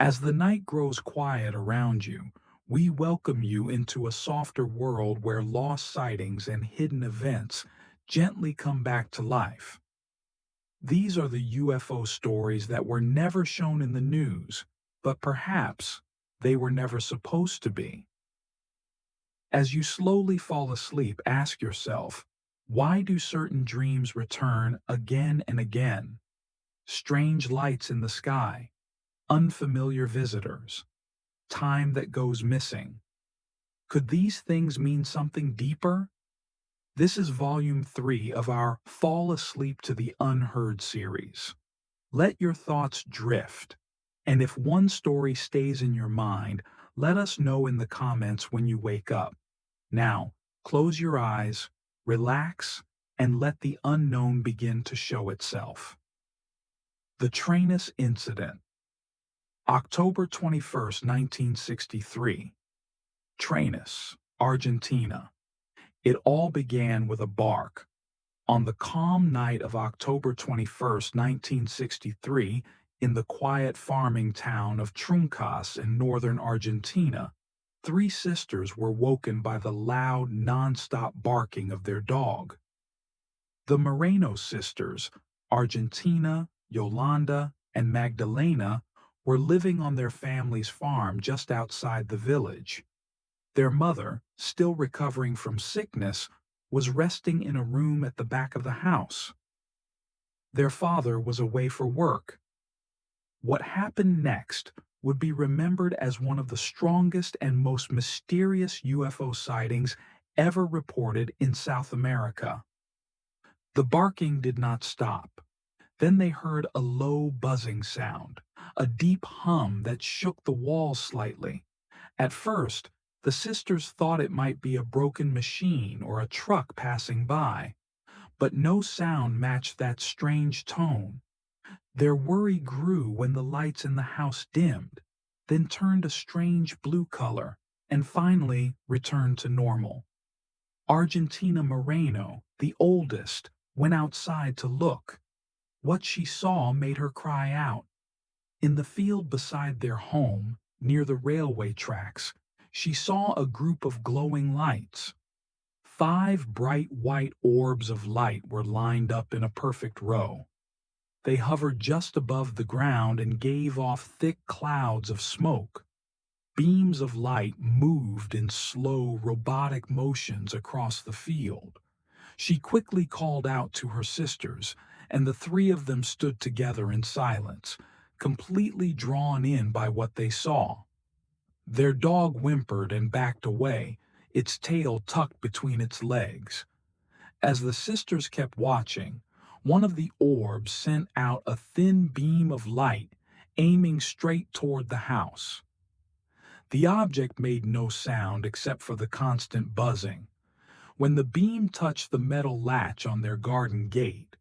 As the night grows quiet around you, we welcome you into a softer world where lost sightings and hidden events gently come back to life. These are the UFO stories that were never shown in the news, but perhaps they were never supposed to be. As you slowly fall asleep, ask yourself, why do certain dreams return again and again? Strange lights in the sky, unfamiliar visitors, time that goes missing. Could these things mean something deeper? This is Volume 3 of our Fall Asleep to the Unheard series. Let your thoughts drift, and if one story stays in your mind, let us know in the comments when you wake up. Now, close your eyes, relax, and let the unknown begin to show itself. The Trainus Incident, October 21st, 1963. Trainus, Argentina. It all began with a bark. On the calm night of October 21st, 1963, in the quiet farming town of Truncas in northern Argentina, three sisters were woken by the loud, non-stop barking of their dog. The Mareno sisters, Argentina, Yolanda, and Magdalena, were living on their family's farm just outside the village. Their mother, still recovering from sickness, was resting in a room at the back of the house. Their father was away for work. What happened next would be remembered as one of the strongest and most mysterious UFO sightings ever reported in South America. The barking did not stop. Then they heard a low buzzing sound, a deep hum that shook the walls slightly. At first, the sisters thought it might be a broken machine or a truck passing by, but no sound matched that strange tone. Their worry grew when the lights in the house dimmed, then turned a strange blue color, and finally returned to normal. Argentina Mareno, the oldest, went outside to look. What she saw made her cry out. In the field beside their home, near the railway tracks, she saw a group of glowing lights. 5 bright white orbs of light were lined up in a perfect row. They hovered just above the ground and gave off thick clouds of smoke. Beams of light moved in slow, robotic motions across the field. She quickly called out to her sisters, and the three of them stood together in silence, completely drawn in by what they saw. Their dog whimpered and backed away, its tail tucked between its legs. As the sisters kept watching, one of the orbs sent out a thin beam of light, aiming straight toward the house. The object made no sound except for the constant buzzing. When the beam touched the metal latch on their garden gate,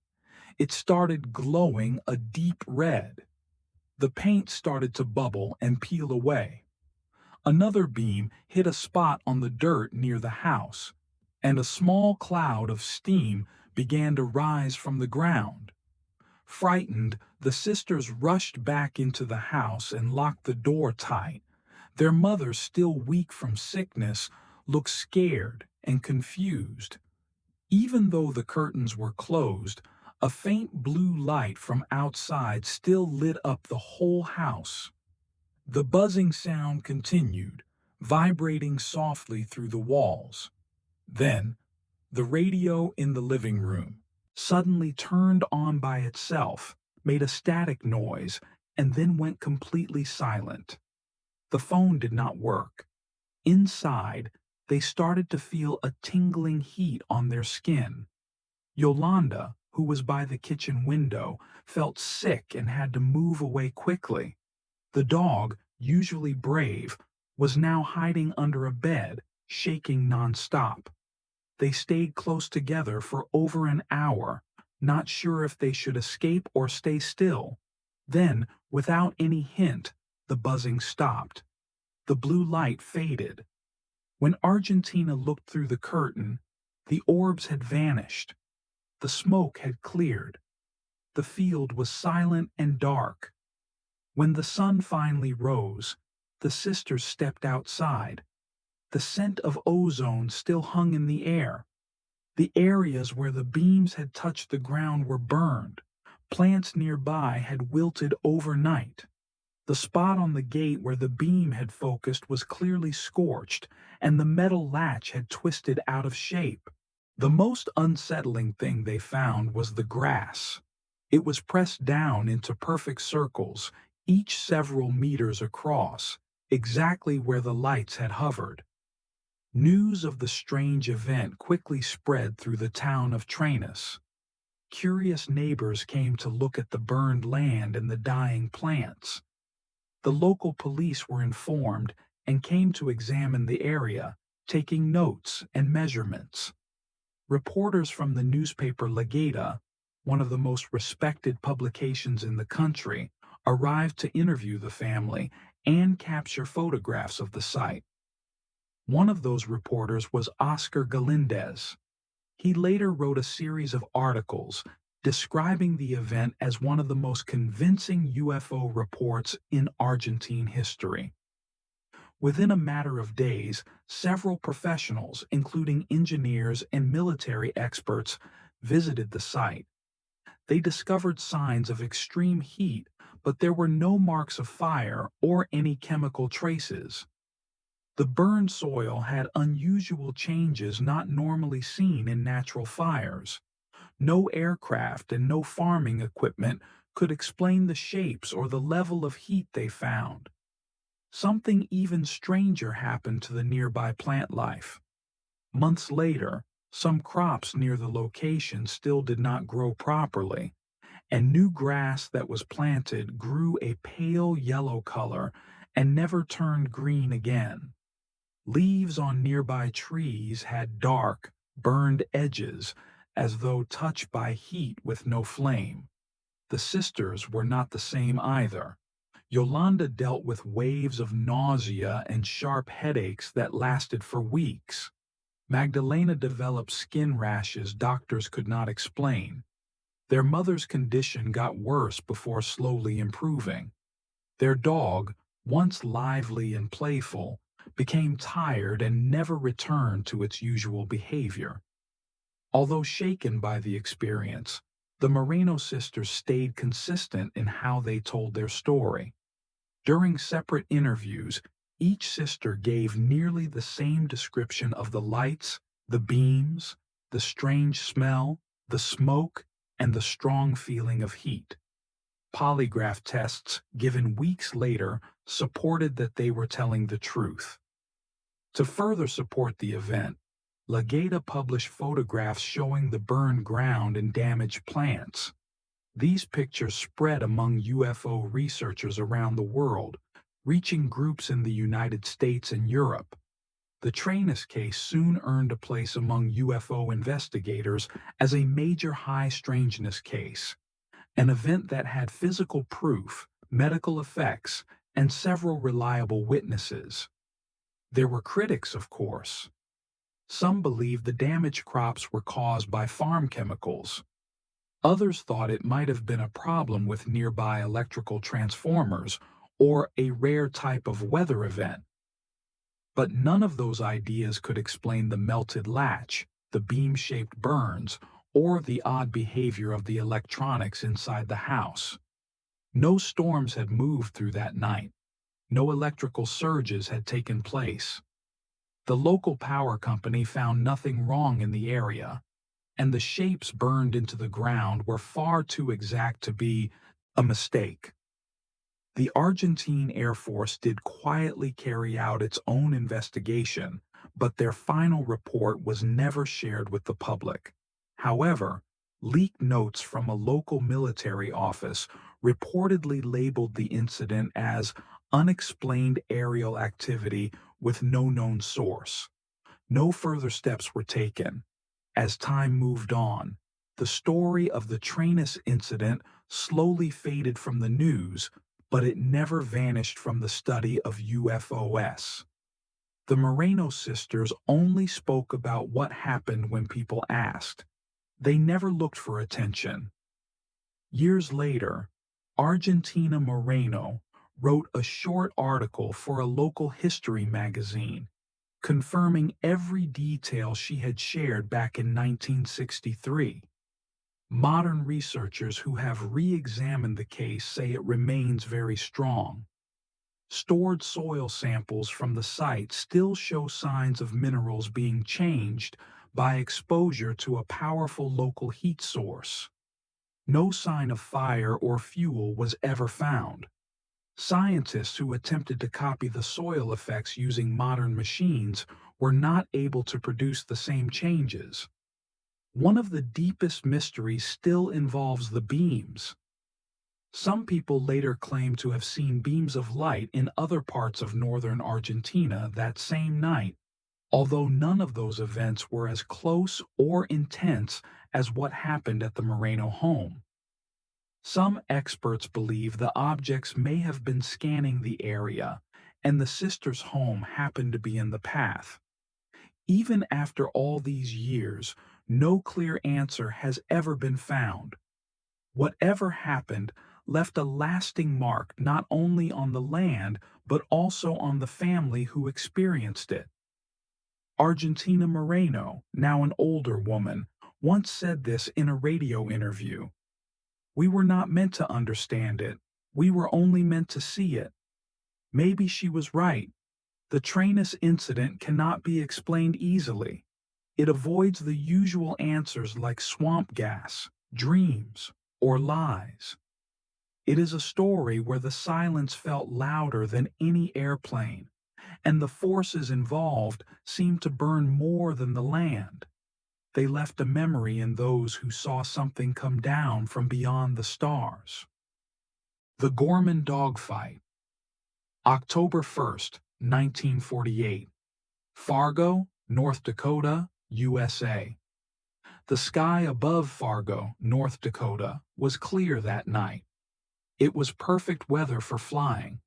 it started glowing a deep red. The paint started to bubble and peel away. Another beam hit a spot on the dirt near the house, and a small cloud of steam began to rise from the ground. Frightened, the sisters rushed back into the house and locked the door tight. Their mother, still weak from sickness, looked scared and confused. Even though the curtains were closed, a faint blue light from outside still lit up the whole house. The buzzing sound continued, vibrating softly through the walls. Then, the radio in the living room suddenly turned on by itself, made a static noise, and then went completely silent. The phone did not work. Inside, they started to feel a tingling heat on their skin. Yolanda, who was by the kitchen window, felt sick and had to move away quickly. The dog, usually brave, was now hiding under a bed, shaking nonstop. They stayed close together for over an hour, not sure if they should escape or stay still. Then, without any hint, the buzzing stopped. The blue light faded. When Argentina looked through the curtain, the orbs had vanished. The smoke had cleared. The field was silent and dark. When the sun finally rose, the sisters stepped outside. The scent of ozone still hung in the air. The areas where the beams had touched the ground were burned. Plants nearby had wilted overnight. The spot on the gate where the beam had focused was clearly scorched, and the metal latch had twisted out of shape. The most unsettling thing they found was the grass. It was pressed down into perfect circles, each several meters across, exactly where the lights had hovered. News of the strange event quickly spread through the town of Trainus. Curious neighbors came to look at the burned land and the dying plants. The local police were informed and came to examine the area, taking notes and measurements. Reporters from the newspaper La Gazzetta, one of the most respected publications in the country, arrived to interview the family and capture photographs of the site. One of those reporters was Oscar Galindez. He later wrote a series of articles describing the event as one of the most convincing UFO reports in Argentine history. Within a matter of days, several professionals, including engineers and military experts, visited the site. They discovered signs of extreme heat, but there were no marks of fire or any chemical traces. The burned soil had unusual changes not normally seen in natural fires. No aircraft and no farming equipment could explain the shapes or the level of heat they found. Something even stranger happened to the nearby plant life. Months later, some crops near the location still did not grow properly, and new grass that was planted grew a pale yellow color and never turned green again. Leaves on nearby trees had dark, burned edges, as though touched by heat with no flame. The sisters were not the same either. Yolanda dealt with waves of nausea and sharp headaches that lasted for weeks. Magdalena developed skin rashes doctors could not explain. Their mother's condition got worse before slowly improving. Their dog, once lively and playful, became tired and never returned to its usual behavior. Although shaken by the experience, the Mareno sisters stayed consistent in how they told their story. During separate interviews, each sister gave nearly the same description of the lights, the beams, the strange smell, the smoke, and the strong feeling of heat. Polygraph tests given weeks later supported that they were telling the truth. To further support the event, La Gazzetta published photographs showing the burned ground and damaged plants. These pictures spread among UFO researchers around the world, reaching groups in the United States and Europe. The Trainus case soon earned a place among UFO investigators as a major high strangeness case, an event that had physical proof, medical effects, and several reliable witnesses. There were critics, of course. Some believed the damaged crops were caused by farm chemicals. Others thought it might have been a problem with nearby electrical transformers or a rare type of weather event. But none of those ideas could explain the melted latch, the beam-shaped burns, or the odd behavior of the electronics inside the house. No storms had moved through that night. No electrical surges had taken place. The local power company found nothing wrong in the area, and the shapes burned into the ground were far too exact to be a mistake. The Argentine Air Force did quietly carry out its own investigation, but their final report was never shared with the public. However, leaked notes from a local military office reportedly labeled the incident as unexplained aerial activity with no known source. No further steps were taken. As time moved on, the story of the Trainus incident slowly faded from the news, but it never vanished from the study of UFOs. The Mareno sisters only spoke about what happened when people asked. They never looked for attention. Years later, Argentina Mareno, wrote a short article for a local history magazine, confirming every detail she had shared back in 1963. Modern researchers who have re-examined the case say it remains very strong. Stored soil samples from the site still show signs of minerals being changed by exposure to a powerful local heat source. No sign of fire or fuel was ever found. Scientists who attempted to copy the soil effects using modern machines were not able to produce the same changes. One of the deepest mysteries still involves the beams. Some people later claim to have seen beams of light in other parts of northern Argentina that same night, although none of those events were as close or intense as what happened at the Mareno home. Some experts believe the objects may have been scanning the area, and the sisters' home happened to be in the path. Even after all these years, no clear answer has ever been found. Whatever happened left a lasting mark not only on the land but also on the family who experienced it. Argentina Mareno, now an older woman, once said this in a radio interview. "We were not meant to understand it. We were only meant to see it." Maybe she was right. The Trainus incident cannot be explained easily. It avoids the usual answers like swamp gas, dreams, or lies. It is a story where the silence felt louder than any airplane, and the forces involved seemed to burn more than the land. They left a memory in those who saw something come down from beyond the stars. The Gorman Dogfight. October 1st, 1948. Fargo, North Dakota, USA. The sky above Fargo, North Dakota, was clear that night. It was perfect weather for flying.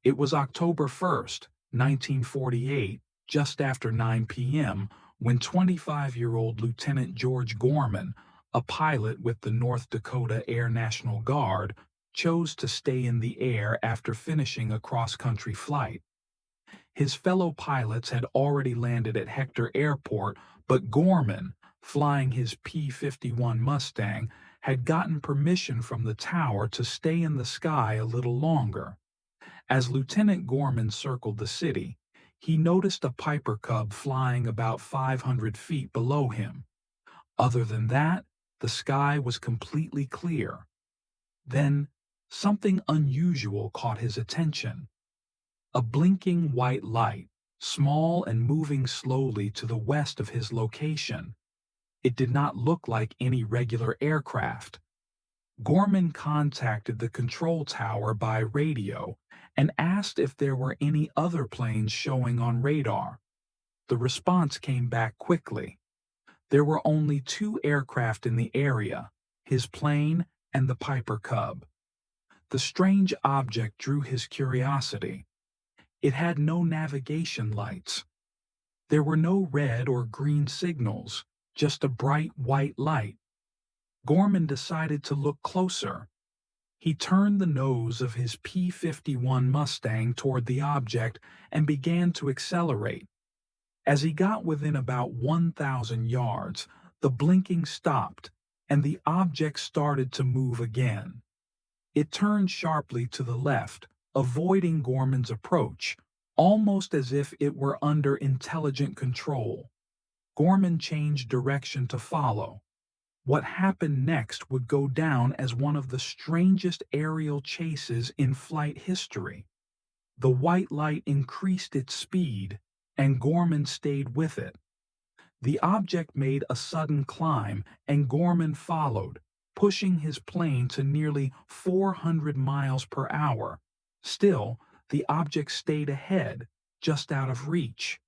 It was October 1st, 1948, just after 9 p.m., when 25-year-old Lieutenant George Gorman, a pilot with the North Dakota Air National Guard, chose to stay in the air after finishing a cross-country flight. His fellow pilots had already landed at Hector Airport, but Gorman, flying his P-51 Mustang, had gotten permission from the tower to stay in the sky a little longer. As Lieutenant Gorman circled the city, he noticed a Piper Cub flying about 500 feet below him. Other than that, the sky was completely clear. Then, something unusual caught his attention. A blinking white light, small and moving slowly to the west of his location. It did not look like any regular aircraft. Gorman contacted the control tower by radio and asked if there were any other planes showing on radar. The response came back quickly. There were only 2 aircraft in the area, his plane and the Piper Cub. The strange object drew his curiosity. It had no navigation lights. There were no red or green signals, just a bright white light. Gorman decided to look closer. He turned the nose of his P-51 Mustang toward the object and began to accelerate. As he got within about 1,000 yards, the blinking stopped, and the object started to move again. It turned sharply to the left, avoiding Gorman's approach, almost as if it were under intelligent control. Gorman changed direction to follow. What happened next would go down as one of the strangest aerial chases in flight history. The white light increased its speed, and Gorman stayed with it. The object made a sudden climb, and Gorman followed, pushing his plane to nearly 400 miles per hour. Still, the object stayed ahead, just out of reach.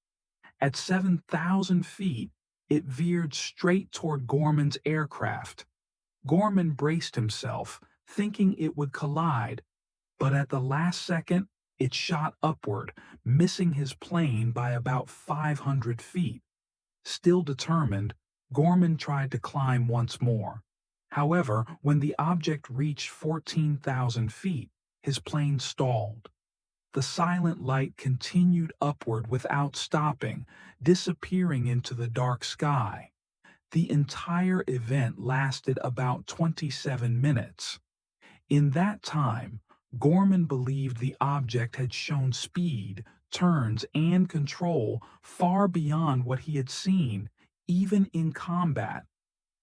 At 7,000 feet, it veered straight toward Gorman's aircraft. Gorman braced himself, thinking it would collide, but at the last second, it shot upward, missing his plane by about 500 feet. Still determined, Gorman tried to climb once more. However, when the object reached 14,000 feet, his plane stalled. The silent light continued upward without stopping, disappearing into the dark sky. The entire event lasted about 27 minutes. In that time, Gorman believed the object had shown speed, turns, and control far beyond what he had seen, even in combat.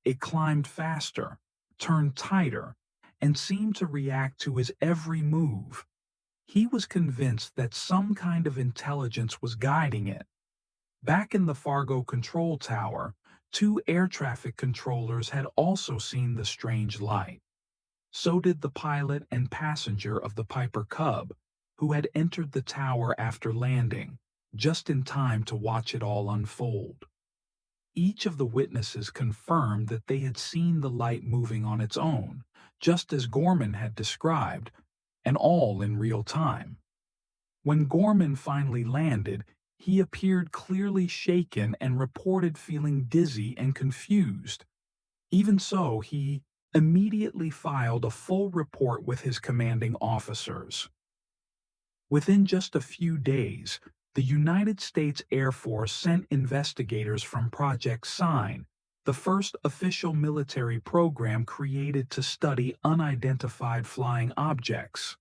It climbed faster, turned tighter, and seemed to react to his every move. He was convinced that some kind of intelligence was guiding it. Back in the Fargo control tower, two air traffic controllers had also seen the strange light. So did the pilot and passenger of the Piper Cub, who had entered the tower after landing, just in time to watch it all unfold. Each of the witnesses confirmed that they had seen the light moving on its own, just as Gorman had described, and all in real time. When Gorman finally landed, he appeared clearly shaken and reported feeling dizzy and confused. Even so, he immediately filed a full report with his commanding officers. Within just a few days, the United States Air Force sent investigators from Project Sign, the first official military program created to study unidentified flying objects.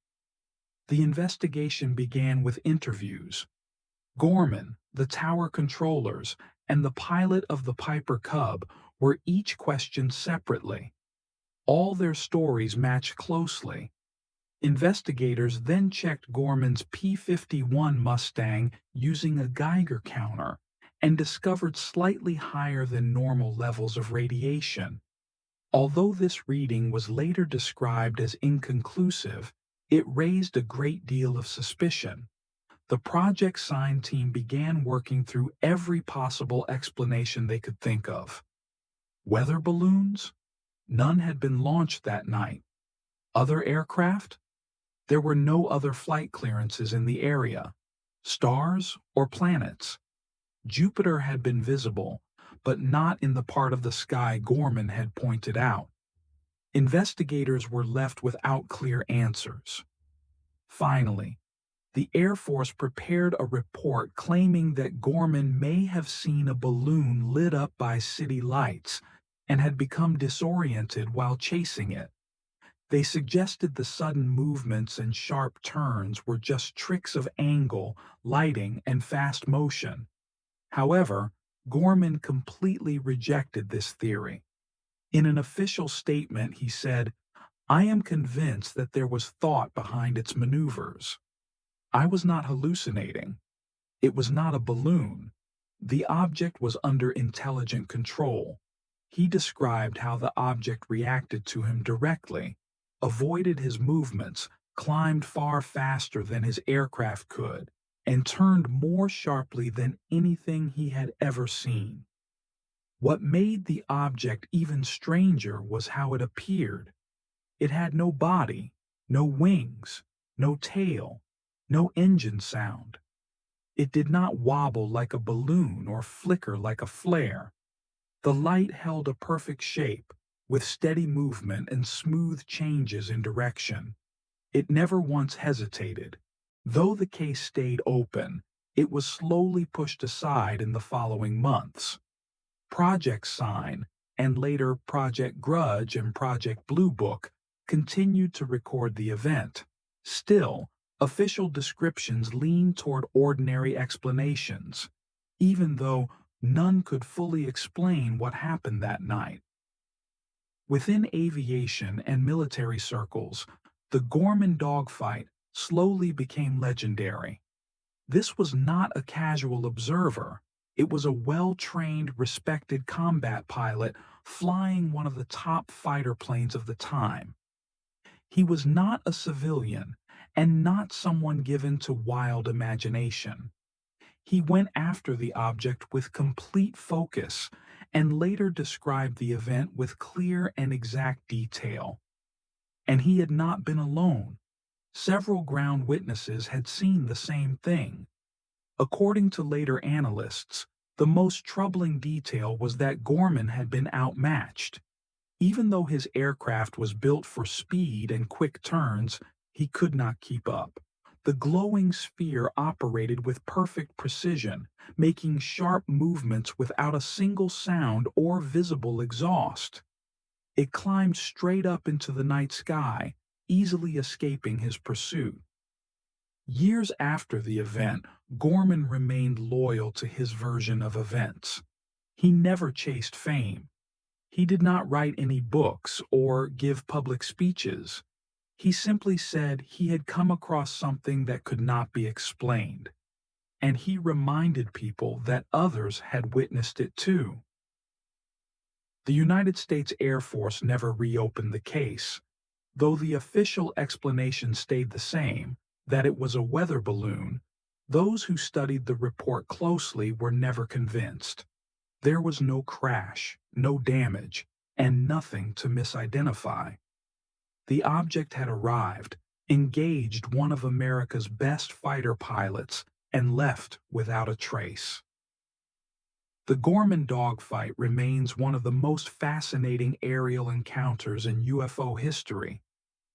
The investigation began with interviews. Gorman, the tower controllers, and the pilot of the Piper Cub were each questioned separately. All their stories matched closely. Investigators then checked Gorman's P-51 Mustang using a Geiger counter and discovered slightly higher than normal levels of radiation. Although this reading was later described as inconclusive, it raised a great deal of suspicion. The Project Sign team began working through every possible explanation they could think of. Weather balloons? None had been launched that night. Other aircraft? There were no other flight clearances in the area. Stars or planets? Jupiter had been visible, but not in the part of the sky Gorman had pointed out. Investigators were left without clear answers. Finally, the Air Force prepared a report claiming that Gorman may have seen a balloon lit up by city lights and had become disoriented while chasing it. They suggested the sudden movements and sharp turns were just tricks of angle, lighting, and fast motion. However, Gorman completely rejected this theory. In an official statement, he said, "I am convinced that there was thought behind its maneuvers. I was not hallucinating. It was not a balloon. The object was under intelligent control." He described how the object reacted to him directly, avoided his movements, climbed far faster than his aircraft could, and turned more sharply than anything he had ever seen. What made the object even stranger was how it appeared. It had no body, no wings, no tail, no engine sound. It did not wobble like a balloon or flicker like a flare. The light held a perfect shape, with steady movement and smooth changes in direction. It never once hesitated. Though the case stayed open, it was slowly pushed aside in the following months. Project Sign, and later Project Grudge and Project Blue Book, continued to record the event. Still, official descriptions leaned toward ordinary explanations, even though none could fully explain what happened that night. Within aviation and military circles, the Gorman dogfight slowly became legendary. This was not a casual observer. It was a well-trained, respected combat pilot flying one of the top fighter planes of the time. He was not a civilian and not someone given to wild imagination. He went after the object with complete focus and later described the event with clear and exact detail. And he had not been alone. Several ground witnesses had seen the same thing. According to later analysts, the most troubling detail was that Gorman had been outmatched. Even though his aircraft was built for speed and quick turns, He could not keep up. The glowing sphere operated with perfect precision, making sharp movements without a single sound or visible exhaust. It climbed straight up into the night sky, easily escaping his pursuit. Years after the event, Gorman remained loyal to his version of events. He never chased fame. He did not write any books or give public speeches. He simply said he had come across something that could not be explained, and he reminded people that others had witnessed it too. The United States Air Force never reopened the case, though the official explanation stayed the same, that it was a weather balloon. Those who studied the report closely were never convinced. There was no crash, no damage, and nothing to misidentify. The object had arrived, engaged one of America's best fighter pilots, and left without a trace. The Gorman dogfight remains one of the most fascinating aerial encounters in UFO history.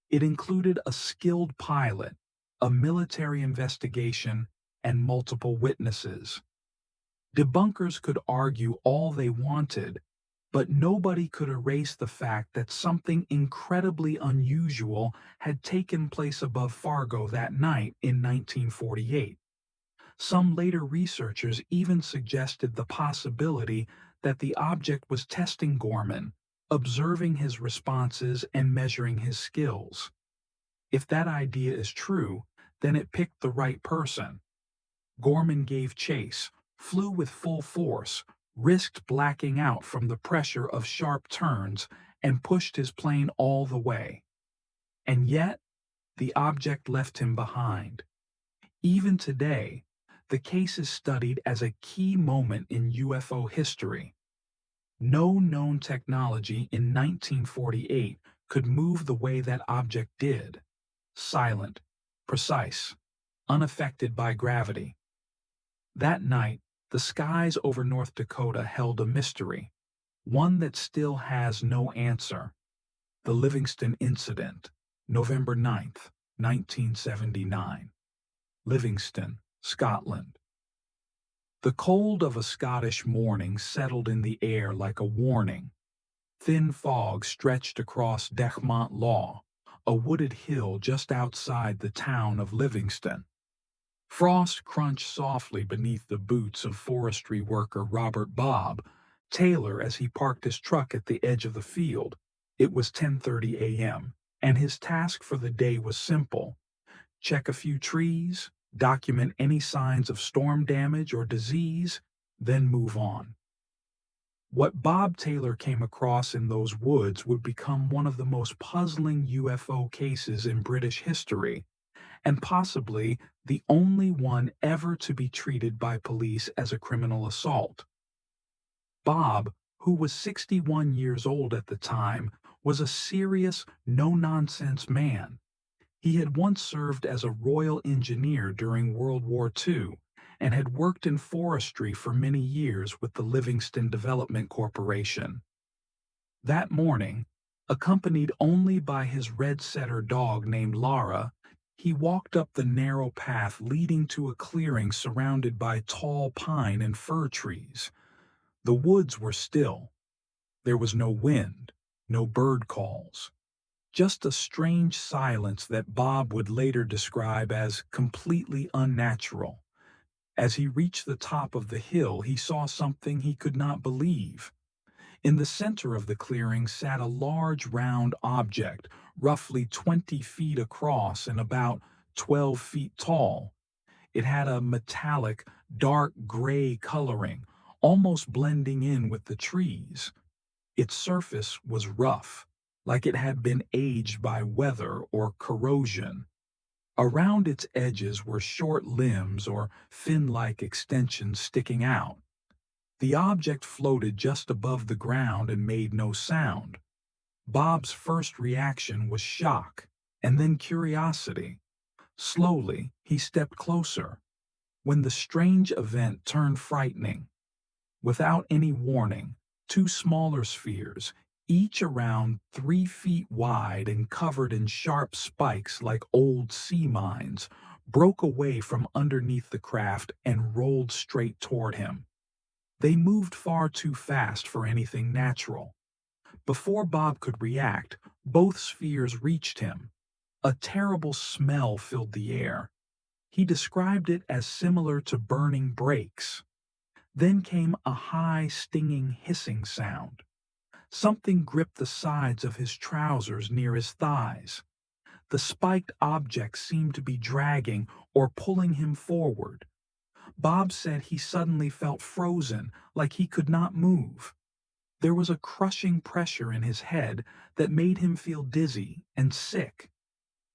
It included a skilled pilot, a military investigation, and multiple witnesses. Debunkers could argue all they wanted, but nobody could erase the fact that something incredibly unusual had taken place above Fargo that night in 1948. Some later researchers even suggested the possibility that the object was testing Gorman, observing his responses and measuring his skills. If that idea is true, then it picked the right person. Gorman gave chase, flew with full force, risked blacking out from the pressure of sharp turns, and pushed his plane all the way. And yet, the object left him behind. Even today, the case is studied as a key moment in UFO history. No known technology in 1948 could move the way that object did. Silent, precise, unaffected by gravity. That night, the skies over North Dakota held a mystery, one that still has no answer. The Livingston Incident, November 9th, 1979. Livingston, Scotland. The cold of a Scottish morning settled in the air like a warning. Thin fog stretched across Dechmont Law, a wooded hill just outside the town of Livingston. Frost crunched softly beneath the boots of forestry worker Robert Bob Taylor as he parked his truck at the edge of the field. It was 10:30 a.m., and his task for the day was simple: check a few trees, document any signs of storm damage or disease, then move on. What Bob Taylor came across in those woods would become one of the most puzzling UFO cases in British history, and possibly the only one ever to be treated by police as a criminal assault. Bob, who was 61 years old at the time, was a serious, no-nonsense man. He had once served as a royal engineer during World War II and had worked in forestry for many years with the Livingston Development Corporation. That morning, accompanied only by his red setter dog named Lara, he walked up the narrow path leading to a clearing surrounded by tall pine and fir trees. The woods were still. There was no wind, no bird calls. Just a strange silence that Bob would later describe as completely unnatural. As he reached the top of the hill, he saw something he could not believe. In the center of the clearing sat a large round object, roughly 20 feet across and about 12 feet tall. It had a metallic, dark gray coloring, almost blending in with the trees. Its surface was rough, like it had been aged by weather or corrosion. Around its edges were short limbs or fin-like extensions sticking out. The object floated just above the ground and made no sound. Bob's first reaction was shock, and then curiosity. Slowly, he stepped closer. When the strange event turned frightening, without any warning, two smaller spheres, each around 3 feet wide and covered in sharp spikes like old sea mines, broke away from underneath the craft and rolled straight toward him. They moved far too fast for anything natural. Before Bob could react, both spheres reached him. A terrible smell filled the air. He described it as similar to burning brakes. Then came a high, stinging, hissing sound. Something gripped the sides of his trousers near his thighs. The spiked object seemed to be dragging or pulling him forward. Bob said he suddenly felt frozen, like he could not move. There was a crushing pressure in his head that made him feel dizzy and sick.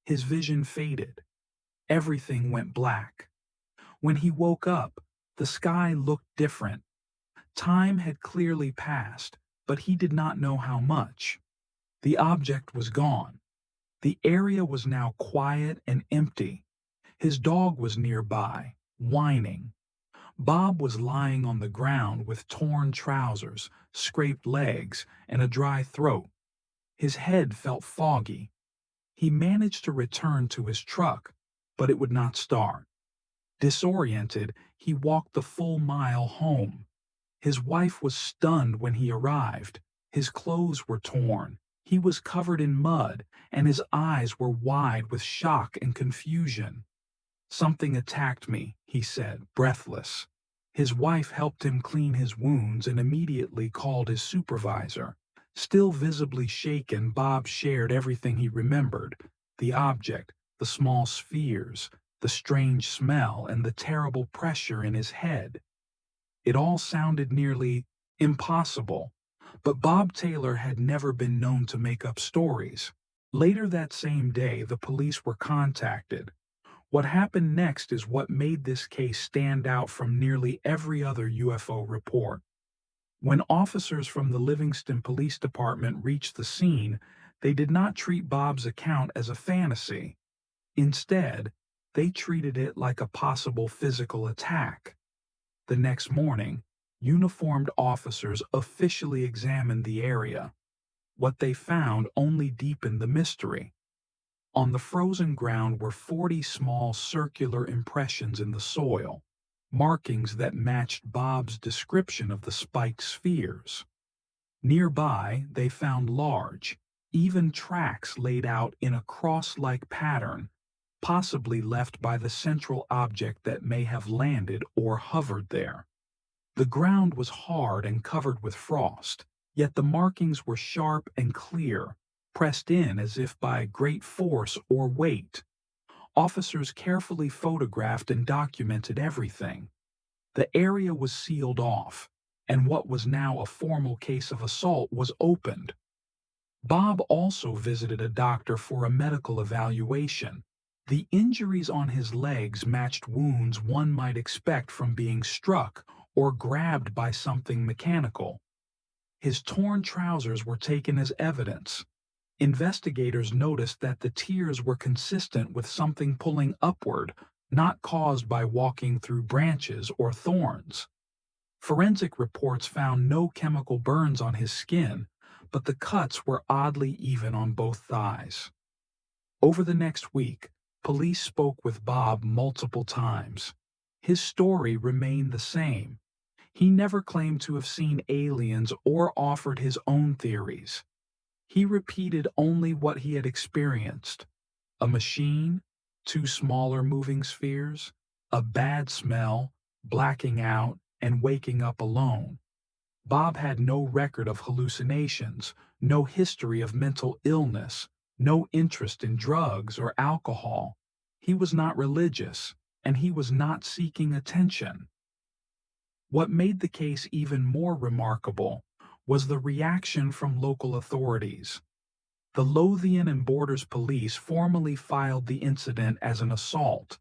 His vision faded. Everything went black. When he woke up, the sky looked different. Time had clearly passed, but he did not know how much. The object was gone. The area was now quiet and empty. His dog was nearby, whining. Bob was lying on the ground with torn trousers, scraped legs, and a dry throat. His head felt foggy. He managed to return to his truck, but it would not start. Disoriented, he walked the full mile home. His wife was stunned when he arrived. His clothes were torn. He was covered in mud, and his eyes were wide with shock and confusion. "Something attacked me," he said, breathless. His wife helped him clean his wounds and immediately called his supervisor. Still visibly shaken, Bob shared everything he remembered: the object, the small spheres, the strange smell, and the terrible pressure in his head. It all sounded nearly impossible, but Bob Taylor had never been known to make up stories. Later that same day, the police were contacted. What happened next is what made this case stand out from nearly every other UFO report. When officers from the Livingston Police Department reached the scene, they did not treat Bob's account as a fantasy. Instead, they treated it like a possible physical attack. The next morning, uniformed officers officially examined the area. What they found only deepened the mystery. On the frozen ground were 40 small circular impressions in the soil, markings that matched Bob's description of the spiked spheres. Nearby, they found large, even tracks laid out in a cross-like pattern, possibly left by the central object that may have landed or hovered there. The ground was hard and covered with frost, yet the markings were sharp and clear, pressed in as if by great force or weight. Officers carefully photographed and documented everything. The area was sealed off, and what was now a formal case of assault was opened. Bob also visited a doctor for a medical evaluation. The injuries on his legs matched wounds one might expect from being struck or grabbed by something mechanical. His torn trousers were taken as evidence. Investigators noticed that the tears were consistent with something pulling upward, not caused by walking through branches or thorns. Forensic reports found no chemical burns on his skin, but the cuts were oddly even on both thighs. Over the next week, police spoke with Bob multiple times. His story remained the same. He never claimed to have seen aliens or offered his own theories. He repeated only what he had experienced: a machine, 2 smaller moving spheres, a bad smell, blacking out, and waking up alone. Bob had no record of hallucinations, no history of mental illness, no interest in drugs or alcohol. He was not religious, and he was not seeking attention. What made the case even more remarkable was the reaction from local authorities. The Lothian and Borders Police formally filed the incident as an assault.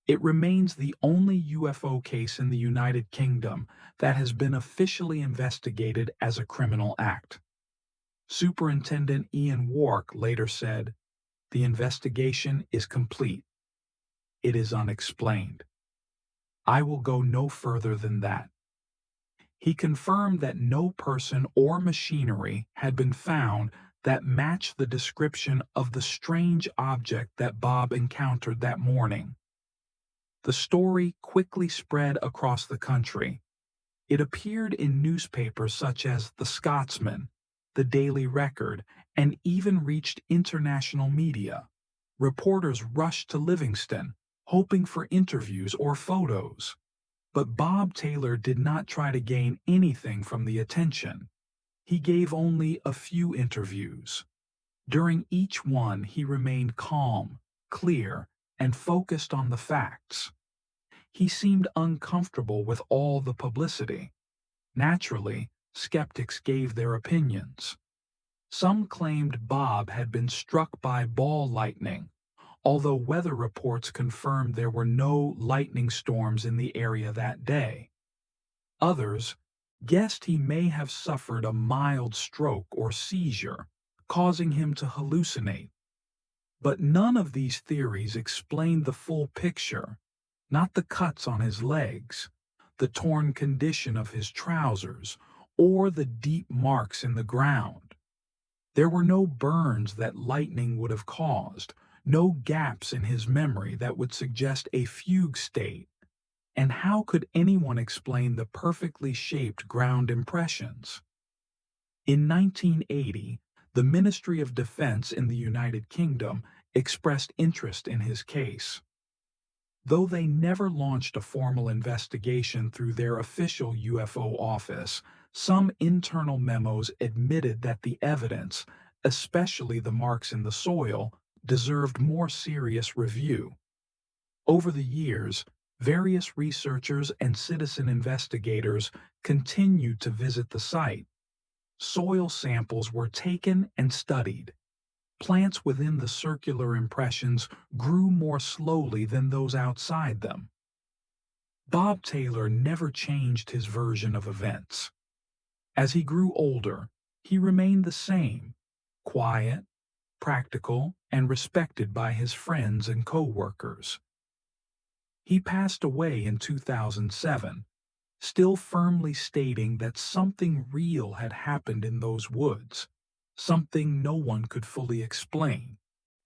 It remains the only UFO case in the United Kingdom that has been officially investigated as a criminal act. Superintendent Ian Wark later said, "The investigation is complete. It is unexplained. I will go no further than that." He confirmed that no person or machinery had been found that matched the description of the strange object that Bob encountered that morning. The story quickly spread across the country. It appeared in newspapers such as The Scotsman, The Daily Record, and even reached international media. Reporters rushed to Livingston, hoping for interviews or photos. But Bob Taylor did not try to gain anything from the attention. He gave only a few interviews. During each one, he remained calm, clear, and focused on the facts. He seemed uncomfortable with all the publicity. Naturally, skeptics gave their opinions. Some claimed Bob had been struck by ball lightning, although weather reports confirmed there were no lightning storms in the area that day. Others guessed he may have suffered a mild stroke or seizure, causing him to hallucinate. But none of these theories explained the full picture, not the cuts on his legs, the torn condition of his trousers, or the deep marks in the ground. There were no burns that lightning would have caused, no gaps in his memory that would suggest a fugue state. And how could anyone explain the perfectly shaped ground impressions? In 1980, the Ministry of Defense in the United Kingdom expressed interest in his case. Though they never launched a formal investigation through their official UFO office, some internal memos admitted that the evidence, especially the marks in the soil, deserved more serious review. Over the years, various researchers and citizen investigators continued to visit the site. Soil samples were taken and studied. Plants within the circular impressions grew more slowly than those outside them. Bob Taylor never changed his version of events. As he grew older, he remained the same, quiet, practical, and respected by his friends and co-workers. He passed away in 2007, still firmly stating that something real had happened in those woods, something no one could fully explain.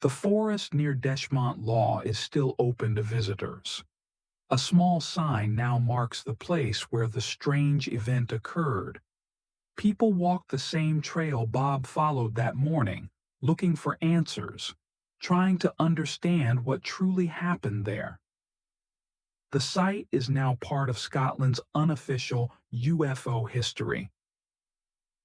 The forest near Deshmont Law is still open to visitors. A small sign now marks the place where the strange event occurred. People walk the same trail Bob followed that morning, looking for answers, trying to understand what truly happened there. The site is now part of Scotland's unofficial UFO history.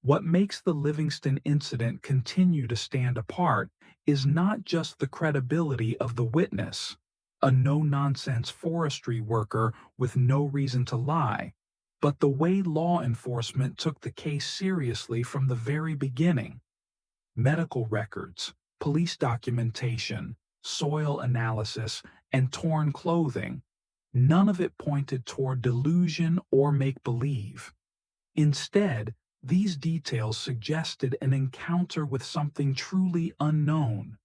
What makes the Livingston incident continue to stand apart is not just the credibility of the witness, a no-nonsense forestry worker with no reason to lie, but the way law enforcement took the case seriously from the very beginning. Medical records, police documentation, soil analysis, and torn clothing, none of it pointed toward delusion or make-believe. Instead, these details suggested an encounter with something truly unknown.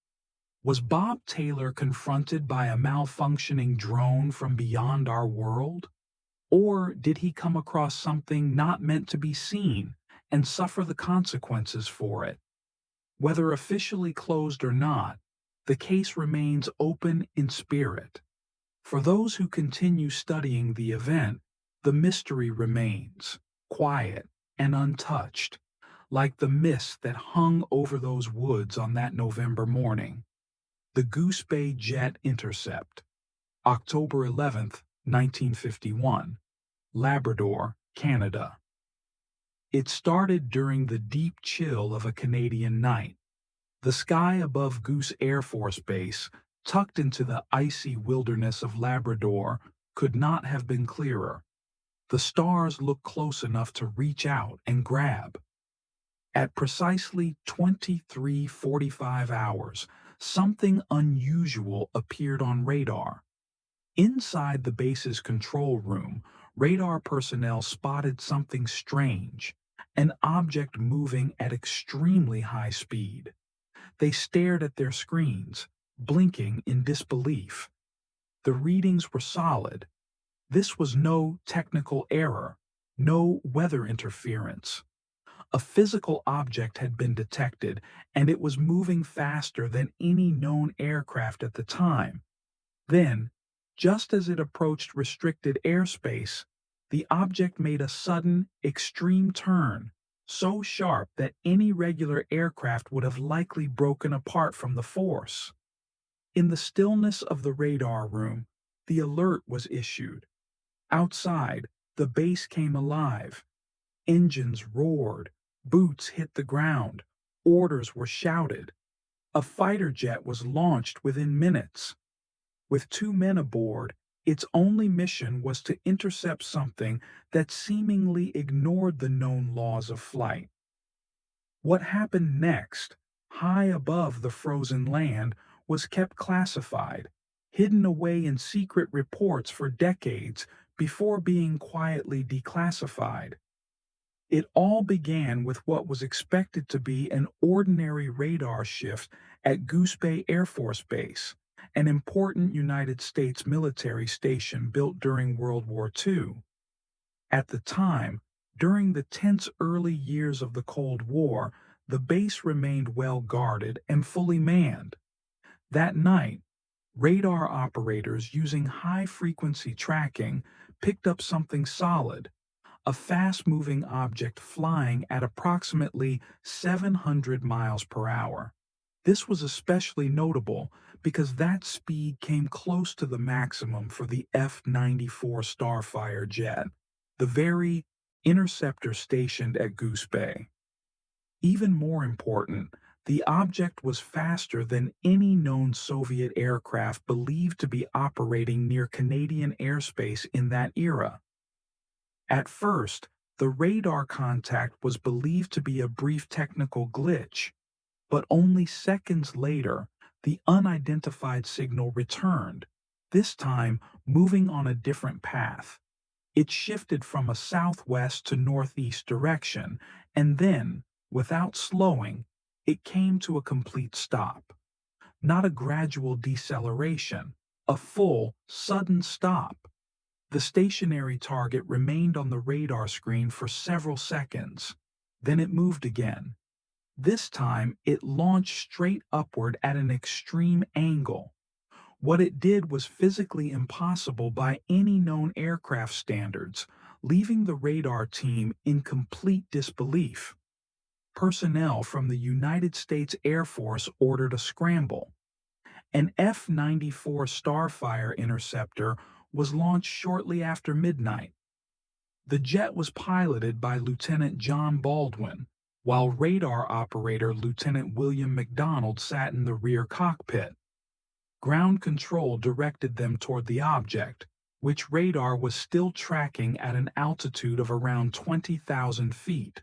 Was Bob Taylor confronted by a malfunctioning drone from beyond our world? Or did he come across something not meant to be seen and suffer the consequences for it? Whether officially closed or not, the case remains open in spirit. For those who continue studying the event, the mystery remains, quiet and untouched, like the mist that hung over those woods on that November morning. The Goose Bay Jet Intercept, October 11th, 1951, Labrador, Canada. It started during the deep chill of a Canadian night. The sky above Goose Air Force Base, tucked into the icy wilderness of Labrador, could not have been clearer. The stars looked close enough to reach out and grab. At precisely 23:45 hours, something unusual appeared on radar. Inside the base's control room, radar personnel spotted something strange, an object moving at extremely high speed. They stared at their screens, blinking in disbelief. The readings were solid. This was no technical error, no weather interference. A physical object had been detected, and it was moving faster than any known aircraft at the time. Then, just as it approached restricted airspace, the object made a sudden, extreme turn, so sharp that any regular aircraft would have likely broken apart from the force. In the stillness of the radar room, the alert was issued. Outside, the base came alive. Engines roared, boots hit the ground, orders were shouted. A fighter jet was launched within minutes. With 2 men aboard, its only mission was to intercept something that seemingly ignored the known laws of flight. What happened next, high above the frozen land, was kept classified, hidden away in secret reports for decades before being quietly declassified. It all began with what was expected to be an ordinary radar shift at Goose Bay Air Force Base, an important United States military station built during World War II. At the time, during the tense early years of the Cold War, the base remained well guarded and fully manned. That night, radar operators using high-frequency tracking picked up something solid, a fast-moving object flying at approximately 700 miles per hour. This was especially notable because that speed came close to the maximum for the F-94 Starfire jet, the very interceptor stationed at Goose Bay. Even more important, the object was faster than any known Soviet aircraft believed to be operating near Canadian airspace in that era. At first, the radar contact was believed to be a brief technical glitch, but only seconds later, the unidentified signal returned, this time moving on a different path. It shifted from a southwest to northeast direction, and then, without slowing, it came to a complete stop. Not a gradual deceleration, a full, sudden stop. The stationary target remained on the radar screen for several seconds. Then it moved again. This time, it launched straight upward at an extreme angle. What it did was physically impossible by any known aircraft standards, leaving the radar team in complete disbelief. Personnel from the United States Air Force ordered a scramble. An F-94 Starfire interceptor was launched shortly after midnight. The jet was piloted by Lieutenant John Baldwin, while radar operator Lieutenant William McDonald sat in the rear cockpit. Ground control directed them toward the object, which radar was still tracking at an altitude of around 20,000 feet.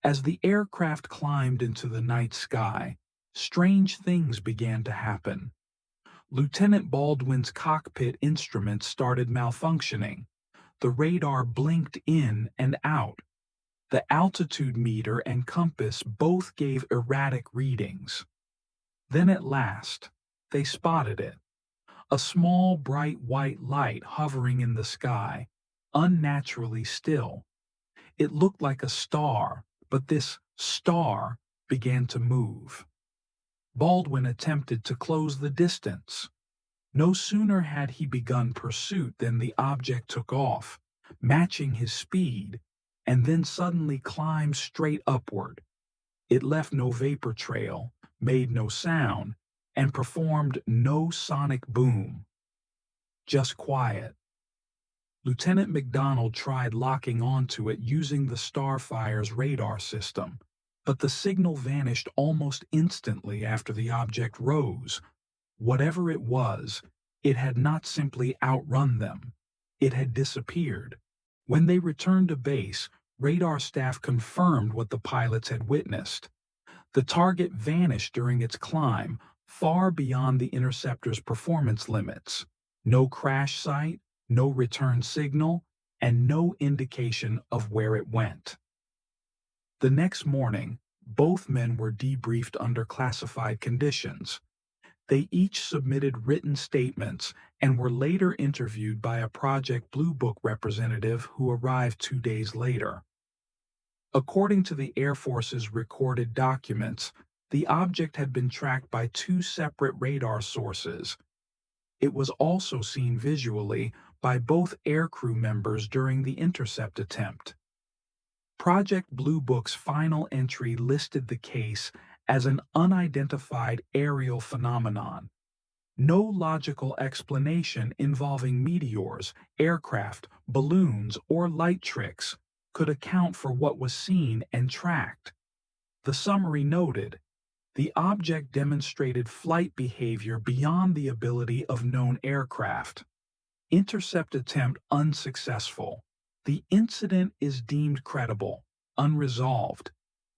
As the aircraft climbed into the night sky, strange things began to happen. Lieutenant Baldwin's cockpit instruments started malfunctioning. The radar blinked in and out. The altitude meter and compass both gave erratic readings. Then at last, they spotted it. A small, bright white light hovering in the sky, unnaturally still. It looked like a star, but this star began to move. Baldwin attempted to close the distance. No sooner had he begun pursuit than the object took off, matching his speed, and then suddenly climbed straight upward. It left no vapor trail, made no sound, and performed no sonic boom. Just quiet. Lieutenant McDonald tried locking onto it using the Starfire's radar system, but the signal vanished almost instantly after the object rose. Whatever it was, it had not simply outrun them. It had disappeared. When they returned to base, radar staff confirmed what the pilots had witnessed. The target vanished during its climb, far beyond the interceptor's performance limits. No crash site, no return signal, and no indication of where it went. The next morning, both men were debriefed under classified conditions. They each submitted written statements and were later interviewed by a Project Blue Book representative who arrived 2 days later. According to the Air Force's recorded documents, the object had been tracked by two separate radar sources. It was also seen visually by both aircrew members during the intercept attempt. Project Blue Book's final entry listed the case as an unidentified aerial phenomenon. No logical explanation involving meteors, aircraft, balloons, or light tricks could account for what was seen and tracked. The summary noted, the object demonstrated flight behavior beyond the ability of known aircraft. Intercept attempt unsuccessful. The incident is deemed credible, unresolved.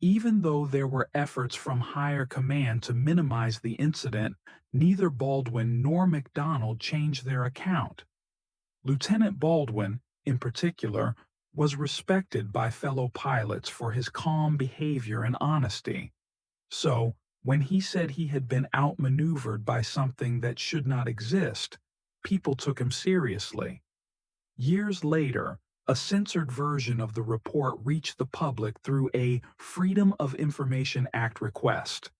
Even though there were efforts from higher command to minimize the incident, neither Baldwin nor McDonald changed their account. Lieutenant Baldwin, in particular, was respected by fellow pilots for his calm behavior and honesty. So, when he said he had been outmaneuvered by something that should not exist, people took him seriously. Years later, a censored version of the report reached the public through a Freedom of Information Act request.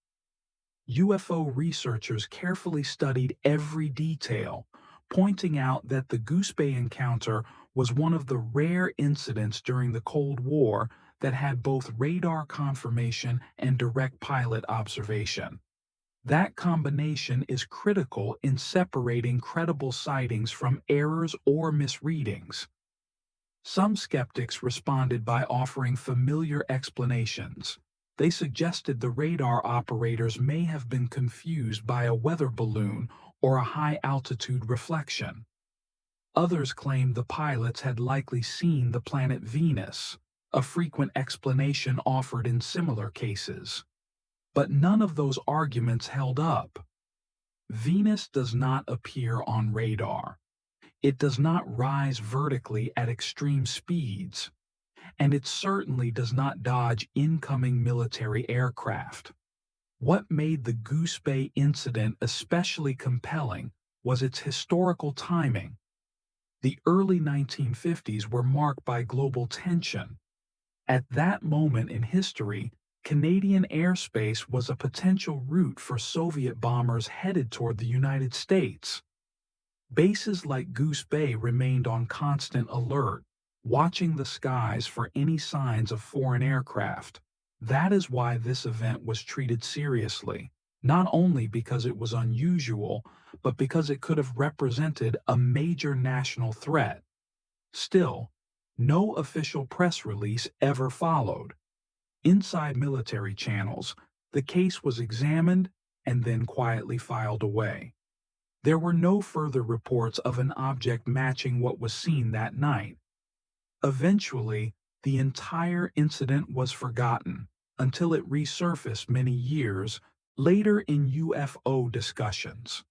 UFO researchers carefully studied every detail, pointing out that the Goose Bay encounter was one of the rare incidents during the Cold War that had both radar confirmation and direct pilot observation. That combination is critical in separating credible sightings from errors or misreadings. Some skeptics responded by offering familiar explanations. They suggested the radar operators may have been confused by a weather balloon or a high-altitude reflection. Others claimed the pilots had likely seen the planet Venus, a frequent explanation offered in similar cases. But none of those arguments held up. Venus does not appear on radar. It does not rise vertically at extreme speeds, and it certainly does not dodge incoming military aircraft. What made the Goose Bay incident especially compelling was its historical timing. The early 1950s were marked by global tension. At that moment in history, Canadian airspace was a potential route for Soviet bombers headed toward the United States. Bases like Goose Bay remained on constant alert, watching the skies for any signs of foreign aircraft. That is why this event was treated seriously, not only because it was unusual, but because it could have represented a major national threat. Still, no official press release ever followed. Inside military channels, the case was examined and then quietly filed away. There were no further reports of an object matching what was seen that night. Eventually, the entire incident was forgotten until it resurfaced many years later in UFO discussions.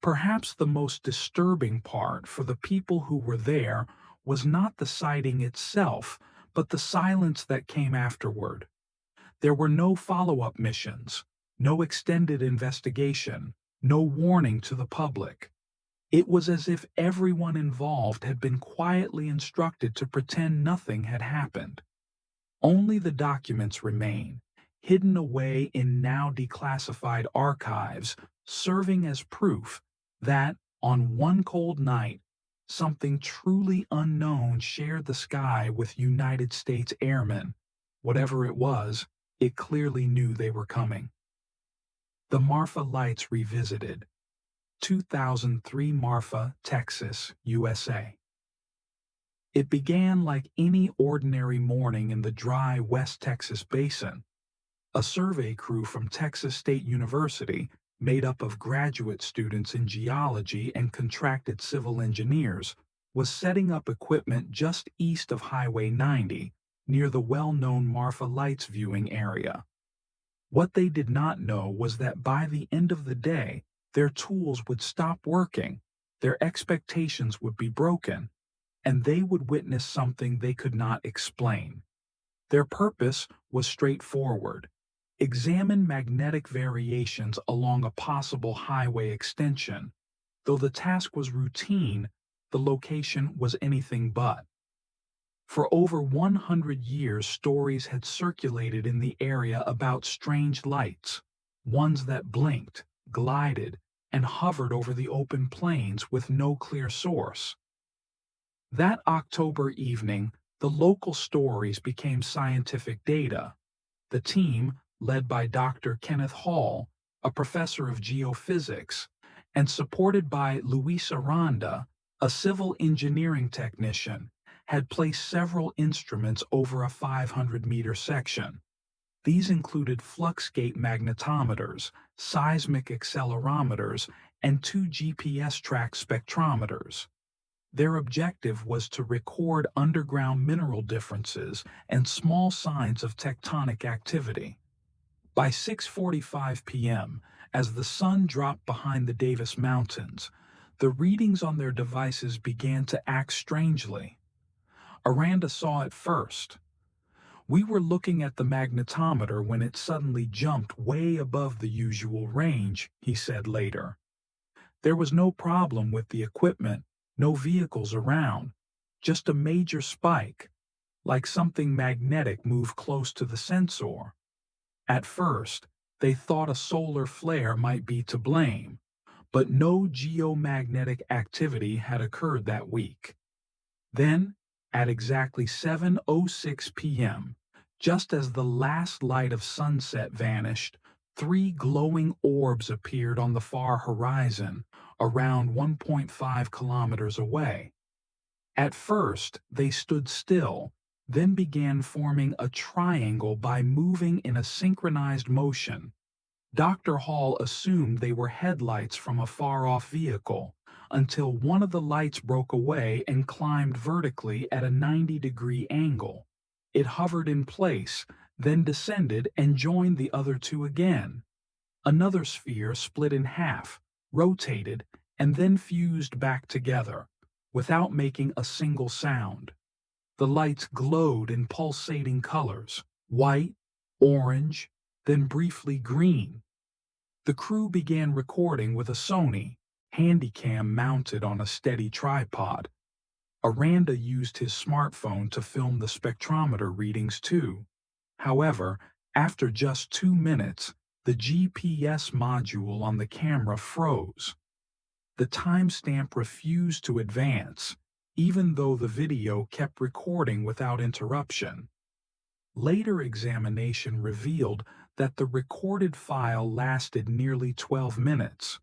Perhaps the most disturbing part for the people who were there was not the sighting itself, but the silence that came afterward. There were no follow-up missions, no extended investigation, no warning to the public. It was as if everyone involved had been quietly instructed to pretend nothing had happened. Only the documents remain, hidden away in now declassified archives, serving as proof that, on one cold night, something truly unknown shared the sky with United States airmen. Whatever it was, it clearly knew they were coming. The Marfa Lights Revisited, 2003, Marfa, Texas, USA. It began like any ordinary morning in the dry West Texas basin. A survey crew from Texas State University, made up of graduate students in geology and contracted civil engineers, was setting up equipment just east of Highway 90, near the well-known Marfa Lights viewing area. What they did not know was that by the end of the day, their tools would stop working, their expectations would be broken, and they would witness something they could not explain. Their purpose was straightforward: examine magnetic variations along a possible highway extension. Though the task was routine, the location was anything but. For over 100 years, stories had circulated in the area about strange lights, ones that blinked, glided, and hovered over the open plains with no clear source. That October evening, the local stories became scientific data. The team, led by Dr. Kenneth Hall, a professor of geophysics, and supported by Luis Aranda, a civil engineering technician, had placed several instruments over a 500-meter section. These included fluxgate magnetometers, seismic accelerometers, and two GPS track spectrometers. Their objective was to record underground mineral differences and small signs of tectonic activity. By 6:45 p.m., as the sun dropped behind the Davis Mountains, the readings on their devices began to act strangely. Aranda saw it first. "We were looking at the magnetometer when it suddenly jumped way above the usual range," he said later. "There was no problem with the equipment, no vehicles around, just a major spike, like something magnetic moved close to the sensor. At first, they thought a solar flare might be to blame, but no geomagnetic activity had occurred that week." Then, at exactly 7:06 p.m., just as the last light of sunset vanished, three glowing orbs appeared on the far horizon, around 1.5 kilometers away. At first, they stood still, then began forming a triangle by moving in a synchronized motion. Dr. Hall assumed they were headlights from a far-off vehicle, until one of the lights broke away and climbed vertically at a 90-degree angle. It hovered in place, then descended and joined the other two again. Another sphere split in half, rotated, and then fused back together, without making a single sound. The lights glowed in pulsating colors, white, orange, then briefly green. The crew began recording with a Sony Handycam mounted on a steady tripod. Aranda used his smartphone to film the spectrometer readings too. However, after just 2 minutes, the GPS module on the camera froze. The timestamp refused to advance, even though the video kept recording without interruption. Later examination revealed that the recorded file lasted nearly 12 minutes,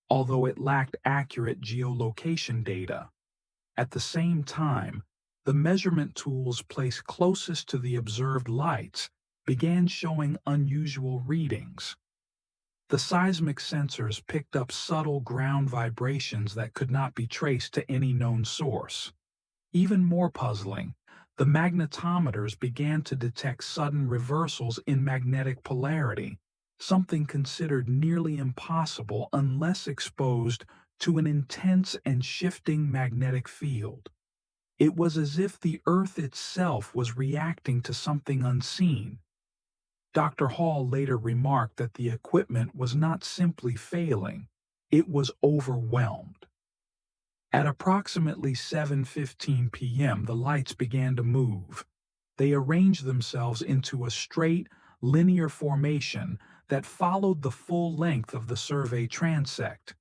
although it lacked accurate geolocation data. At the same time, the measurement tools placed closest to the observed lights began showing unusual readings. The seismic sensors picked up subtle ground vibrations that could not be traced to any known source. Even more puzzling, the magnetometers began to detect sudden reversals in magnetic polarity, something considered nearly impossible unless exposed to an intense and shifting magnetic field. It was as if the Earth itself was reacting to something unseen. Dr. Hall later remarked that the equipment was not simply failing, it was overwhelmed. At approximately 7:15 p.m., the lights began to move. They arranged themselves into a straight, linear formation that followed the full length of the survey transect.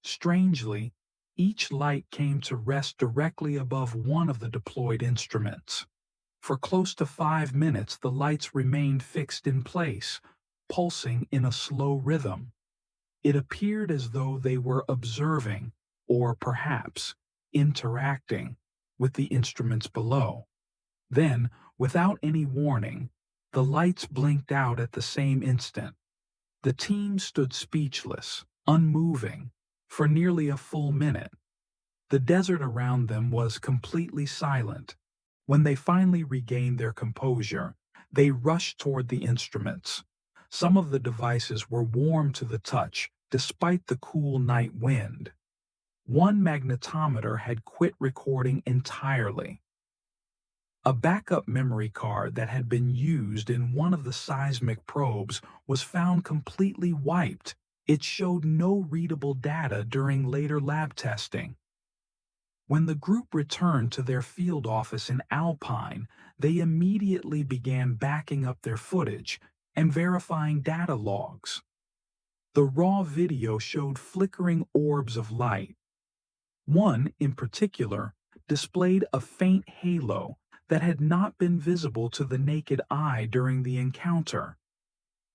Strangely, each light came to rest directly above one of the deployed instruments. For close to 5 minutes, the lights remained fixed in place, pulsing in a slow rhythm. It appeared as though they were observing, or perhaps interacting, with the instruments below. Then, without any warning, the lights blinked out at the same instant. The team stood speechless, unmoving, for nearly a full minute. The desert around them was completely silent. When they finally regained their composure, they rushed toward the instruments. Some of the devices were warm to the touch, despite the cool night wind. One magnetometer had quit recording entirely. A backup memory card that had been used in one of the seismic probes was found completely wiped. It showed no readable data during later lab testing. When the group returned to their field office in Alpine, they immediately began backing up their footage and verifying data logs. The raw video showed flickering orbs of light. One, in particular, displayed a faint halo that had not been visible to the naked eye during the encounter.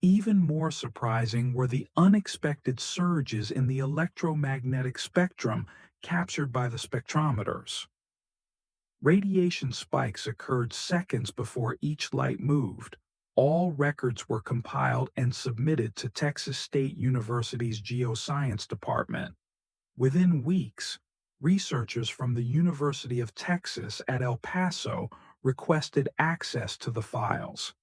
Even more surprising were the unexpected surges in the electromagnetic spectrum captured by the spectrometers. Radiation spikes occurred seconds before each light moved. All records were compiled and submitted to Texas State University's Geoscience Department. Within weeks, researchers from the University of Texas at El Paso requested access to the files.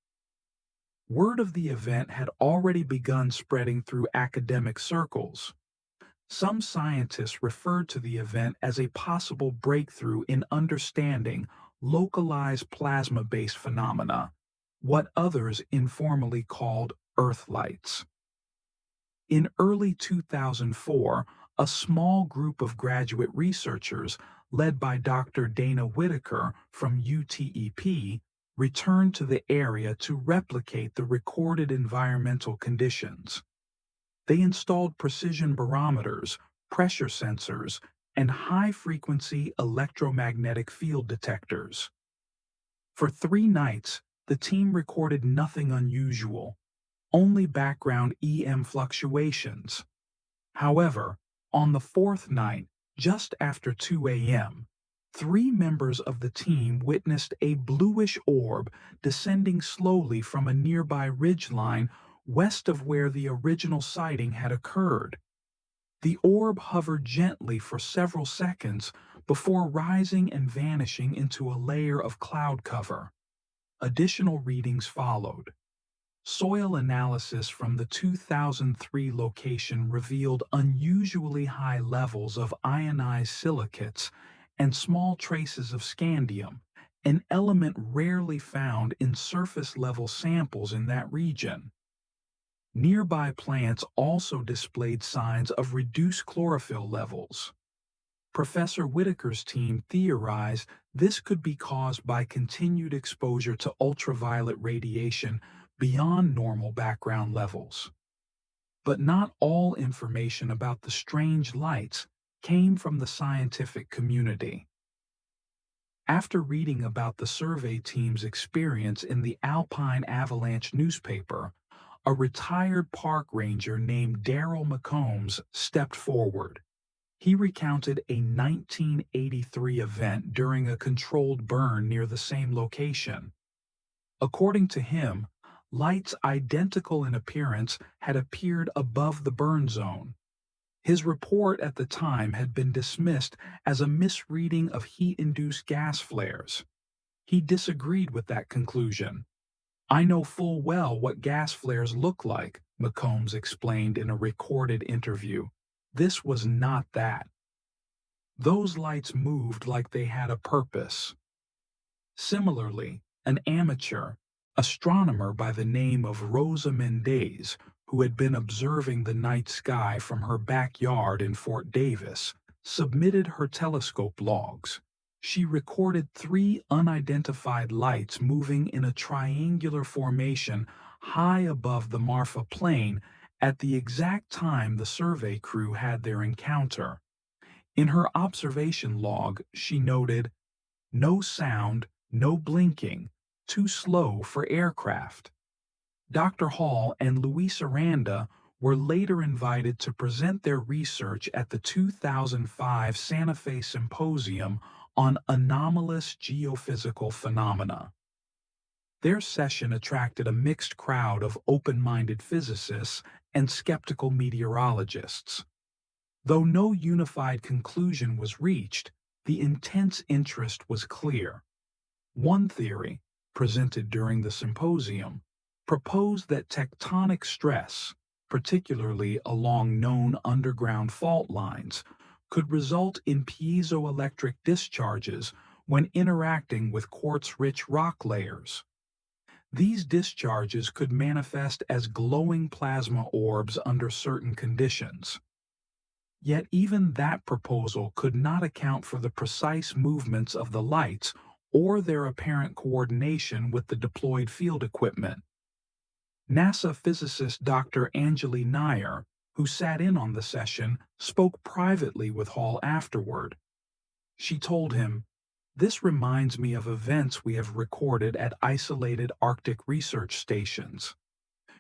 Word of the event had already begun spreading through academic circles. Some scientists referred to the event as a possible breakthrough in understanding localized plasma-based phenomena, what others informally called Earthlights. In early 2004, a small group of graduate researchers, led by Dr. Dana Whitaker from UTEP, returned to the area to replicate the recorded environmental conditions. They installed precision barometers, pressure sensors, and high-frequency electromagnetic field detectors. For 3 nights, the team recorded nothing unusual, only background EM fluctuations. However, on the 4th night, just after 2 a.m., 3 members of the team witnessed a bluish orb descending slowly from a nearby ridgeline west of where the original sighting had occurred. The orb hovered gently for several seconds before rising and vanishing into a layer of cloud cover. Additional readings followed. Soil analysis from the 2003 location revealed unusually high levels of ionized silicates and small traces of scandium, an element rarely found in surface-level samples in that region. Nearby plants also displayed signs of reduced chlorophyll levels. Professor Whitaker's team theorized this could be caused by continued exposure to ultraviolet radiation beyond normal background levels. But not all information about the strange lights came from the scientific community. After reading about the survey team's experience in the Alpine Avalanche newspaper, a retired park ranger named Daryl McCombs stepped forward. He recounted a 1983 event during a controlled burn near the same location. According to him, lights identical in appearance had appeared above the burn zone. His report at the time had been dismissed as a misreading of heat-induced gas flares. He disagreed with that conclusion. "I know full well what gas flares look like," McCombs explained in a recorded interview. "This was not that. Those lights moved like they had a purpose." Similarly, an amateur astronomer by the name of Rosa Mendez, who had been observing the night sky from her backyard in Fort Davis, submitted her telescope logs. She recorded 3 unidentified lights moving in a triangular formation high above the Marfa Plain at the exact time the survey crew had their encounter. In her observation log, she noted, "No sound, no blinking, too slow for aircraft." Dr. Hall and Luis Aranda were later invited to present their research at the 2005 Santa Fe Symposium on Anomalous Geophysical Phenomena. Their session attracted a mixed crowd of open-minded physicists and skeptical meteorologists. Though no unified conclusion was reached, the intense interest was clear. One theory, presented during the symposium, proposed that tectonic stress, particularly along known underground fault lines, could result in piezoelectric discharges when interacting with quartz-rich rock layers. These discharges could manifest as glowing plasma orbs under certain conditions. Yet even that proposal could not account for the precise movements of the lights or their apparent coordination with the deployed field equipment. NASA physicist Dr. Anjali Nair, who sat in on the session, spoke privately with Hall afterward. She told him, "This reminds me of events we have recorded at isolated Arctic research stations.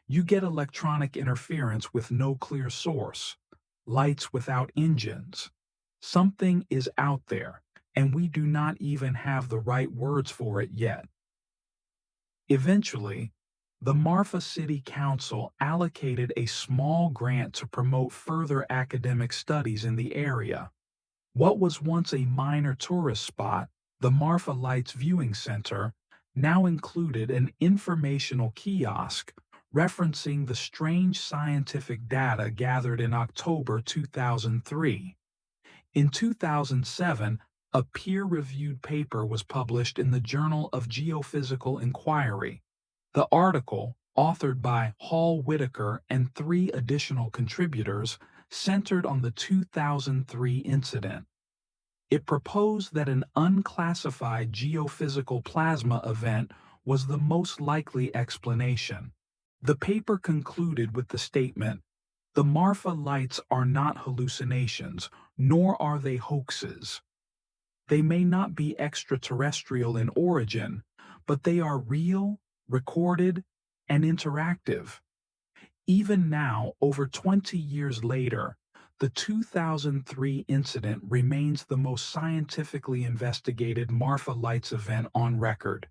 You get electronic interference with no clear source, lights without engines. Something is out there, and we do not even have the right words for it yet." Eventually, the Marfa City Council allocated a small grant to promote further academic studies in the area. What was once a minor tourist spot, the Marfa Lights Viewing Center, now included an informational kiosk referencing the strange scientific data gathered in October 2003. In 2007, a peer-reviewed paper was published in the Journal of Geophysical Inquiry. The article, authored by Hall Whitaker and 3 additional contributors, centered on the 2003 incident. It proposed that an unclassified geophysical plasma event was the most likely explanation. The paper concluded with the statement, "The Marfa lights are not hallucinations, nor are they hoaxes. They may not be extraterrestrial in origin, but they are real, recorded, and interactive." Even now, over 20 years later, the 2003 incident remains the most scientifically investigated Marfa Lights event on record.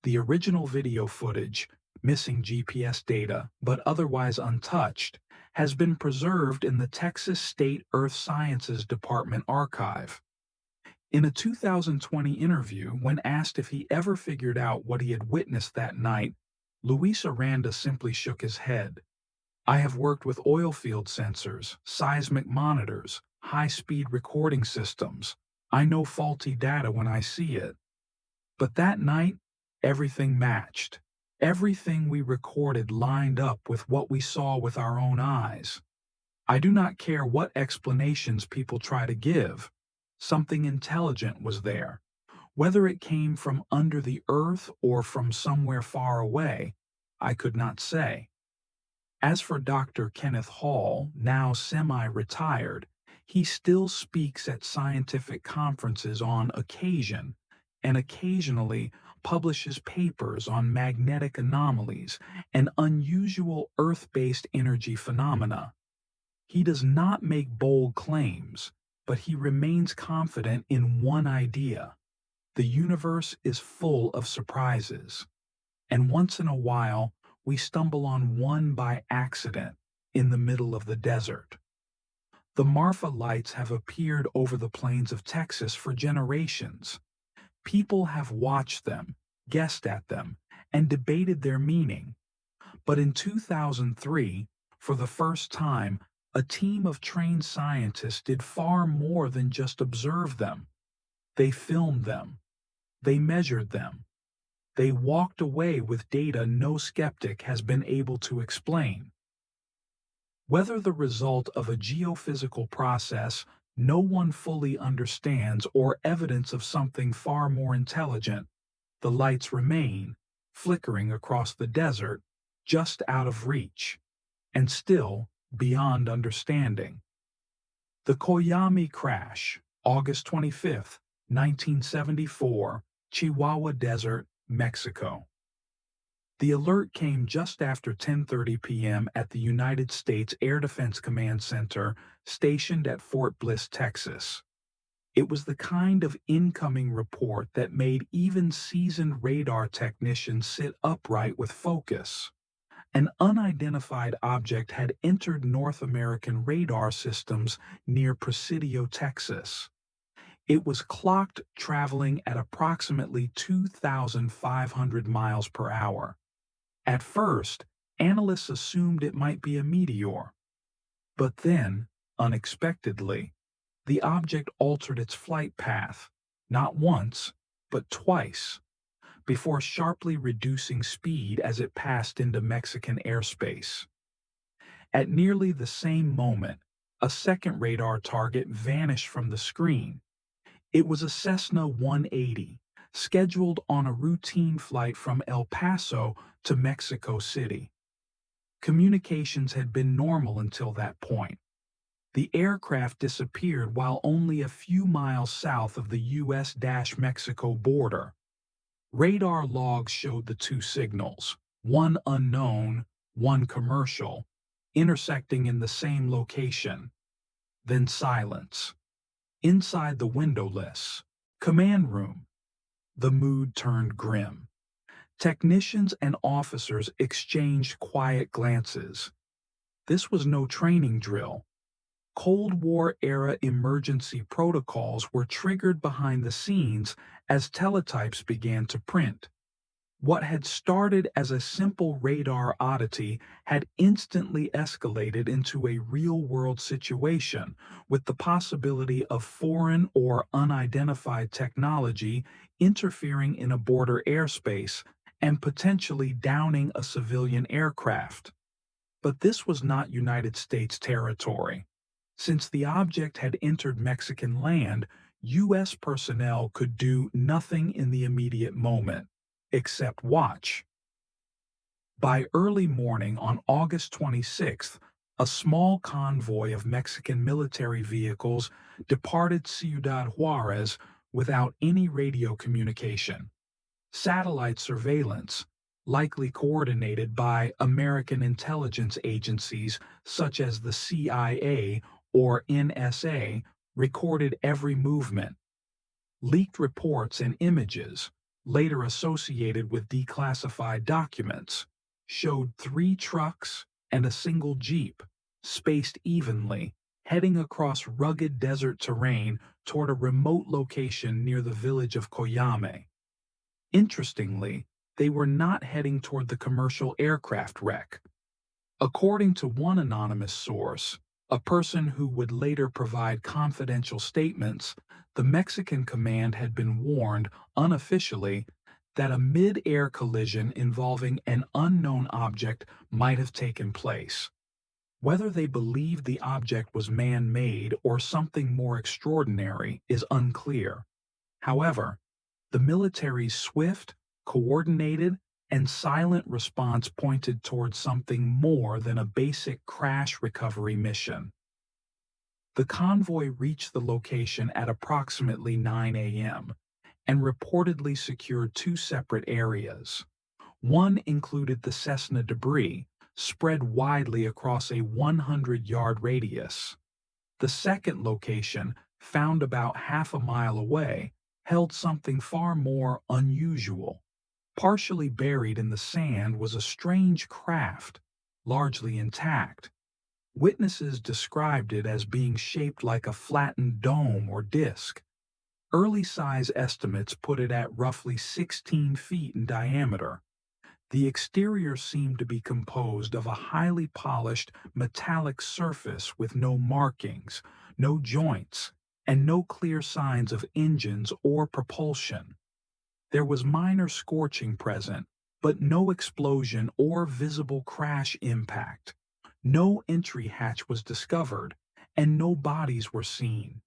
The original video footage, missing GPS data but otherwise untouched, has been preserved in the Texas State Earth Sciences Department archive. In a 2020 interview, when asked if he ever figured out what he had witnessed that night, Luis Aranda simply shook his head. "I have worked with oil field sensors, seismic monitors, high-speed recording systems. I know faulty data when I see it. But that night, everything matched. Everything we recorded lined up with what we saw with our own eyes. I do not care what explanations people try to give. Something intelligent was there. Whether it came from under the earth or from somewhere far away, I could not say." As for Dr. Kenneth Hall, now semi-retired, he still speaks at scientific conferences on occasion, and occasionally publishes papers on magnetic anomalies and unusual Earth-based energy phenomena. He does not make bold claims, but he remains confident in one idea: the universe is full of surprises, and once in a while we stumble on one by accident in the middle of the desert. The Marfa lights have appeared over the plains of Texas for generations. People have watched them, guessed at them, and debated their meaning. But in 2003, for the first time, a team of trained scientists did far more than just observe them. They filmed them. They measured them. They walked away with data no skeptic has been able to explain. Whether the result of a geophysical process no one fully understands or evidence of something far more intelligent, the lights remain, flickering across the desert, just out of reach, and still beyond understanding. The Coyami crash, August 25, 1974, Chihuahua Desert, Mexico. The alert came just after 10:30 p.m. at the United States Air Defense Command Center stationed at Fort Bliss, Texas. It was the kind of incoming report that made even seasoned radar technicians sit upright with focus. An unidentified object had entered North American radar systems near Presidio, Texas. It was clocked traveling at approximately 2,500 miles per hour. At first, analysts assumed it might be a meteor. But then, unexpectedly, the object altered its flight path, not once, but twice, before sharply reducing speed as it passed into Mexican airspace. At nearly the same moment, a second radar target vanished from the screen. It was a Cessna 180, scheduled on a routine flight from El Paso to Mexico City. Communications had been normal until that point. The aircraft disappeared while only a few miles south of the U.S.-Mexico border. Radar logs showed the two signals, one unknown, one commercial, intersecting in the same location. Then silence. Inside the windowless command room, the mood turned grim. Technicians and officers exchanged quiet glances. This was no training drill. Cold War-era emergency protocols were triggered behind the scenes as teletypes began to print. What had started as a simple radar oddity had instantly escalated into a real-world situation, with the possibility of foreign or unidentified technology interfering in a border airspace and potentially downing a civilian aircraft. But this was not United States territory. Since the object had entered Mexican land, U.S. personnel could do nothing in the immediate moment, except watch. By early morning on August 26th, a small convoy of Mexican military vehicles departed Ciudad Juarez without any radio communication. Satellite surveillance, likely coordinated by American intelligence agencies such as the CIA or NSA, recorded every movement. Leaked reports and images, later associated with declassified documents, showed 3 trucks and a single jeep, spaced evenly, heading across rugged desert terrain toward a remote location near the village of Coyame. Interestingly, they were not heading toward the commercial aircraft wreck. According to one anonymous source, a person who would later provide confidential statements, the Mexican command had been warned, unofficially, that a mid-air collision involving an unknown object might have taken place. Whether they believed the object was man-made or something more extraordinary is unclear. However, the military's swift, coordinated, and silent response pointed towards something more than a basic crash recovery mission. The convoy reached the location at approximately 9 a.m. and reportedly secured 2 separate areas. One included the Cessna debris, spread widely across a 100-yard radius. The second location, found about half a mile away, held something far more unusual. Partially buried in the sand was a strange craft, largely intact. Witnesses described it as being shaped like a flattened dome or disc. Early size estimates put it at roughly 16 feet in diameter. The exterior seemed to be composed of a highly polished metallic surface with no markings, no joints, and no clear signs of engines or propulsion. There was minor scorching present, but no explosion or visible crash impact. No entry hatch was discovered, and no bodies were seen.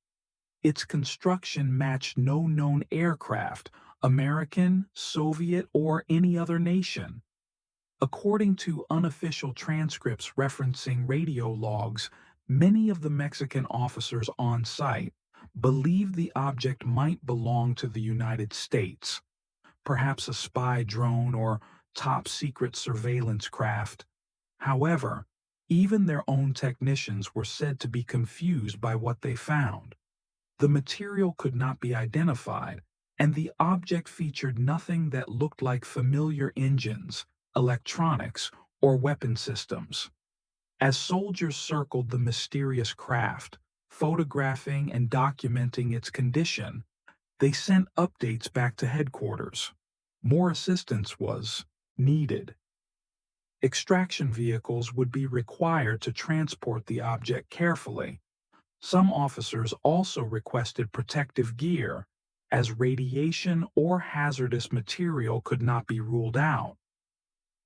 Its construction matched no known aircraft, American, Soviet, or any other nation. According to unofficial transcripts referencing radio logs, many of the Mexican officers on site believed the object might belong to the United States, perhaps a spy drone or top-secret surveillance craft. However, even their own technicians were said to be confused by what they found. The material could not be identified, and the object featured nothing that looked like familiar engines, electronics, or weapon systems. As soldiers circled the mysterious craft, photographing and documenting its condition, they sent updates back to headquarters. More assistance was needed. Extraction vehicles would be required to transport the object carefully. Some officers also requested protective gear, as radiation or hazardous material could not be ruled out.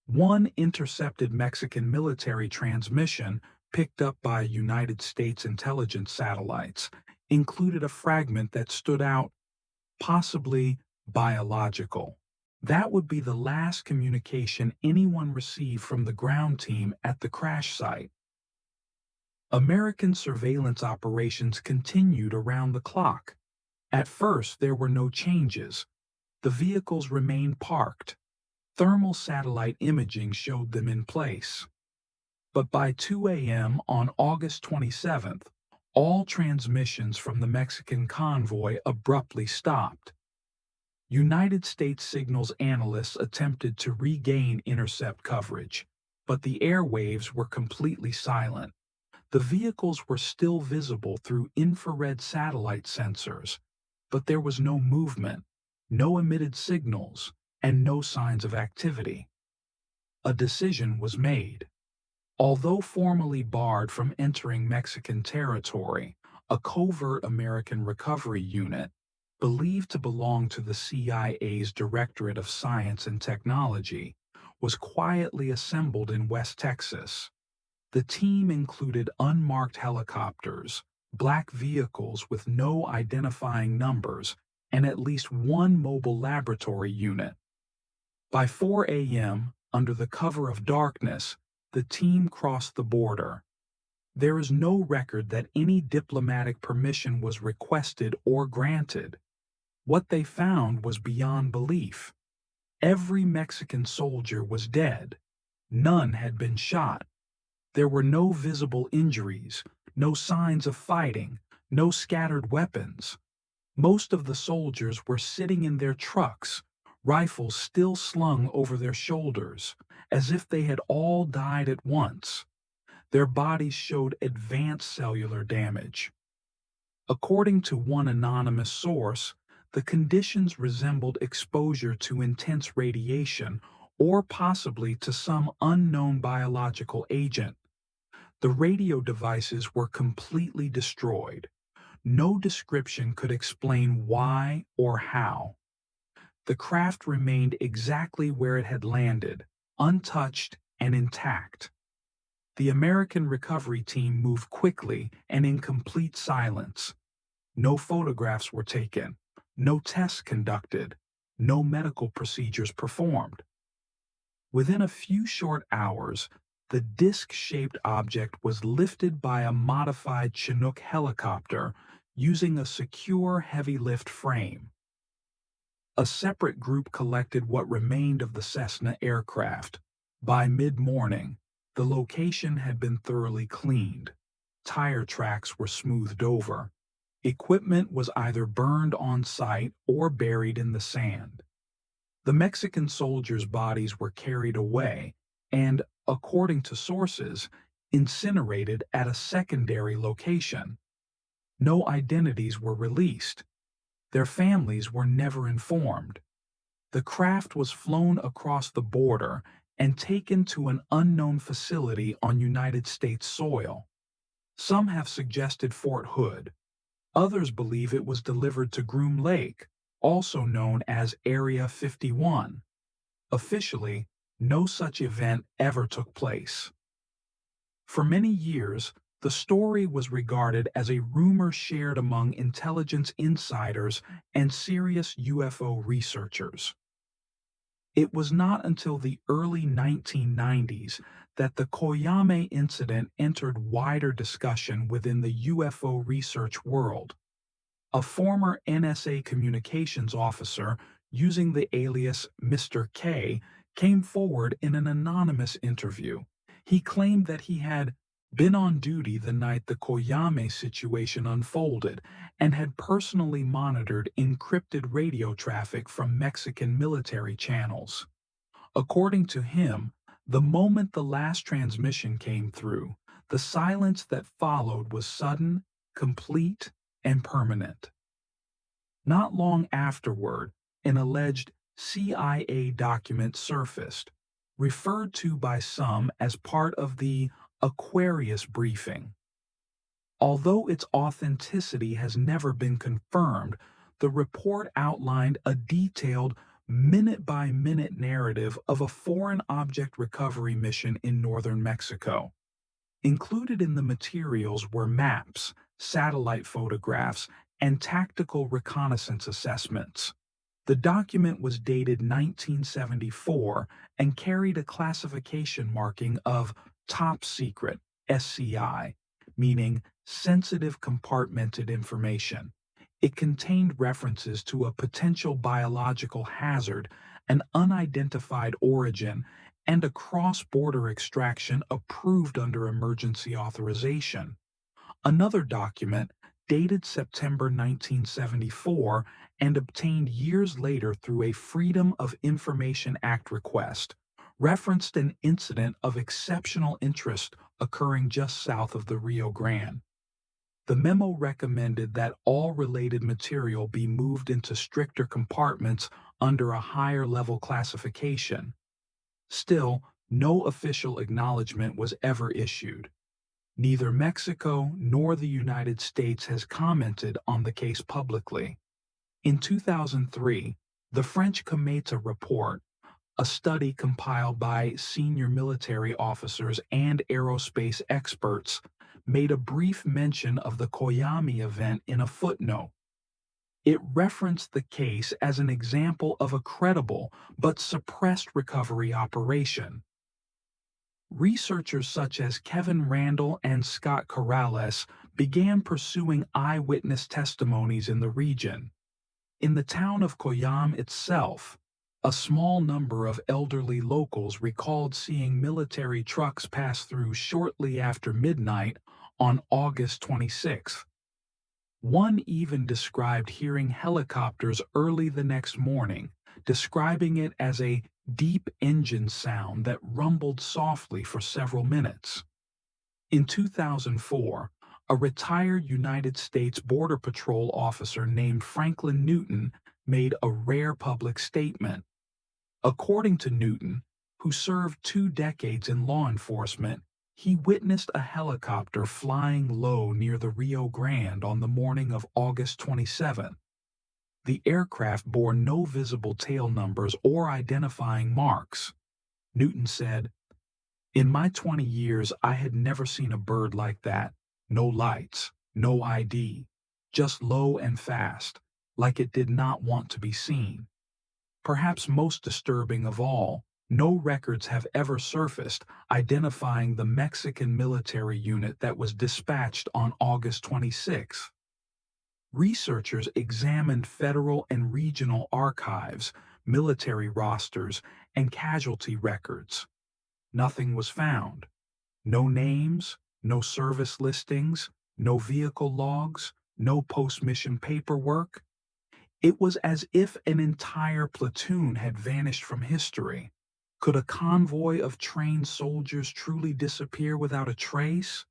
One intercepted Mexican military transmission picked up by United States intelligence satellites included a fragment that stood out, possibly biological. That would be the last communication anyone received from the ground team at the crash site. American surveillance operations continued around the clock. At first, there were no changes. The vehicles remained parked. Thermal satellite imaging showed them in place. But by 2 a.m. on August 27th, all transmissions from the Mexican convoy abruptly stopped. United States signals analysts attempted to regain intercept coverage, but the airwaves were completely silent. The vehicles were still visible through infrared satellite sensors, but there was no movement, no emitted signals, and no signs of activity. A decision was made. Although formally barred from entering Mexican territory, a covert American recovery unit, believed to belong to the CIA's Directorate of Science and Technology, was quietly assembled in West Texas. The team included unmarked helicopters, black vehicles with no identifying numbers, and at least one mobile laboratory unit. By 4 a.m., under the cover of darkness, the team crossed the border. There is no record that any diplomatic permission was requested or granted. What they found was beyond belief. Every Mexican soldier was dead. None had been shot. There were no visible injuries, no signs of fighting, no scattered weapons. Most of the soldiers were sitting in their trucks, rifles still slung over their shoulders, as if they had all died at once. Their bodies showed advanced cellular damage. According to one anonymous source, the conditions resembled exposure to intense radiation or possibly to some unknown biological agent. The radio devices were completely destroyed. No description could explain why or how. The craft remained exactly where it had landed, untouched and intact. The American recovery team moved quickly and in complete silence. No photographs were taken, no tests conducted, no medical procedures performed. Within a few short hours, the disc-shaped object was lifted by a modified Chinook helicopter using a secure heavy-lift frame. A separate group collected what remained of the Cessna aircraft. By mid-morning, the location had been thoroughly cleaned. Tire tracks were smoothed over. Equipment was either burned on site or buried in the sand. The Mexican soldiers' bodies were carried away and, according to sources, incinerated at a secondary location. No identities were released. Their families were never informed. The craft was flown across the border and taken to an unknown facility on United States soil. Some have suggested Fort Hood. Others believe it was delivered to Groom Lake, also known as Area 51. Officially, no such event ever took place. For many years, the story was regarded as a rumor shared among intelligence insiders and serious UFO researchers. It was not until the early 1990s that the Koyame incident entered wider discussion within the UFO research world. A former NSA communications officer using the alias Mr. K came forward in an anonymous interview. He claimed that he had been on duty the night the Koyame situation unfolded and had personally monitored encrypted radio traffic from Mexican military channels. According to him, the moment the last transmission came through, the silence that followed was sudden, complete, and permanent. Not long afterward, an alleged CIA document surfaced, referred to by some as part of the Aquarius briefing. Although its authenticity has never been confirmed, The report outlined a detailed, minute-by-minute narrative of a foreign object recovery mission in northern Mexico. Included in the materials were maps, satellite photographs, and tactical reconnaissance assessments. The document was dated 1974 and carried a classification marking of Top Secret, SCI, meaning sensitive compartmented information. It contained references to a potential biological hazard, an unidentified origin, and a cross-border extraction approved under emergency authorization. Another document, dated September 1974 and obtained years later through a Freedom of Information Act request, referenced an incident of exceptional interest occurring just south of the Rio Grande. The memo recommended that all related material be moved into stricter compartments under a higher level classification. Still, no official acknowledgement was ever issued. Neither Mexico nor the United States has commented on the case publicly. In 2003, the French Cometa report, a study compiled by senior military officers and aerospace experts, made a brief mention of the Koyami event in a footnote. It referenced the case as an example of a credible but suppressed recovery operation. Researchers such as Kevin Randall and Scott Corrales began pursuing eyewitness testimonies in the region. In the town of Coyam itself, a small number of elderly locals recalled seeing military trucks pass through shortly after midnight on August 26. One even described hearing helicopters early the next morning, describing it as a deep engine sound that rumbled softly for several minutes. In 2004, a retired United States Border Patrol officer named Franklin Newton made a rare public statement. According to Newton, who served 2 decades in law enforcement, he witnessed a helicopter flying low near the Rio Grande on the morning of August 27. The aircraft bore no visible tail numbers or identifying marks. Newton said, "In my 20 years, I had never seen a bird like that. No lights, no ID, just low and fast, like it did not want to be seen. Perhaps most disturbing of all, no records have ever surfaced identifying the Mexican military unit that was dispatched on August 26. Researchers examined federal and regional archives, military rosters, and casualty records. Nothing was found. No names, no service listings, no vehicle logs, no post-mission paperwork. It was as if an entire platoon had vanished from history. Could a convoy of trained soldiers truly disappear without a trace?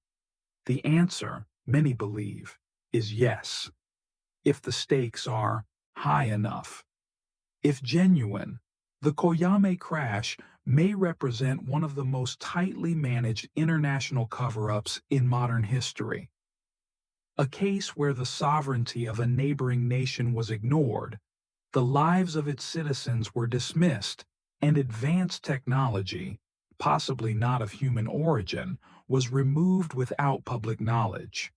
The answer, many believe, is yes, if the stakes are high enough. If genuine, the Koyame crash may represent one of the most tightly managed international cover-ups in modern history. A case where the sovereignty of a neighboring nation was ignored, the lives of its citizens were dismissed, and advanced technology, possibly not of human origin, was removed without public knowledge.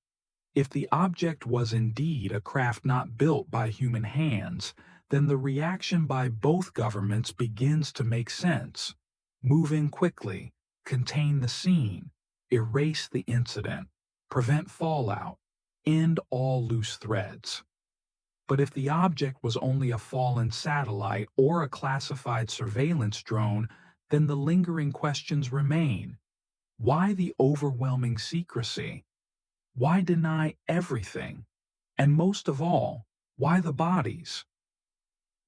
If the object was indeed a craft not built by human hands, then the reaction by both governments begins to make sense. Move in quickly, contain the scene, erase the incident, prevent fallout, end all loose threads. But if the object was only a fallen satellite or a classified surveillance drone, then the lingering questions remain. Why the overwhelming secrecy? Why deny everything? And most of all, why the bodies?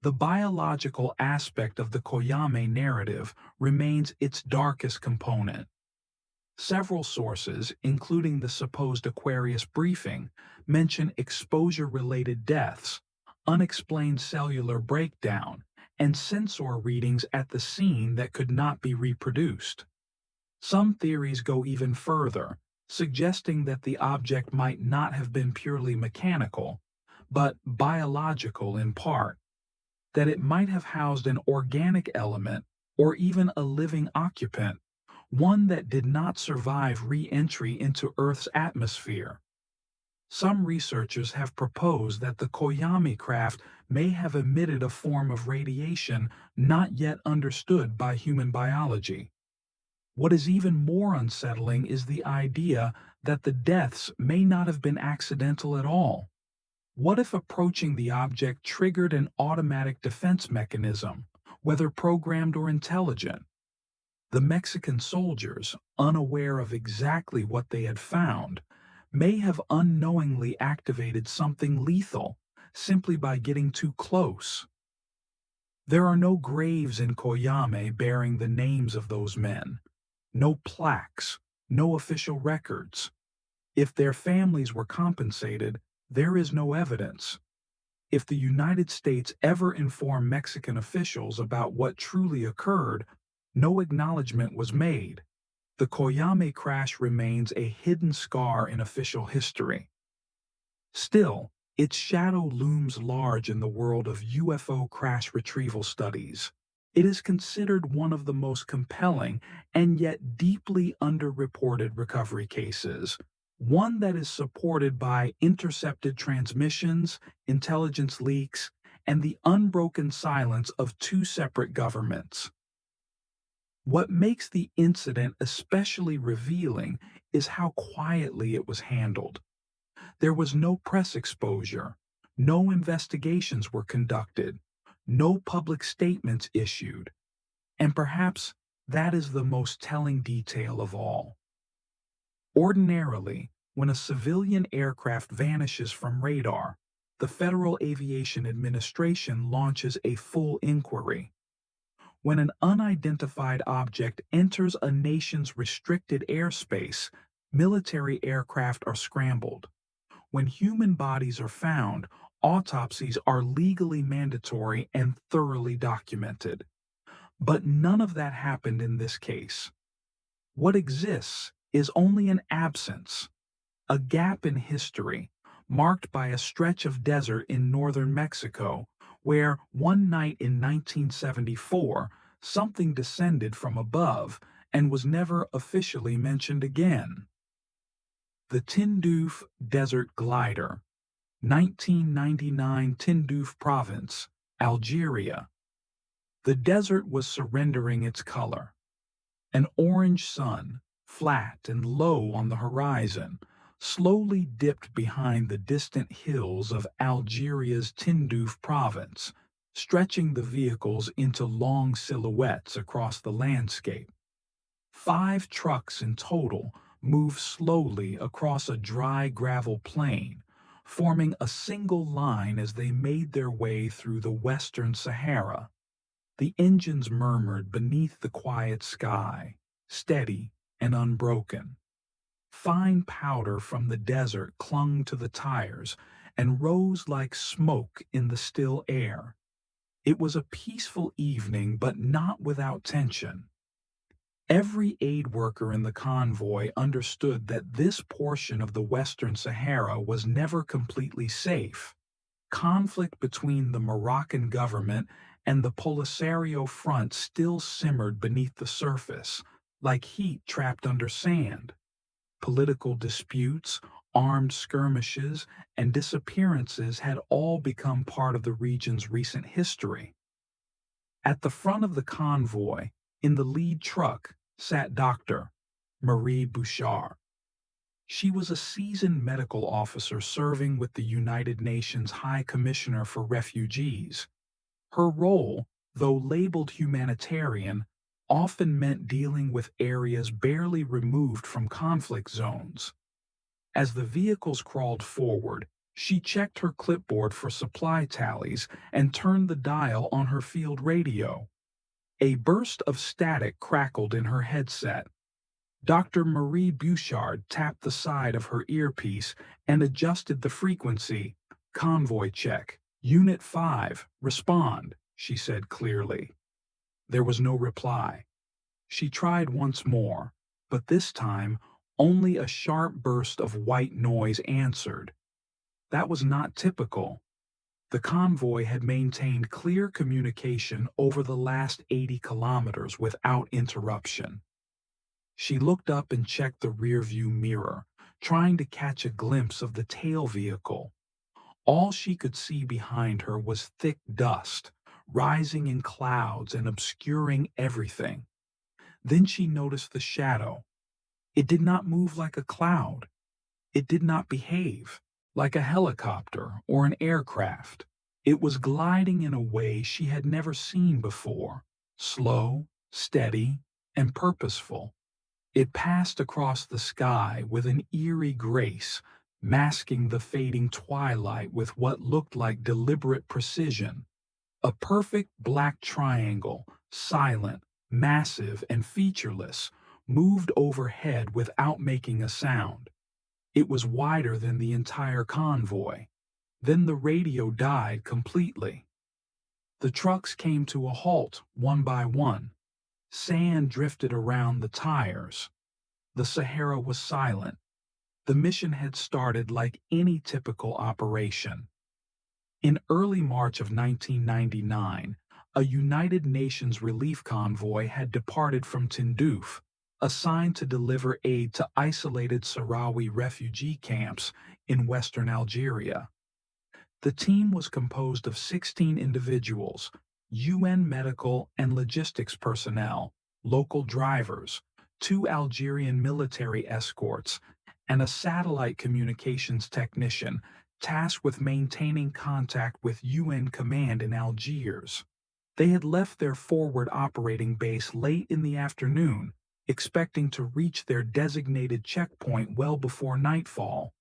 The biological aspect of the Koyame narrative remains its darkest component. Several sources, including the supposed Aquarius briefing, mention exposure-related deaths, unexplained cellular breakdown, and sensor readings at the scene that could not be reproduced. Some theories go even further, suggesting that the object might not have been purely mechanical, but biological in part, that it might have housed an organic element or even a living occupant, one that did not survive re-entry into Earth's atmosphere. Some researchers have proposed that the Koyami craft may have emitted a form of radiation not yet understood by human biology. What is even more unsettling is the idea that the deaths may not have been accidental at all. What if approaching the object triggered an automatic defense mechanism, whether programmed or intelligent? The Mexican soldiers, unaware of exactly what they had found, may have unknowingly activated something lethal simply by getting too close. There are no graves in Koyame bearing the names of those men, no plaques, no official records. If their families were compensated, there is no evidence. If the United States ever informed Mexican officials about what truly occurred, no acknowledgement was made. The Koyame crash remains a hidden scar in official history. Still, its shadow looms large in the world of UFO crash retrieval studies. It is considered one of the most compelling and yet deeply underreported recovery cases, one that is supported by intercepted transmissions, intelligence leaks, and the unbroken silence of two separate governments. What makes the incident especially revealing is how quietly it was handled. There was no press exposure, no investigations were conducted, no public statements issued, and perhaps that is the most telling detail of all. Ordinarily, when a civilian aircraft vanishes from radar, the Federal Aviation Administration launches a full inquiry. When an unidentified object enters a nation's restricted airspace, military aircraft are scrambled. When human bodies are found, autopsies are legally mandatory and thoroughly documented. But none of that happened in this case. What exists is only an absence, a gap in history, marked by a stretch of desert in northern Mexico, where one night in 1974, something descended from above and was never officially mentioned again. The Tindouf Desert Glider, 1999, Tindouf Province, Algeria. The desert was surrendering its color. An orange sun, flat and low on the horizon, slowly dipped behind the distant hills of Algeria's Tindouf province, stretching the vehicles into long silhouettes across the landscape. 5 trucks in total moved slowly across a dry gravel plain, forming a single line as they made their way through the western Sahara. The engines murmured beneath the quiet sky, steady and unbroken. Fine powder from the desert clung to the tires and rose like smoke in the still air. It was a peaceful evening, but not without tension. Every aid worker in the convoy understood that this portion of the Western Sahara was never completely safe. Conflict between the Moroccan government and the Polisario Front still simmered beneath the surface, like heat trapped under sand. Political disputes, armed skirmishes, and disappearances had all become part of the region's recent history. At the front of the convoy, in the lead truck, sat Dr. Marie Bouchard. She was a seasoned medical officer serving with the United Nations High Commissioner for Refugees. Her role, though labeled humanitarian, often meant dealing with areas barely removed from conflict zones. As the vehicles crawled forward, she checked her clipboard for supply tallies and turned the dial on her field radio. A burst of static crackled in her headset. Dr. Marie Bouchard tapped the side of her earpiece and adjusted the frequency. "Convoy check. Unit 5, respond," she said clearly. There was no reply. She tried once more, but this time only a sharp burst of white noise answered. That was not typical. The convoy had maintained clear communication over the last 80 kilometers without interruption. She looked up and checked the rearview mirror, trying to catch a glimpse of the tail vehicle. All she could see behind her was thick dust, rising in clouds and obscuring everything. Then she noticed the shadow. It did not move like a cloud. It did not behave like a helicopter or an aircraft. It was gliding in a way she had never seen before, slow, steady, and purposeful. It passed across the sky with an eerie grace, masking the fading twilight with what looked like deliberate precision. A perfect black triangle, silent, massive, and featureless, moved overhead without making a sound. It was wider than the entire convoy. Then the radio died completely. The trucks came to a halt one by one. Sand drifted around the tires. The Sahara was silent. The mission had started like any typical operation. In early March of 1999, a United Nations relief convoy had departed from Tindouf, assigned to deliver aid to isolated Sahrawi refugee camps in western Algeria. The team was composed of 16 individuals, UN medical and logistics personnel, local drivers, 2 Algerian military escorts, and a satellite communications technician tasked with maintaining contact with UN command in Algiers. They had left their forward operating base late in the afternoon, expecting to reach their designated checkpoint well before nightfall.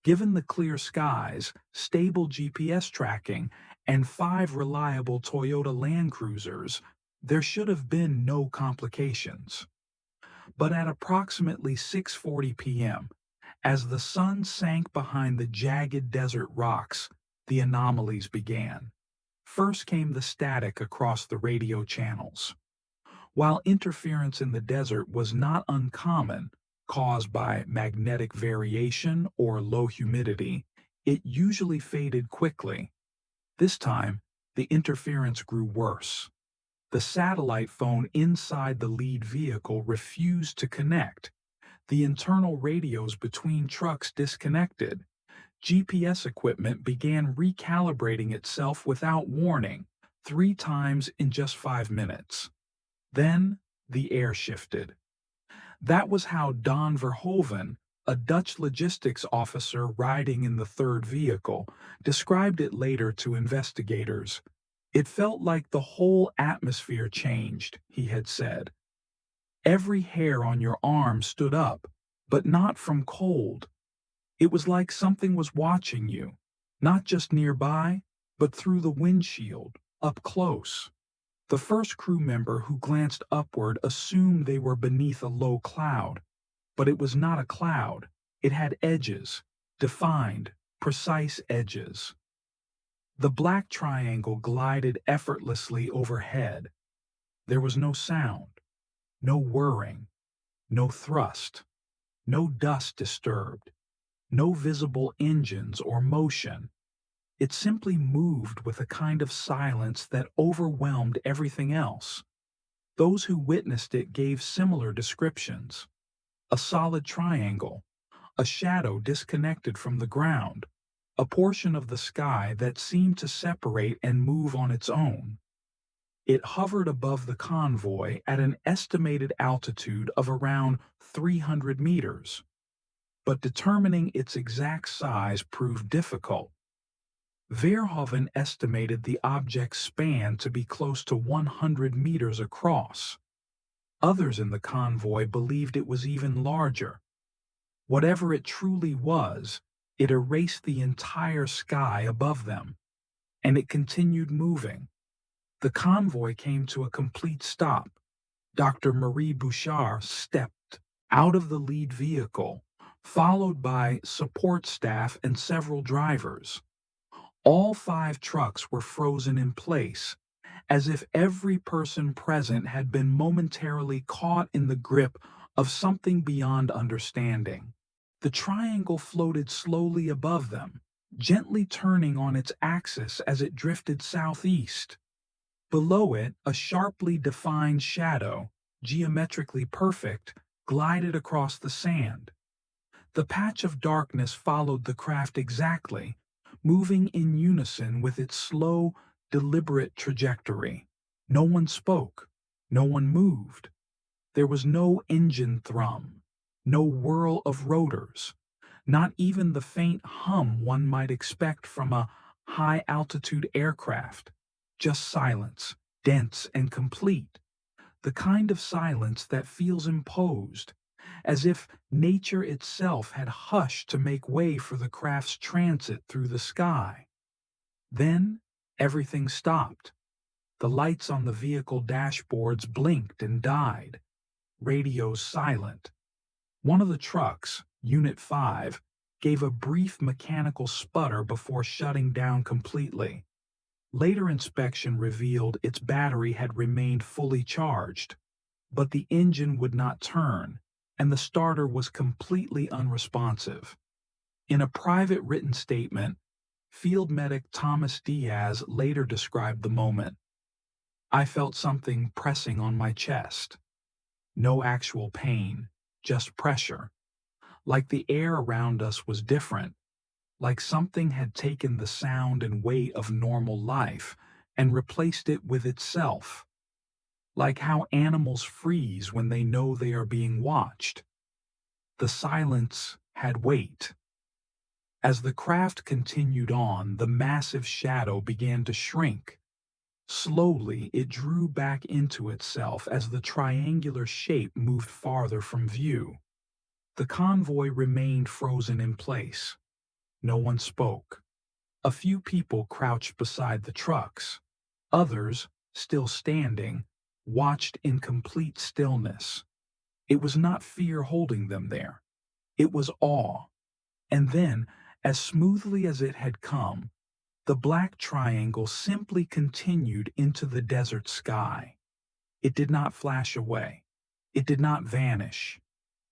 Given the clear skies, stable GPS tracking, and 5 reliable Toyota Land Cruisers, there should have been no complications. But at approximately 6:40 p.m., as the sun sank behind the jagged desert rocks, the anomalies began. First came the static across the radio channels. While interference in the desert was not uncommon, caused by magnetic variation or low humidity, it usually faded quickly. This time, the interference grew worse. The satellite phone inside the lead vehicle refused to connect. The internal radios between trucks disconnected. GPS equipment began recalibrating itself without warning, 3 times in just 5 minutes. Then, the air shifted. That was how Don Verhoeven, a Dutch logistics officer riding in the third vehicle, described it later to investigators. It felt like the whole atmosphere changed, he had said. Every hair on your arm stood up, but not from cold. It was like something was watching you, not just nearby, but through the windshield, up close. The first crew member who glanced upward assumed they were beneath a low cloud, but it was not a cloud. It had edges, defined, precise edges. The black triangle glided effortlessly overhead. There was no sound, no whirring, no thrust, no dust disturbed, no visible engines or motion. It simply moved with a kind of silence that overwhelmed everything else. Those who witnessed it gave similar descriptions. A solid triangle, a shadow disconnected from the ground, a portion of the sky that seemed to separate and move on its own. It hovered above the convoy at an estimated altitude of around 300 meters. But determining its exact size proved difficult. Verhoeven estimated the object's span to be close to 100 meters across. Others in the convoy believed it was even larger. Whatever it truly was, it erased the entire sky above them, and it continued moving. The convoy came to a complete stop. Dr. Marie Bouchard stepped out of the lead vehicle, followed by support staff and several drivers. All 5 trucks were frozen in place, as if every person present had been momentarily caught in the grip of something beyond understanding. The triangle floated slowly above them, gently turning on its axis as it drifted southeast. Below it, a sharply defined shadow, geometrically perfect, glided across the sand. The patch of darkness followed the craft exactly, moving in unison with its slow, deliberate trajectory. No one spoke. No one moved. There was no engine thrum, no whirl of rotors, not even the faint hum one might expect from a high-altitude aircraft. Just silence, dense and complete, the kind of silence that feels imposed, as if nature itself had hushed to make way for the craft's transit through the sky. Then everything stopped. The lights on the vehicle dashboards blinked and died, radios silent. One of the trucks, Unit 5, gave a brief mechanical sputter before shutting down completely. Later inspection revealed its battery had remained fully charged, but the engine would not turn, and the starter was completely unresponsive. In a private written statement, Field Medic Thomas Diaz later described the moment. "I felt something pressing on my chest. No actual pain, just pressure. Like the air around us was different, like something had taken the sound and weight of normal life and replaced it with itself. Like how animals freeze when they know they are being watched. The silence had weight." As the craft continued on, the massive shadow began to shrink. Slowly, it drew back into itself as the triangular shape moved farther from view. The convoy remained frozen in place. No one spoke. A few people crouched beside the trucks. Others, still standing, watched in complete stillness. It was not fear holding them there. It was awe. And then, as smoothly as it had come, the black triangle simply continued into the desert sky. It did not flash away. It did not vanish.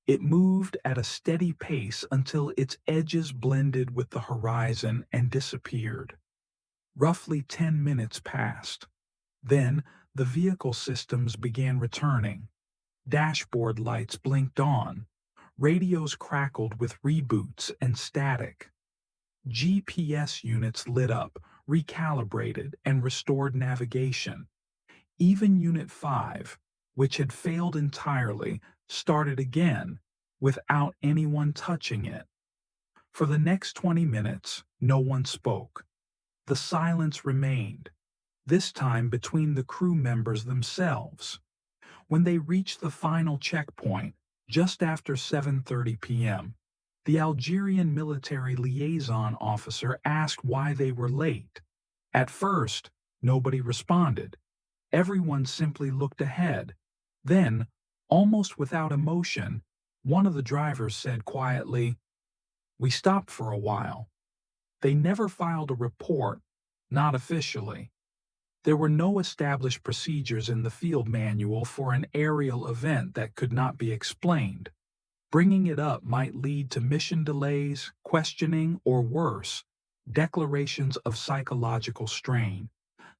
It moved at a steady pace until its edges blended with the horizon and disappeared. Roughly 10 minutes passed. Then the vehicle systems began returning. Dashboard lights blinked on. Radios crackled with reboots and static. GPS units lit up, recalibrated, and restored navigation. Even Unit 5, which had failed entirely, started again without anyone touching it. For the next 20 minutes, no one spoke. The silence remained, this time between the crew members themselves. When they reached the final checkpoint, just after 7:30 p.m., the Algerian military liaison officer asked why they were late. At first, nobody responded. Everyone simply looked ahead. Then, almost without emotion, one of the drivers said quietly, "We stopped for a while." They never filed a report, not officially. There were no established procedures in the field manual for an aerial event that could not be explained. Bringing it up might lead to mission delays, questioning, or worse, declarations of psychological strain.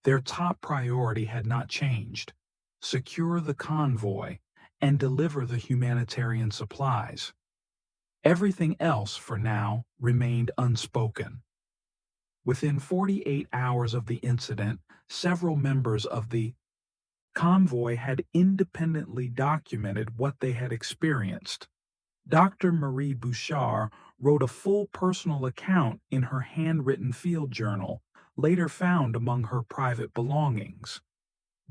Their top priority had not changed: secure the convoy and deliver the humanitarian supplies. Everything else, for now, remained unspoken. Within 48 hours of the incident, several members of the convoy had independently documented what they had experienced. Dr. Marie Bouchard wrote a full personal account in her handwritten field journal, later found among her private belongings.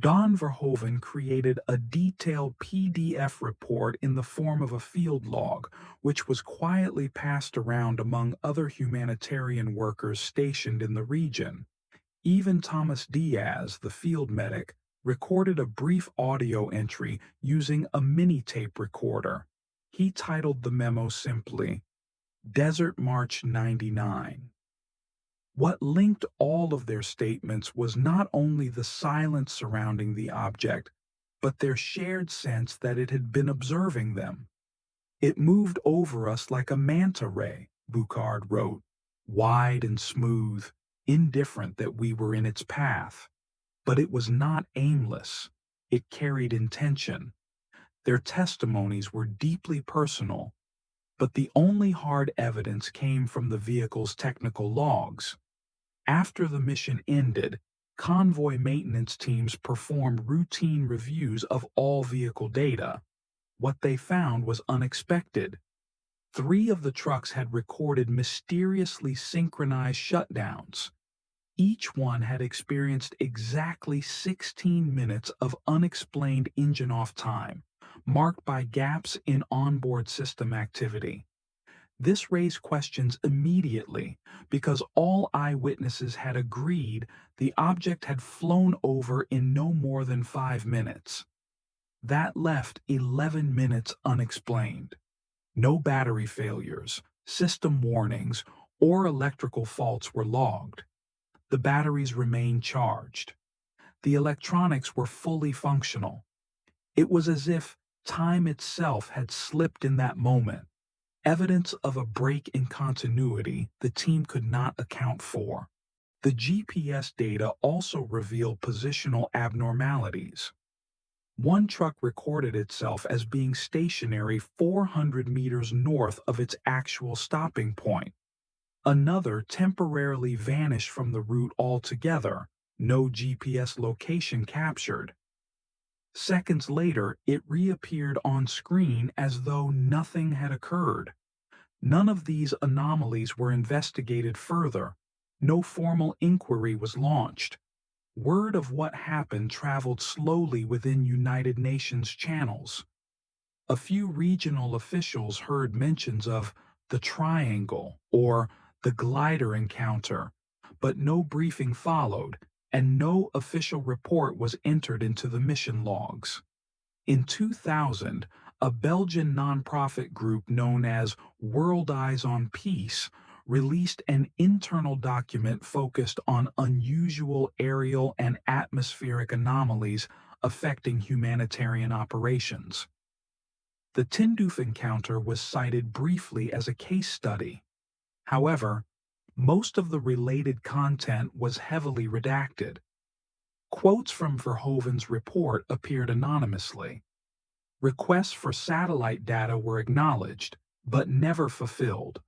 Don Verhoeven created a detailed PDF report in the form of a field log, which was quietly passed around among other humanitarian workers stationed in the region. Even Thomas Diaz, the field medic, recorded a brief audio entry using a mini-tape recorder. He titled the memo simply, "Desert March 99. What linked all of their statements was not only the silence surrounding the object, but their shared sense that it had been observing them. "It moved over us like a manta ray," Bouchard wrote. wide and smooth, indifferent that we were in its path. But it was not aimless. It carried intention. Their testimonies were deeply personal, but the only hard evidence came from the vehicle's technical logs. After the mission ended, convoy maintenance teams performed routine reviews of all vehicle data. What they found was unexpected. 3 of the trucks had recorded mysteriously synchronized shutdowns. Each one had experienced exactly 16 minutes of unexplained engine off time, marked by gaps in onboard system activity. This raised questions immediately because all eyewitnesses had agreed the object had flown over in no more than 5 minutes. That left 11 minutes unexplained. No battery failures, system warnings, or electrical faults were logged. The batteries remained charged. The electronics were fully functional. It was as if time itself had slipped in that moment, evidence of a break in continuity the team could not account for. The GPS data also revealed positional abnormalities. One truck recorded itself as being stationary 400 meters north of its actual stopping point. Another temporarily vanished from the route altogether, no GPS location captured. Seconds later, it reappeared on screen as though nothing had occurred. None of these anomalies were investigated further. No formal inquiry was launched. Word of what happened traveled slowly within United Nations channels. A few regional officials heard mentions of the triangle or the glider encounter, but no briefing followed, and no official report was entered into the mission logs. In 2000, a Belgian nonprofit group known as World Eyes on Peace released an internal document focused on unusual aerial and atmospheric anomalies affecting humanitarian operations. The Tindouf encounter was cited briefly as a case study. However, most of the related content was heavily redacted. Quotes from Verhoeven's report appeared anonymously. Requests for satellite data were acknowledged, but never fulfilled.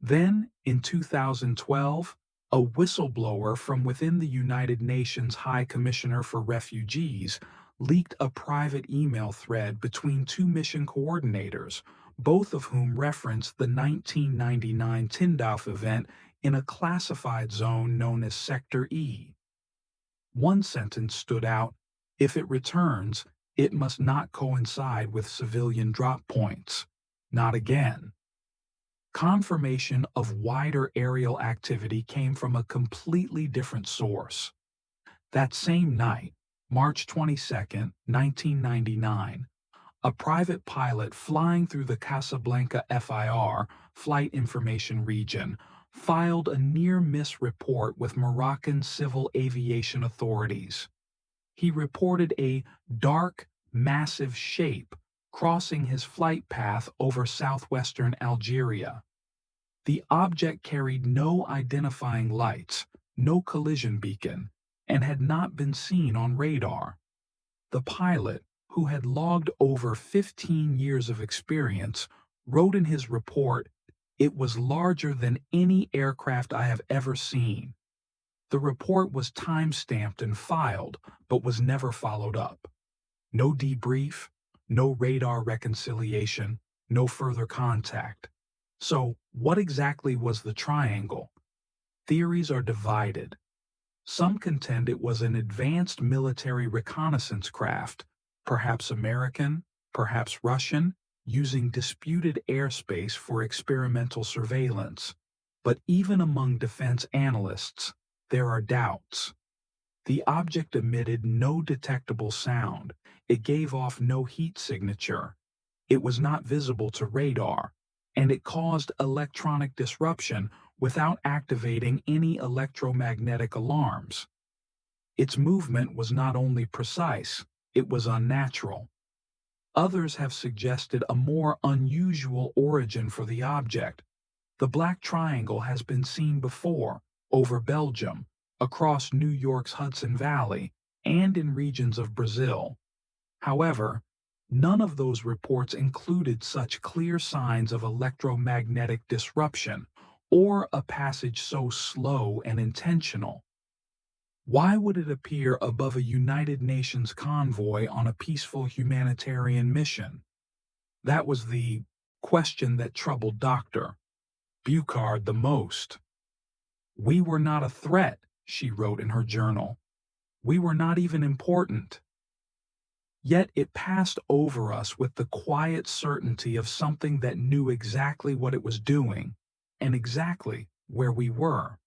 Then, in 2012, a whistleblower from within the United Nations High Commissioner for Refugees leaked a private email thread between 2 mission coordinators, both of whom referenced the 1999 Tindouf event in a classified zone known as Sector E. One sentence stood out: "If it returns, it must not coincide with civilian drop points. Not again." Confirmation of wider aerial activity came from a completely different source. That same night, March 22, 1999, a private pilot flying through the Casablanca FIR, Flight Information Region, filed a near-miss report with Moroccan civil aviation authorities. He reported a dark, massive shape crossing his flight path over southwestern Algeria. The object carried no identifying lights, no collision beacon, and had not been seen on radar. The pilot, who had logged over 15 years of experience, wrote in his report, "It was larger than any aircraft I have ever seen." The report was time-stamped and filed, but was never followed up. No debrief, no radar reconciliation, no further contact. So, what exactly was the triangle? Theories are divided. Some contend it was an advanced military reconnaissance craft, perhaps American, perhaps Russian, using disputed airspace for experimental surveillance. But even among defense analysts, there are doubts. The object emitted no detectable sound. It gave off no heat signature. It was not visible to radar, and it caused electronic disruption without activating any electromagnetic alarms. Its movement was not only precise, it was unnatural. Others have suggested a more unusual origin for the object, The Black Triangle has been seen before, over Belgium, across New York's Hudson Valley, and in regions of Brazil. However, none of those reports included such clear signs of electromagnetic disruption or a passage so slow and intentional. Why would it appear above a United Nations convoy on a peaceful humanitarian mission? That was the question that troubled Dr. Buchard the most. "We were not a threat," she wrote in her journal. "We were not even important." Yet it passed over us with the quiet certainty of something that knew exactly what it was doing and exactly where we were.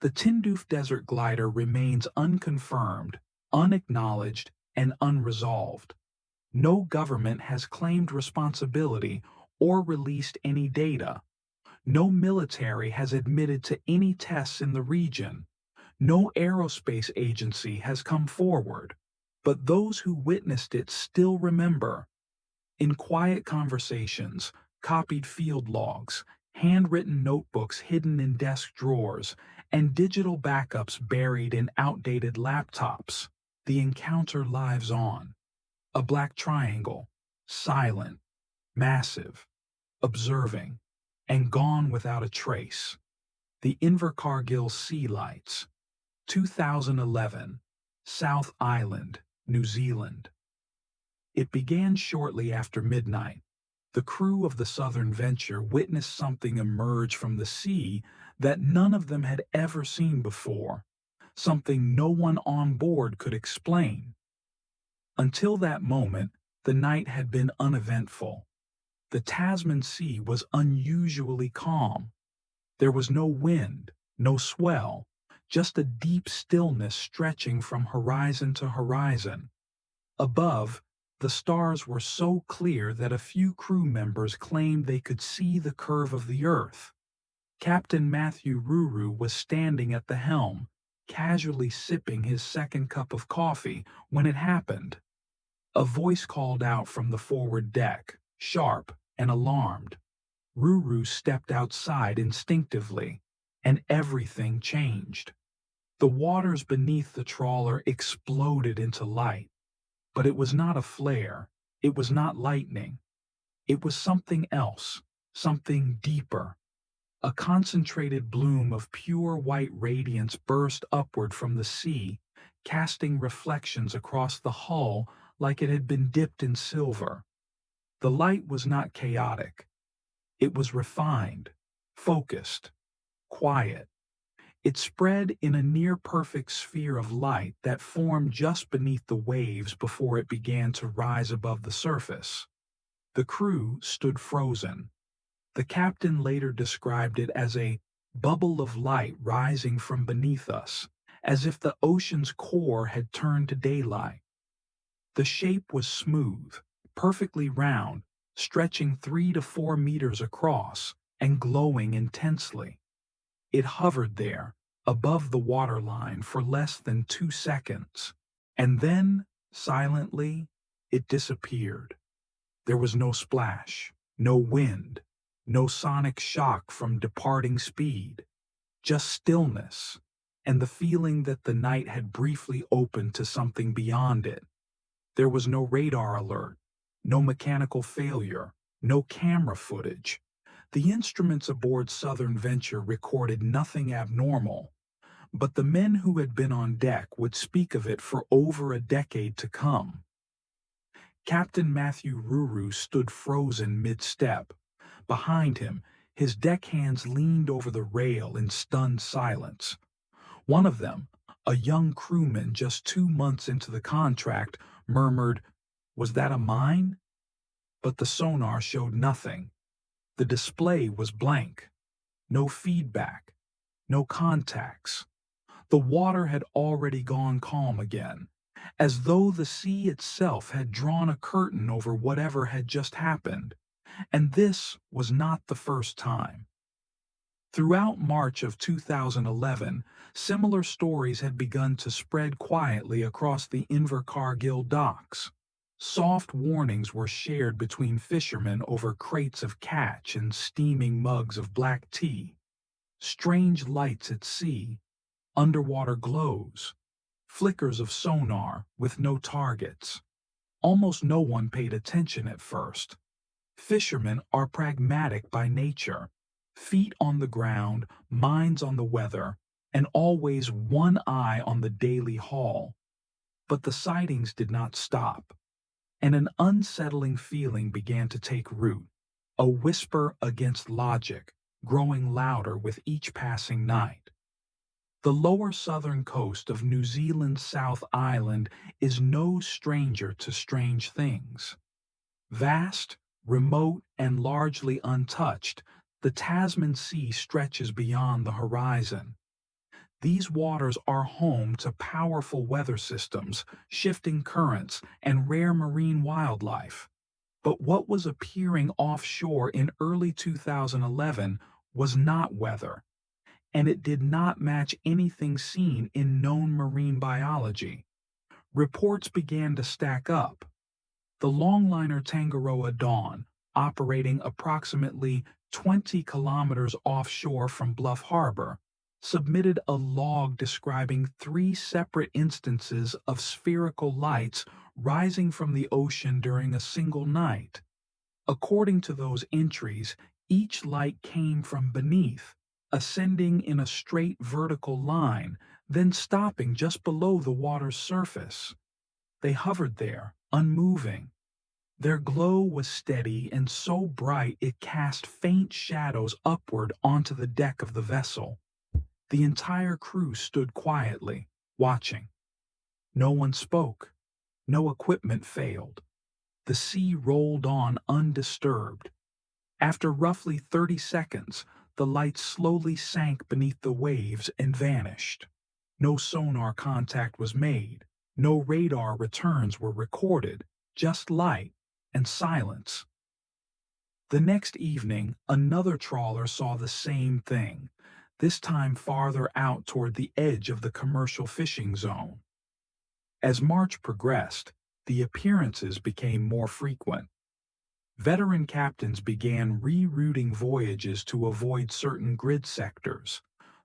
The Tindouf Desert Glider remains unconfirmed, unacknowledged, and unresolved. No government has claimed responsibility or released any data. No military has admitted to any tests in the region. No aerospace agency has come forward. But those who witnessed it still remember. In quiet conversations, copied field logs, handwritten notebooks hidden in desk drawers, and digital backups buried in outdated laptops, the encounter lives on. A black triangle, silent, massive, observing, and gone without a trace. The Invercargill Sea Lights, 2011, South Island, New Zealand. It began shortly after midnight. The crew of the Southern Venture witnessed something emerge from the sea that none of them had ever seen before, something no one on board could explain. Until that moment, the night had been uneventful. The Tasman Sea was unusually calm. There was no wind, no swell, just a deep stillness stretching from horizon to horizon. Above, the stars were so clear that a few crew members claimed they could see the curve of the earth. Captain Matthew Ruru was standing at the helm, casually sipping his second cup of coffee when it happened. A voice called out from the forward deck, sharp and alarmed. Ruru stepped outside instinctively, and everything changed. The waters beneath the trawler exploded into light. But it was not a flare, it was not lightning. It was something else, something deeper. A concentrated bloom of pure white radiance burst upward from the sea, casting reflections across the hull like it had been dipped in silver. The light was not chaotic. It was refined, focused, quiet. It spread in a near-perfect sphere of light that formed just beneath the waves before it began to rise above the surface. The crew stood frozen. The captain later described it as a bubble of light rising from beneath us, as if the ocean's core had turned to daylight. The shape was smooth, perfectly round, stretching 3 to 4 meters across and glowing intensely. It hovered there, above the waterline, for less than 2 seconds, and then, silently, it disappeared. There was no splash, no wind, no sonic shock from departing speed, just stillness, and the feeling that the night had briefly opened to something beyond it. There was no radar alert, no mechanical failure, no camera footage. The instruments aboard Southern Venture recorded nothing abnormal, but the men who had been on deck would speak of it for over a decade to come. Captain Matthew Ruru stood frozen mid-step. Behind him, his deckhands leaned over the rail in stunned silence. One of them, a young crewman just 2 months into the contract, murmured, "Was that a mine?" But the sonar showed nothing. The display was blank. No feedback. No contacts. The water had already gone calm again, as though the sea itself had drawn a curtain over whatever had just happened. And this was not the first time. Throughout March of 2011, similar stories had begun to spread quietly across the Invercargill docks. Soft warnings were shared between fishermen over crates of catch and steaming mugs of black tea. Strange lights at sea, underwater glows, flickers of sonar with no targets. Almost no one paid attention at first. Fishermen are pragmatic by nature, feet on the ground, minds on the weather, and always one eye on the daily haul. But the sightings did not stop, and an unsettling feeling began to take root, a whisper against logic, growing louder with each passing night. The lower southern coast of New Zealand's South Island is no stranger to strange things. Vast, remote, and largely untouched, the Tasman Sea stretches beyond the horizon. These waters are home to powerful weather systems, shifting currents, and rare marine wildlife. But what was appearing offshore in early 2011 was not weather, and it did not match anything seen in known marine biology. Reports began to stack up. The longliner Tangaroa Dawn, operating approximately 20 kilometers offshore from Bluff Harbor, submitted a log describing 3 separate instances of spherical lights rising from the ocean during a single night. According to those entries, each light came from beneath, ascending in a straight vertical line, then stopping just below the water's surface. They hovered there, unmoving. Their glow was steady and so bright it cast faint shadows upward onto the deck of the vessel. The entire crew stood quietly, watching. No one spoke. No equipment failed. The sea rolled on undisturbed. After roughly 30 seconds, the light slowly sank beneath the waves and vanished. No sonar contact was made. No radar returns were recorded, just light and silence. The next evening, another trawler saw the same thing, this time farther out toward the edge of the commercial fishing zone. As March progressed, the appearances became more frequent. Veteran captains began rerouting voyages to avoid certain grid sectors,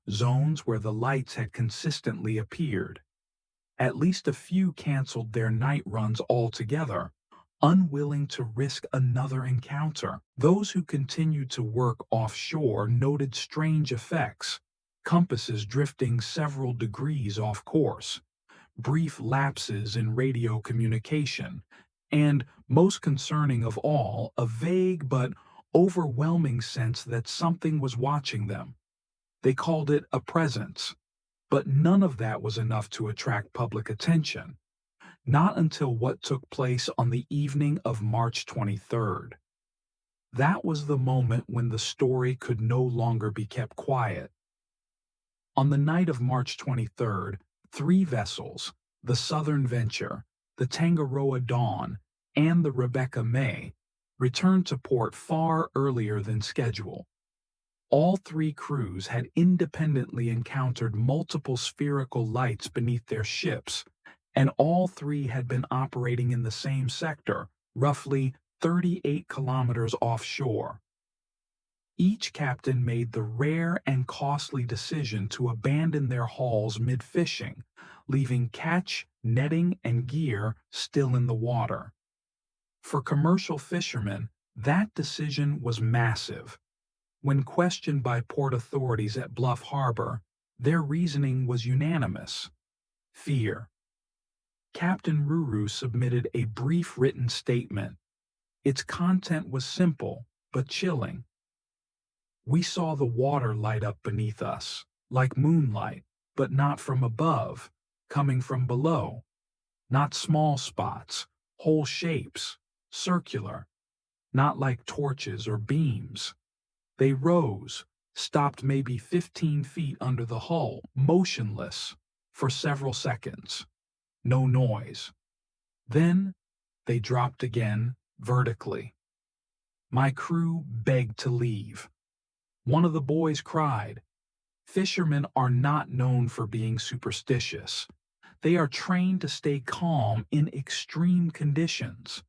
zones where the lights had consistently appeared. At least a few canceled their night runs altogether, unwilling to risk another encounter. Those who continued to work offshore noted strange effects, compasses drifting several degrees off course, brief lapses in radio communication, and, most concerning of all, a vague but overwhelming sense that something was watching them. They called it a presence, but none of that was enough to attract public attention. Not until what took place on the evening of March 23rd. That was the moment when the story could no longer be kept quiet. On the night of March 23rd, 3 vessels, the Southern Venture, the Tangaroa Dawn, and the Rebecca May, returned to port far earlier than schedule. All 3 crews had independently encountered multiple spherical lights beneath their ships, and all 3 had been operating in the same sector, roughly 38 kilometers offshore. Each captain made the rare and costly decision to abandon their hauls mid-fishing, leaving catch, netting, and gear still in the water. For commercial fishermen, that decision was massive. When questioned by port authorities at Bluff Harbor, their reasoning was unanimous: fear. Captain Ruru submitted a brief written statement. Its content was simple, but chilling. We saw the water light up beneath us, like moonlight, but not from above, coming from below. Not small spots, whole shapes, circular, not like torches or beams. They rose, stopped maybe 15 feet under the hull, motionless, for several seconds. No noise. Then they dropped again, vertically. My crew begged to leave. One of the boys cried. Fishermen are not known for being superstitious. They are trained to stay calm in extreme conditions.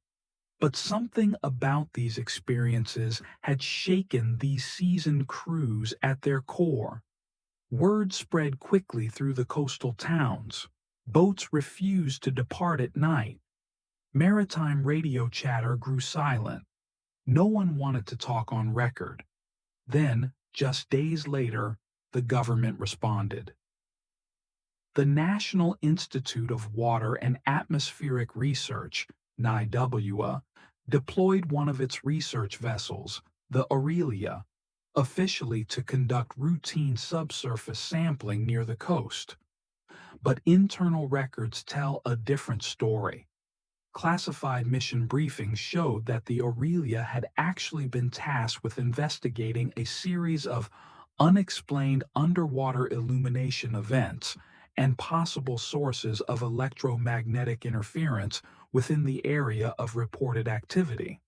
But something about these experiences had shaken these seasoned crews at their core. Word spread quickly through the coastal towns. Boats refused to depart at night. Maritime radio chatter grew silent. No one wanted to talk on record. Then, just days later, the government responded. The National Institute of Water and Atmospheric Research, NIWA, deployed one of its research vessels, the Aurelia, officially to conduct routine subsurface sampling near the coast. But internal records tell a different story. Classified mission briefings showed that the Aurelia had actually been tasked with investigating a series of unexplained underwater illumination events and possible sources of electromagnetic interference within the area of reported activity.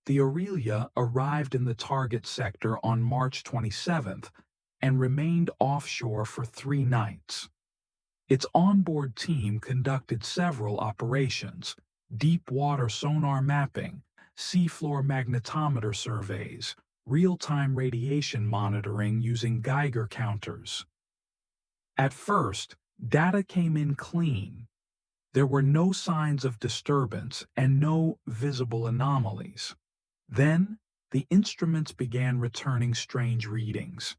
The Aurelia arrived in the target sector on March 27th and remained offshore for 3 nights. Its onboard team conducted several operations: deep water sonar mapping, seafloor magnetometer surveys, real-time radiation monitoring using Geiger counters. At first, data came in clean. There were no signs of disturbance and no visible anomalies. Then, the instruments began returning strange readings.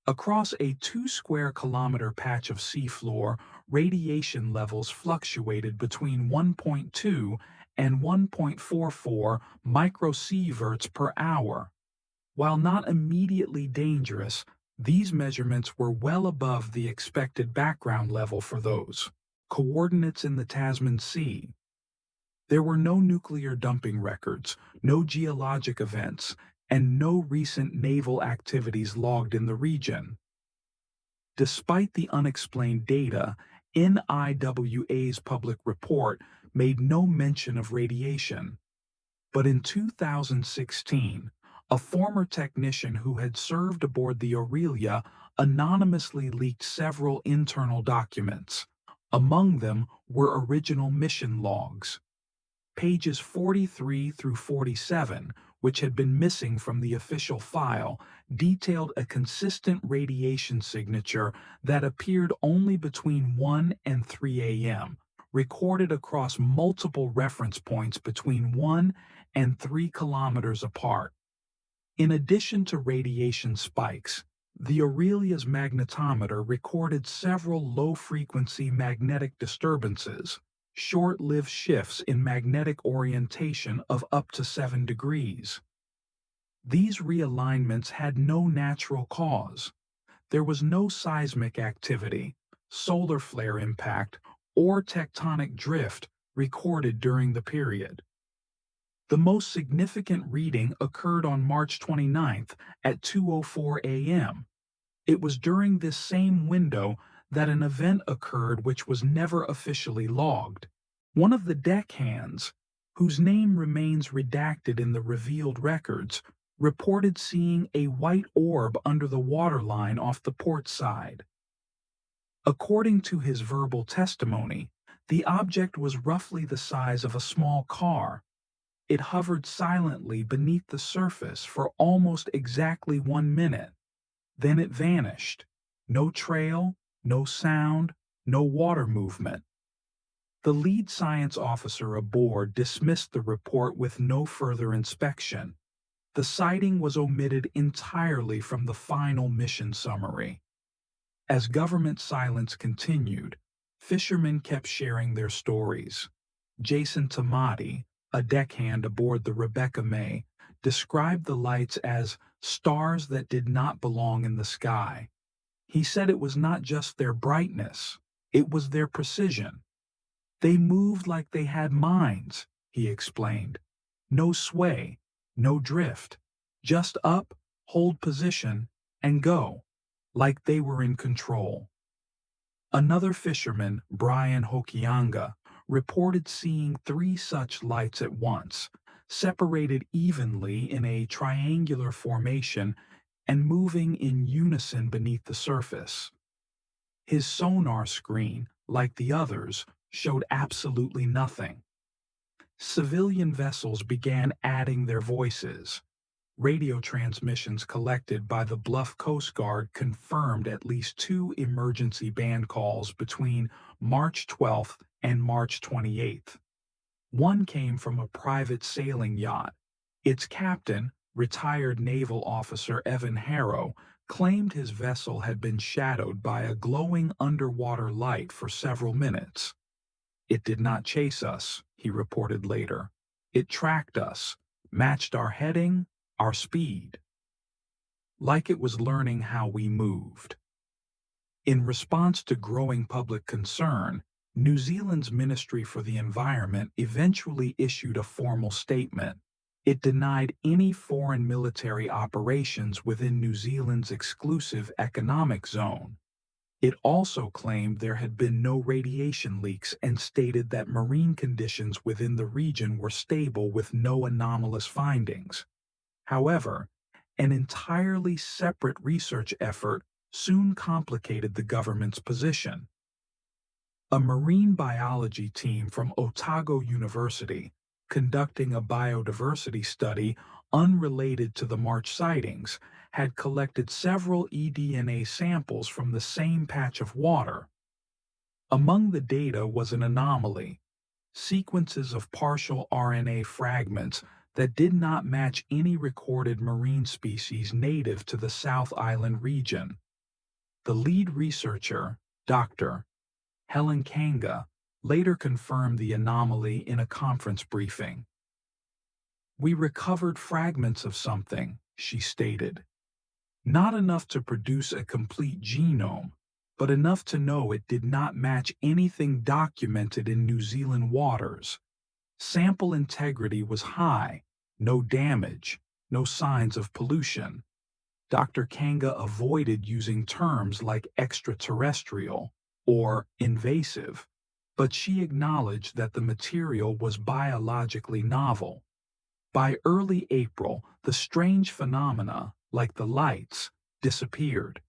Across a 2-square-kilometer patch of seafloor, radiation levels fluctuated between 1.2 and 1.44 microsieverts per hour. While not immediately dangerous, these measurements were well above the expected background level for those coordinates in the Tasman Sea. There were no nuclear dumping records, no geologic events, and no recent naval activities logged in the region. Despite the unexplained data, NIWA's public report made no mention of radiation. But in 2016, a former technician who had served aboard the Aurelia anonymously leaked several internal documents. Among them were original mission logs. Pages 43 through 47, which had been missing from the official file, detailed a consistent radiation signature that appeared only between 1 and 3 a.m., recorded across multiple reference points between 1 and 3 kilometers apart. In addition to radiation spikes, the Aurelia's magnetometer recorded several low-frequency magnetic disturbances, short-lived shifts in magnetic orientation of up to 7 degrees. These realignments had no natural cause. There was no seismic activity, solar flare impact, or tectonic drift recorded during the period. The most significant reading occurred on March 29th at 2:04 a.m. It was during this same window that an event occurred which was never officially logged. One of the deckhands, whose name remains redacted in the revealed records, reported seeing a white orb under the waterline off the port side. According to his verbal testimony, the object was roughly the size of a small car. It hovered silently beneath the surface for almost exactly 1 minute. Then it vanished. No trail, no sound, no water movement. The lead science officer aboard dismissed the report with no further inspection. The sighting was omitted entirely from the final mission summary. As government silence continued, fishermen kept sharing their stories. Jason Tamati, a deckhand aboard the Rebecca May, described the lights as stars that did not belong in the sky. He said it was not just their brightness, it was their precision. They moved like they had minds, he explained. No sway, no drift, just up, hold position, and go, like they were in control. Another fisherman, Brian Hokianga, reported seeing 3 such lights at once, separated evenly in a triangular formation and moving in unison beneath the surface. His sonar screen, like the others, showed absolutely nothing. Civilian vessels began adding their voices. Radio transmissions collected by the Bluff Coast Guard confirmed at least 2 emergency band calls between March 12th and March 28th. One came from a private sailing yacht. Its captain, retired naval officer Evan Harrow, claimed his vessel had been shadowed by a glowing underwater light for several minutes. "It did not chase us," he reported later. "It tracked us, matched our heading, our speed. Like it was learning how we moved." In response to growing public concern, New Zealand's Ministry for the Environment eventually issued a formal statement. It denied any foreign military operations within New Zealand's exclusive economic zone. It also claimed there had been no radiation leaks and stated that marine conditions within the region were stable with no anomalous findings. However, an entirely separate research effort soon complicated the government's position. A marine biology team from Otago University, conducting a biodiversity study unrelated to the March sightings, had collected several eDNA samples from the same patch of water. Among the data was an anomaly: sequences of partial RNA fragments that did not match any recorded marine species native to the South Island region. The lead researcher, Dr. Helen Kanga, later confirmed the anomaly in a conference briefing. "We recovered fragments of something," she stated. "Not enough to produce a complete genome, but enough to know it did not match anything documented in New Zealand waters. Sample integrity was high, no damage, no signs of pollution." Dr. Kanga avoided using terms like extraterrestrial or invasive, but she acknowledged that the material was biologically novel. By early April, the strange phenomena, like the lights, disappeared.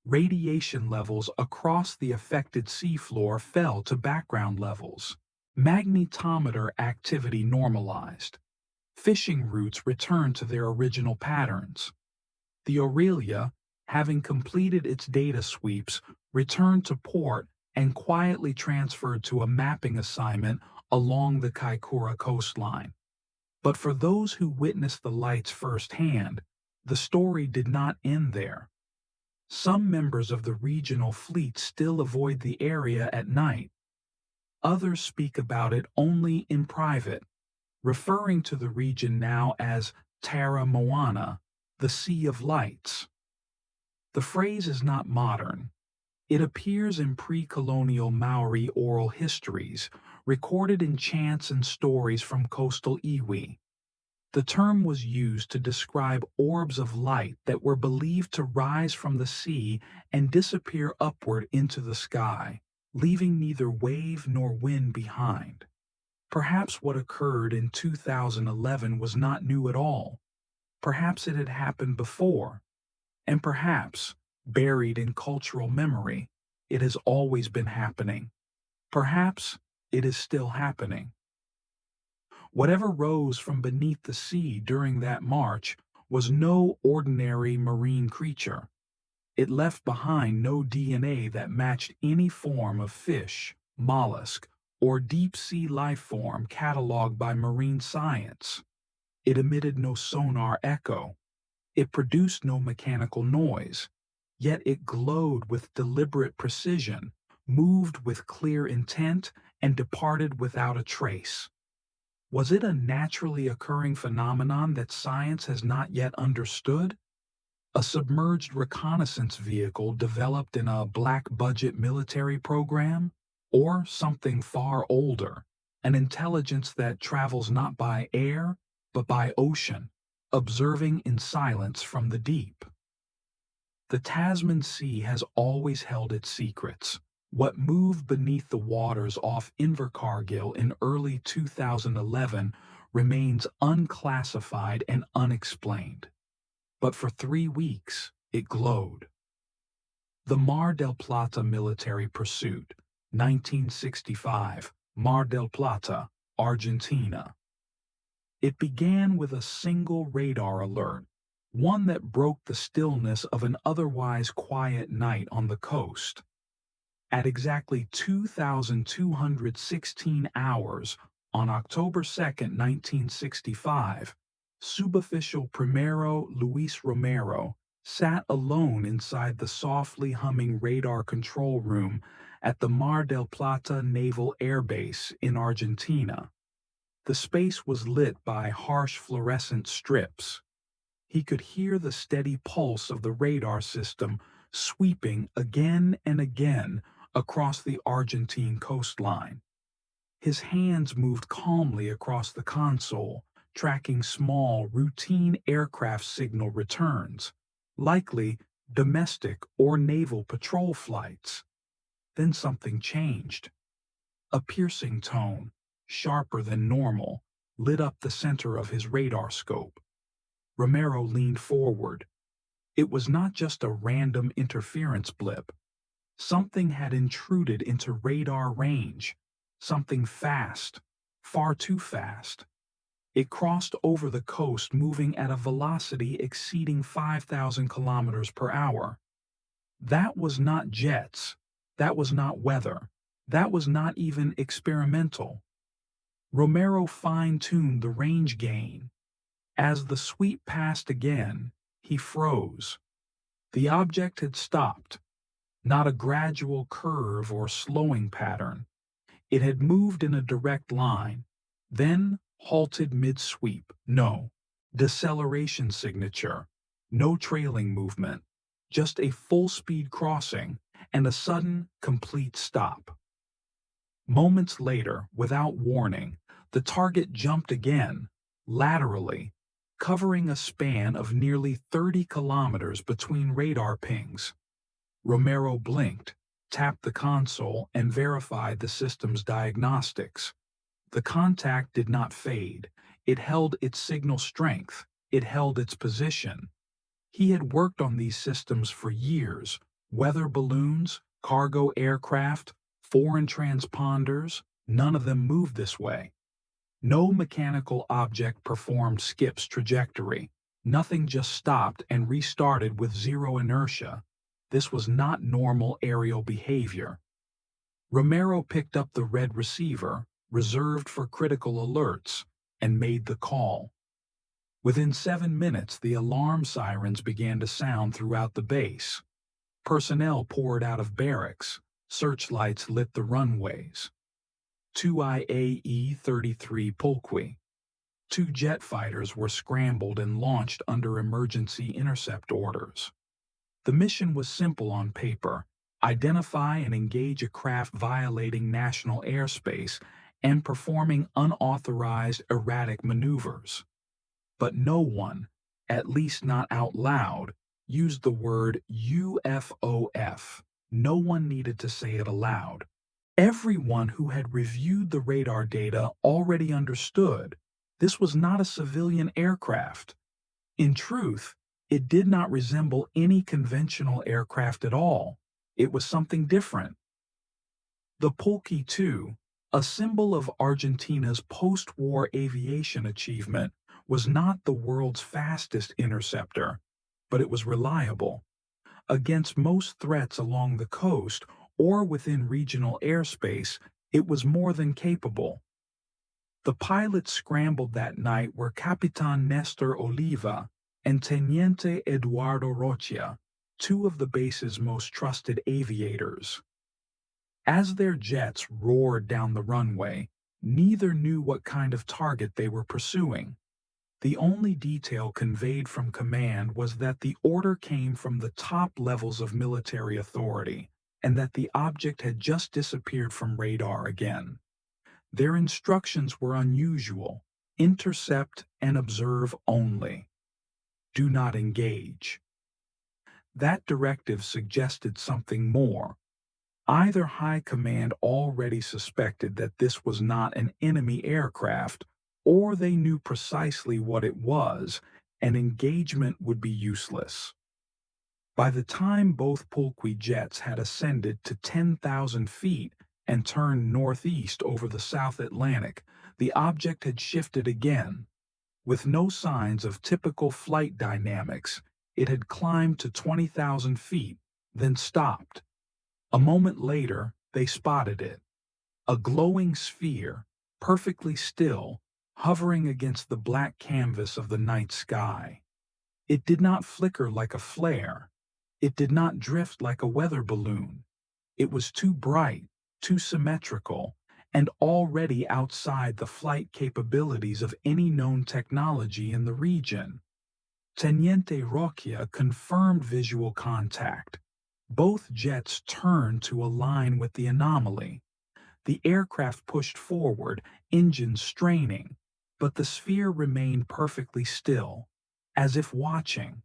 Radiation levels across the affected seafloor fell to background levels. Magnetometer activity normalized. Fishing routes returned to their original patterns. The Aurelia, having completed its data sweeps, returned to port and quietly transferred to a mapping assignment along the Kaikoura coastline. But for those who witnessed the lights firsthand, the story did not end there. Some members of the regional fleet still avoid the area at night. Others speak about it only in private, referring to the region now as Terra Moana, the Sea of Lights. The phrase is not modern. It appears in pre-colonial Maori oral histories, recorded in chants and stories from coastal iwi. The term was used to describe orbs of light that were believed to rise from the sea and disappear upward into the sky, leaving neither wave nor wind behind. Perhaps what occurred in 2011 was not new at all. Perhaps it had happened before. And perhaps, buried in cultural memory, it has always been happening. Perhaps it is still happening. Whatever rose from beneath the sea during that march was no ordinary marine creature. It left behind no DNA that matched any form of fish, mollusk, or deep-sea life form cataloged by marine science. It emitted no sonar echo. It produced no mechanical noise. Yet it glowed with deliberate precision, moved with clear intent, and departed without a trace. Was it a naturally occurring phenomenon that science has not yet understood? A submerged reconnaissance vehicle developed in a black-budget military program? Or something far older, an intelligence that travels not by air, but by ocean, observing in silence from the deep? The Tasman Sea has always held its secrets. What moved beneath the waters off Invercargill in early 2011 remains unclassified and unexplained. But for 3 weeks, it glowed. The Mar del Plata military pursuit, 1965, Mar del Plata, Argentina. It began with a single radar alert, one that broke the stillness of an otherwise quiet night on the coast. At exactly 2,216 hours on October 2, 1965, Suboficial Primero Luis Romero sat alone inside the softly humming radar control room at the Mar del Plata Naval Air Base in Argentina. The space was lit by harsh fluorescent strips. He could hear the steady pulse of the radar system sweeping again and again across the Argentine coastline. His hands moved calmly across the console, tracking small, routine aircraft signal returns, likely domestic or naval patrol flights. Then something changed. A piercing tone, sharper than normal, lit up the center of his radar scope. Romero leaned forward. It was not just a random interference blip. Something had intruded into radar range. Something fast, far too fast. It crossed over the coast, moving at a velocity exceeding 5,000 kilometers per hour. That was not jets. That was not weather. That was not even experimental. Romero fine-tuned the range gain. As the sweep passed again, he froze. The object had stopped. Not a gradual curve or slowing pattern. It had moved in a direct line, then halted mid-sweep. No deceleration signature, no trailing movement, just a full-speed crossing and a sudden, complete stop. Moments later, without warning, the target jumped again, laterally, covering a span of nearly 30 kilometers between radar pings. Romero blinked, tapped the console, and verified the system's diagnostics. The contact did not fade. It held its signal strength. It held its position. He had worked on these systems for years. Weather balloons, cargo aircraft, foreign transponders, none of them moved this way. No mechanical object performed Skip's trajectory. Nothing just stopped and restarted with zero inertia. This was not normal aerial behavior. Romero picked up the red receiver, reserved for critical alerts, and made the call. Within 7 minutes, the alarm sirens began to sound throughout the base. Personnel poured out of barracks. Searchlights lit the runways. 2 IAE-33 Polqui. 2 jet fighters were scrambled and launched under emergency intercept orders. The mission was simple on paper: identify and engage a craft violating national airspace and performing unauthorized erratic maneuvers. But no one, at least not out loud, used the word UFOF. No one needed to say it aloud. Everyone who had reviewed the radar data already understood this was not a civilian aircraft. In truth, it did not resemble any conventional aircraft at all. It was something different. The Polqui 2, a symbol of Argentina's post-war aviation achievement, was not the world's fastest interceptor, but it was reliable. Against most threats along the coast or within regional airspace, it was more than capable. The pilots scrambled that night were Capitan Nestor Oliva and Teniente Eduardo Rocha, 2 of the base's most trusted aviators. As their jets roared down the runway, neither knew what kind of target they were pursuing. The only detail conveyed from command was that the order came from the top levels of military authority, and that the object had just disappeared from radar again. Their instructions were unusual: intercept and observe only. Do not engage. That directive suggested something more. Either High Command already suspected that this was not an enemy aircraft, or they knew precisely what it was, and engagement would be useless. By the time both Pulqui jets had ascended to 10,000 feet and turned northeast over the South Atlantic, the object had shifted again. With no signs of typical flight dynamics, it had climbed to 20,000 feet, then stopped. A moment later, they spotted it. A glowing sphere, perfectly still, hovering against the black canvas of the night sky. It did not flicker like a flare. It did not drift like a weather balloon. It was too bright, too symmetrical, and already outside the flight capabilities of any known technology in the region. Teniente Roquia confirmed visual contact. Both jets turned to align with the anomaly. The aircraft pushed forward, engines straining, but the sphere remained perfectly still, as if watching.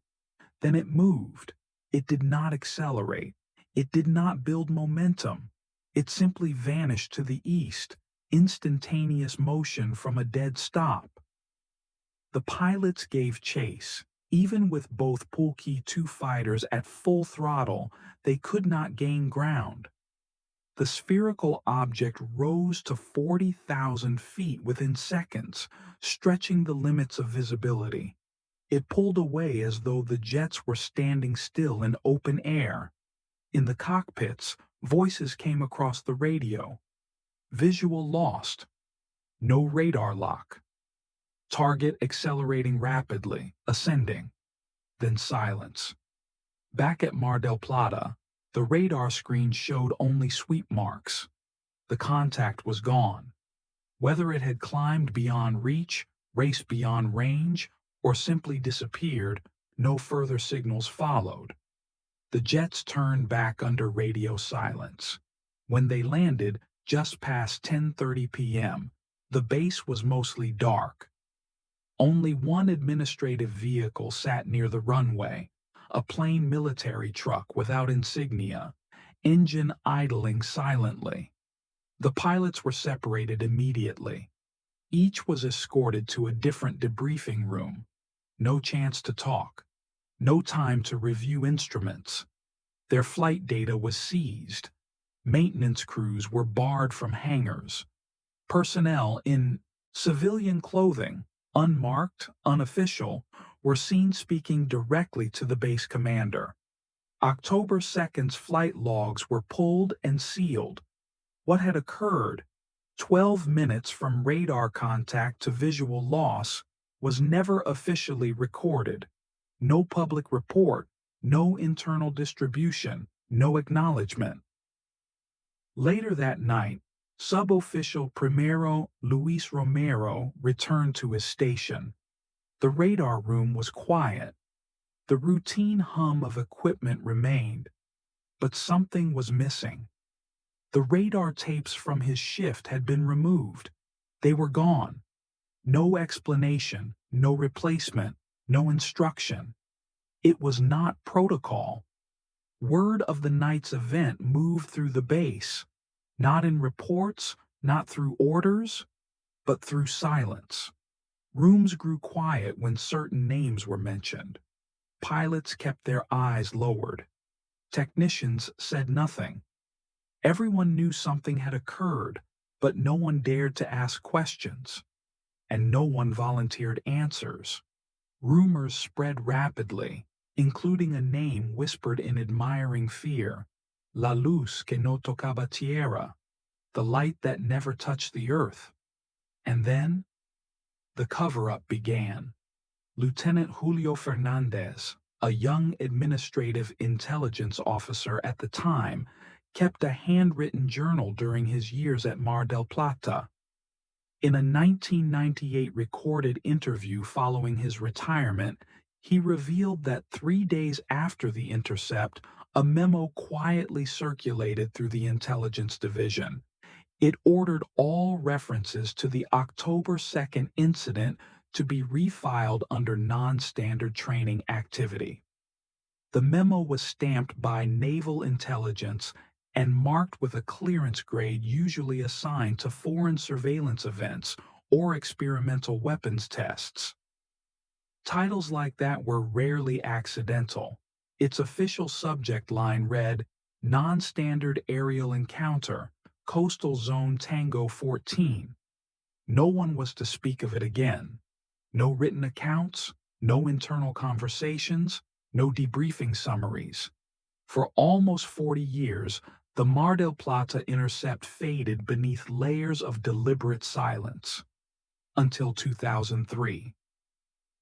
Then it moved. It did not accelerate. It did not build momentum. It simply vanished to the east, instantaneous motion from a dead stop. The pilots gave chase. Even with both Pulqui 2 fighters at full throttle, they could not gain ground. The spherical object rose to 40,000 feet within seconds, stretching the limits of visibility. It pulled away as though the jets were standing still in open air. In the cockpits, voices came across the radio. Visual lost. No radar lock. Target accelerating rapidly, ascending. Then silence. Back at Mar del Plata, the radar screen showed only sweep marks. The contact was gone. Whether it had climbed beyond reach, raced beyond range, or simply disappeared, no further signals followed. The jets turned back under radio silence. When they landed, just past 10:30 p.m., the base was mostly dark. Only one administrative vehicle sat near the runway, a plain military truck without insignia, engine idling silently. The pilots were separated immediately. Each was escorted to a different debriefing room. No chance to talk. No time to review instruments. Their flight data was seized. Maintenance crews were barred from hangars. Personnel in civilian clothing, unmarked, unofficial, were seen speaking directly to the base commander. October 2nd's flight logs were pulled and sealed. What had occurred, 12 minutes from radar contact to visual loss, was never officially recorded. No public report, no internal distribution, no acknowledgement. Later that night, Sub-Official Primero Luis Romero returned to his station. The radar room was quiet. The routine hum of equipment remained, but something was missing. The radar tapes from his shift had been removed. They were gone. No explanation, no replacement, no instruction. It was not protocol. Word of the night's event moved through the base, not in reports, not through orders, but through silence. Rooms grew quiet when certain names were mentioned. Pilots kept their eyes lowered. Technicians said nothing. Everyone knew something had occurred, but no one dared to ask questions, and no one volunteered answers. Rumors spread rapidly, including a name whispered in admiring fear, La luz que no tocaba tierra, the light that never touched the earth. And then, the cover-up began. Lieutenant Julio Fernandez, a young administrative intelligence officer at the time, kept a handwritten journal during his years at Mar del Plata. In a 1998 recorded interview following his retirement, he revealed that 3 days after the intercept, a memo quietly circulated through the intelligence division. It ordered all references to the October 2nd incident to be refiled under non-standard training activity. The memo was stamped by Naval Intelligence and marked with a clearance grade usually assigned to foreign surveillance events or experimental weapons tests. Titles like that were rarely accidental. Its official subject line read, "Non-standard aerial encounter, Coastal Zone Tango 14." No one was to speak of it again. No written accounts, no internal conversations, no debriefing summaries. For almost 40 years, the Mar del Plata intercept faded beneath layers of deliberate silence. Until 2003.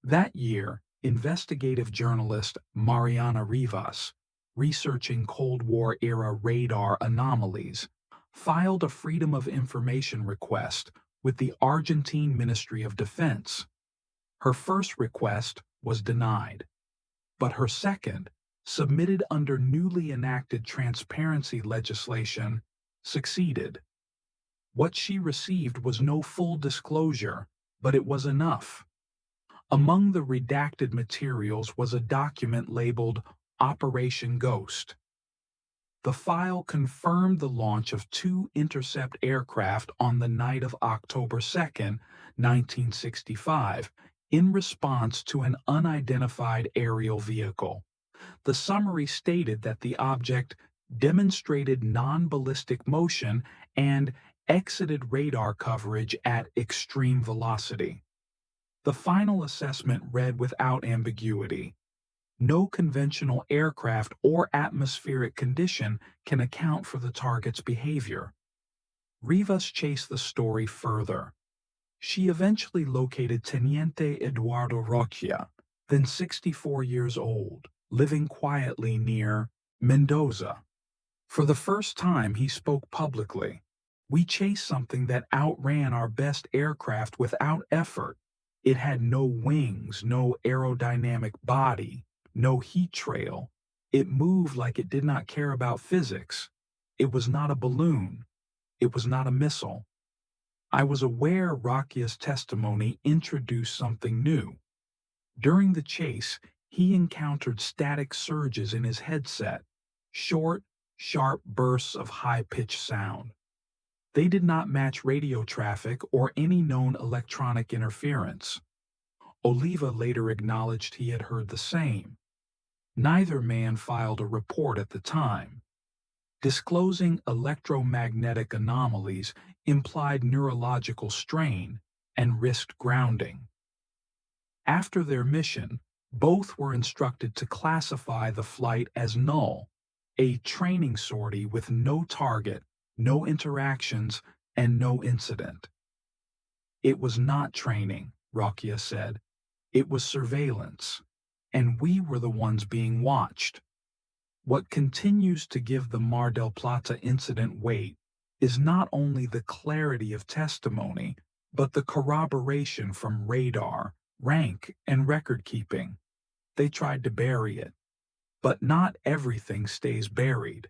That year, investigative journalist Mariana Rivas, researching Cold War-era radar anomalies, filed a Freedom of Information request with the Argentine Ministry of Defense. Her first request was denied, but her second, submitted under newly enacted transparency legislation, succeeded. What she received was no full disclosure, but it was enough. Among the redacted materials was a document labeled Operation Ghost. The file confirmed the launch of 2 intercept aircraft on the night of October 2, 1965, in response to an unidentified aerial vehicle. The summary stated that the object demonstrated non-ballistic motion and exited radar coverage at extreme velocity. The final assessment read without ambiguity. No conventional aircraft or atmospheric condition can account for the target's behavior. Rivas chased the story further. She eventually located Teniente Eduardo Roquia, then 64 years old, living quietly near Mendoza. For the first time, he spoke publicly. "We chased something that outran our best aircraft without effort. It had no wings, no aerodynamic body, no heat trail. It moved like it did not care about physics. It was not a balloon. It was not a missile." I was aware Rakia's testimony introduced something new. During the chase, he encountered static surges in his headset, short, sharp bursts of high-pitched sound. They did not match radio traffic or any known electronic interference. Oliva later acknowledged he had heard the same. Neither man filed a report at the time. Disclosing electromagnetic anomalies implied neurological strain and risked grounding. After their mission, both were instructed to classify the flight as null, a training sortie with no target, no interactions, and no incident. "It was not training," Roquia said. "It was surveillance, and we were the ones being watched." What continues to give the Mar del Plata incident weight is not only the clarity of testimony, but the corroboration from radar, rank, and record-keeping. They tried to bury it, but not everything stays buried.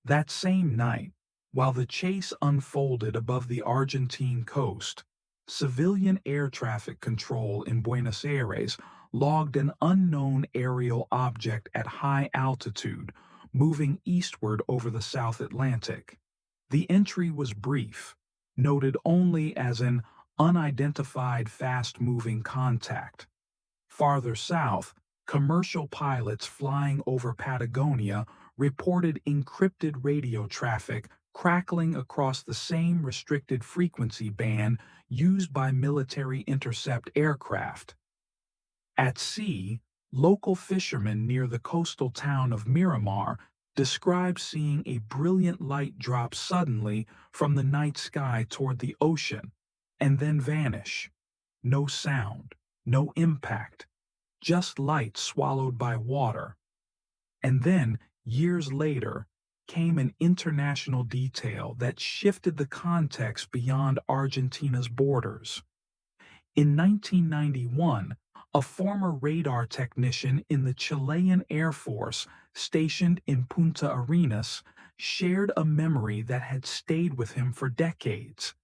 That same night, while the chase unfolded above the Argentine coast, civilian air traffic control in Buenos Aires logged an unknown aerial object at high altitude, moving eastward over the South Atlantic. The entry was brief, noted only as an unidentified fast-moving contact. Farther south, commercial pilots flying over Patagonia reported encrypted radio traffic crackling across the same restricted frequency band used by military intercept aircraft. At sea, local fishermen near the coastal town of Miramar described seeing a brilliant light drop suddenly from the night sky toward the ocean and then vanish. No sound, no impact, just light swallowed by water. And then, years later, came an international detail that shifted the context beyond Argentina's borders. In 1991, a former radar technician in the Chilean Air Force stationed in Punta Arenas shared a memory that had stayed with him for decades.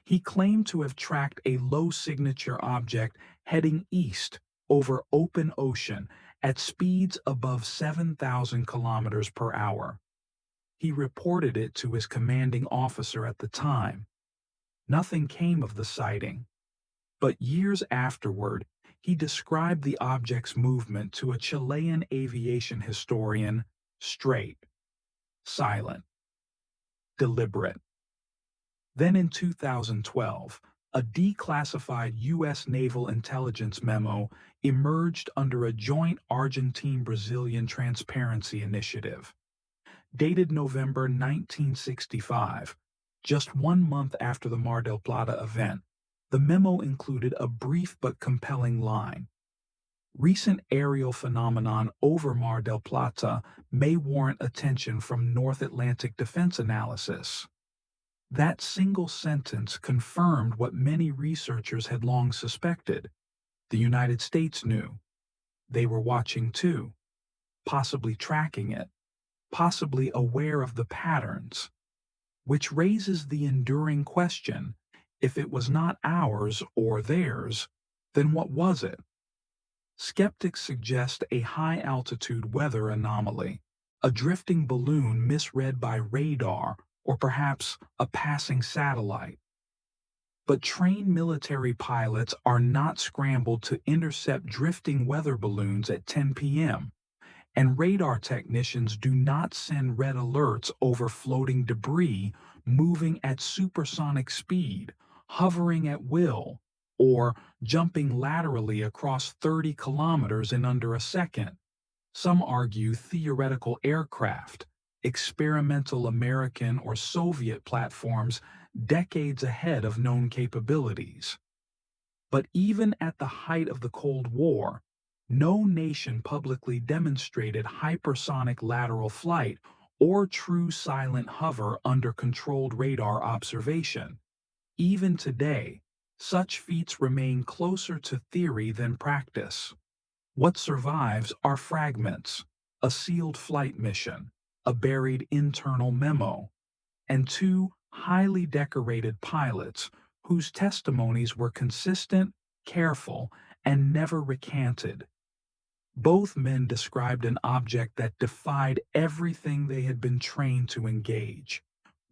He claimed to have tracked a low-signature object heading east over open ocean at speeds above 7,000 kilometers per hour. He reported it to his commanding officer at the time. Nothing came of the sighting, but years afterward, He described the object's movement to a Chilean aviation historian: straight, silent, deliberate. Then in 2012, a declassified U.S. naval intelligence memo emerged under a joint Argentine-Brazilian transparency initiative. Dated November 1965, just 1 month after the Mar del Plata event, the memo included a brief but compelling line: "Recent aerial phenomenon over Mar del Plata may warrant attention from North Atlantic Defense Analysis." That single sentence confirmed what many researchers had long suspected. The United States knew. They were watching too, possibly tracking it, possibly aware of the patterns. Which raises the enduring question: if it was not ours or theirs, then what was it? Skeptics suggest a high-altitude weather anomaly, a drifting balloon misread by radar, or perhaps a passing satellite. But trained military pilots are not scrambled to intercept drifting weather balloons at 10 p.m., and radar technicians do not send red alerts over floating debris moving at supersonic speed, hovering at will, or jumping laterally across 30 kilometers in under a second. Some argue theoretical aircraft, experimental American or Soviet platforms decades ahead of known capabilities. But even at the height of the Cold War, no nation publicly demonstrated hypersonic lateral flight or true silent hover under controlled radar observation. Even today, such feats remain closer to theory than practice. What survives are fragments: a sealed flight mission, a buried internal memo, and two highly decorated pilots whose testimonies were consistent, careful, and never recanted. Both men described an object that defied everything they had been trained to engage.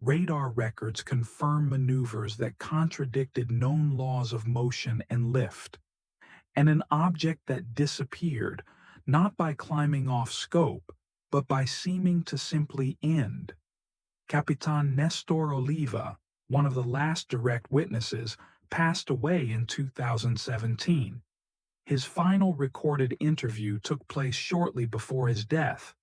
Radar records confirmed maneuvers that contradicted known laws of motion and lift, and an object that disappeared, not by climbing off scope, but by seeming to simply end. Capitan Nestor Oliva, one of the last direct witnesses, passed away in 2017. His final recorded interview took place shortly before his death.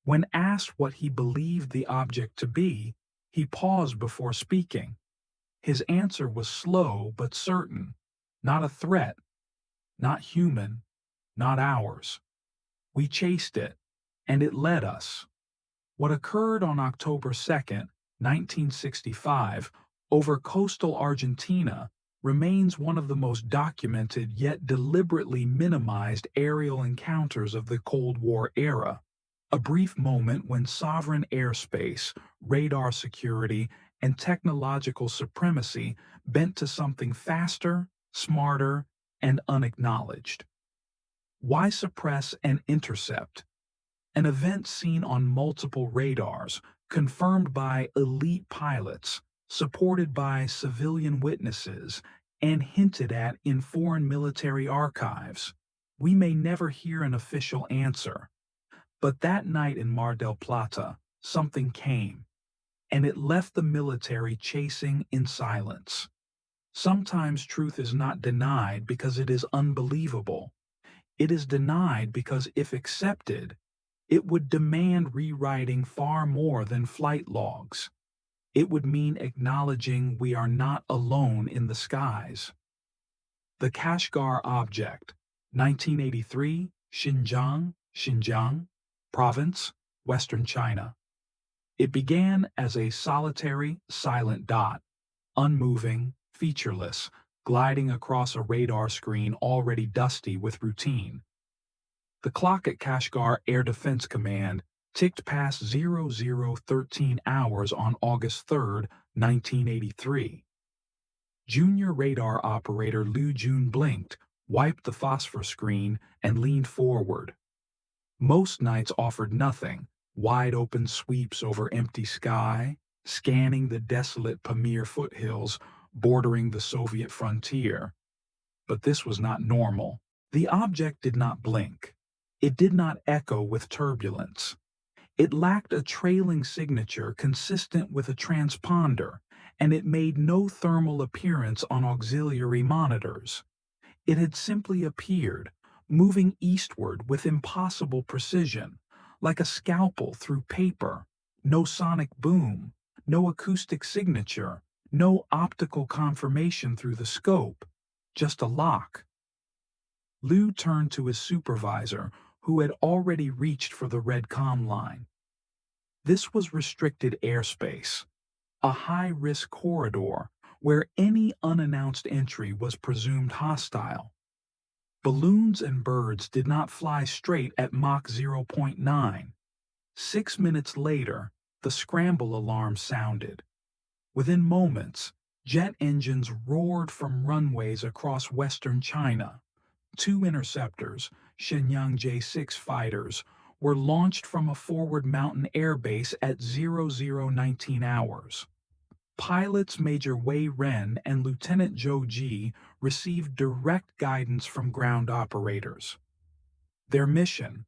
When asked what he believed the object to be, he paused before speaking. His answer was slow but certain: not a threat, not human, not ours. We chased it, and it led us. What occurred on October 2nd, 1965, over coastal Argentina remains one of the most documented yet deliberately minimized aerial encounters of the Cold War era. A brief moment when sovereign airspace, radar security, and technological supremacy bent to something faster, smarter, and unacknowledged. Why suppress and intercept? An event seen on multiple radars, confirmed by elite pilots, supported by civilian witnesses, and hinted at in foreign military archives. We may never hear an official answer. But that night in Mar del Plata, something came, and it left the military chasing in silence. Sometimes truth is not denied because it is unbelievable. It is denied because if accepted, it would demand rewriting far more than flight logs. It would mean acknowledging we are not alone in the skies. The Kashgar Object, 1983, Xinjiang, Province, Western China. It began as a solitary, silent dot, unmoving, featureless, gliding across a radar screen already dusty with routine. The clock at Kashgar Air Defense Command ticked past 0013 hours on August 3, 1983. Junior radar operator Liu Jun blinked, wiped the phosphor screen, and leaned forward. Most nights offered nothing: wide-open sweeps over empty sky, scanning the desolate Pamir foothills bordering the Soviet frontier. But this was not normal. The object did not blink. It did not echo with turbulence. It lacked a trailing signature consistent with a transponder, and it made no thermal appearance on auxiliary monitors. It had simply appeared, moving eastward with impossible precision, like a scalpel through paper. No sonic boom, no acoustic signature, no optical confirmation through the scope, just a lock. Liu turned to his supervisor, who had already reached for the red comm line. This was restricted airspace, a high-risk corridor where any unannounced entry was presumed hostile. Balloons and birds did not fly straight at Mach zero point 0.9. 6 minutes later, the scramble alarm sounded. Within moments, jet engines roared from runways across western China. Two interceptors, Shenyang J-6 fighters, were launched from a forward mountain airbase at 0019 hours. Pilots Major Wei Ren and Lieutenant Zhou Ji received direct guidance from ground operators. Their mission: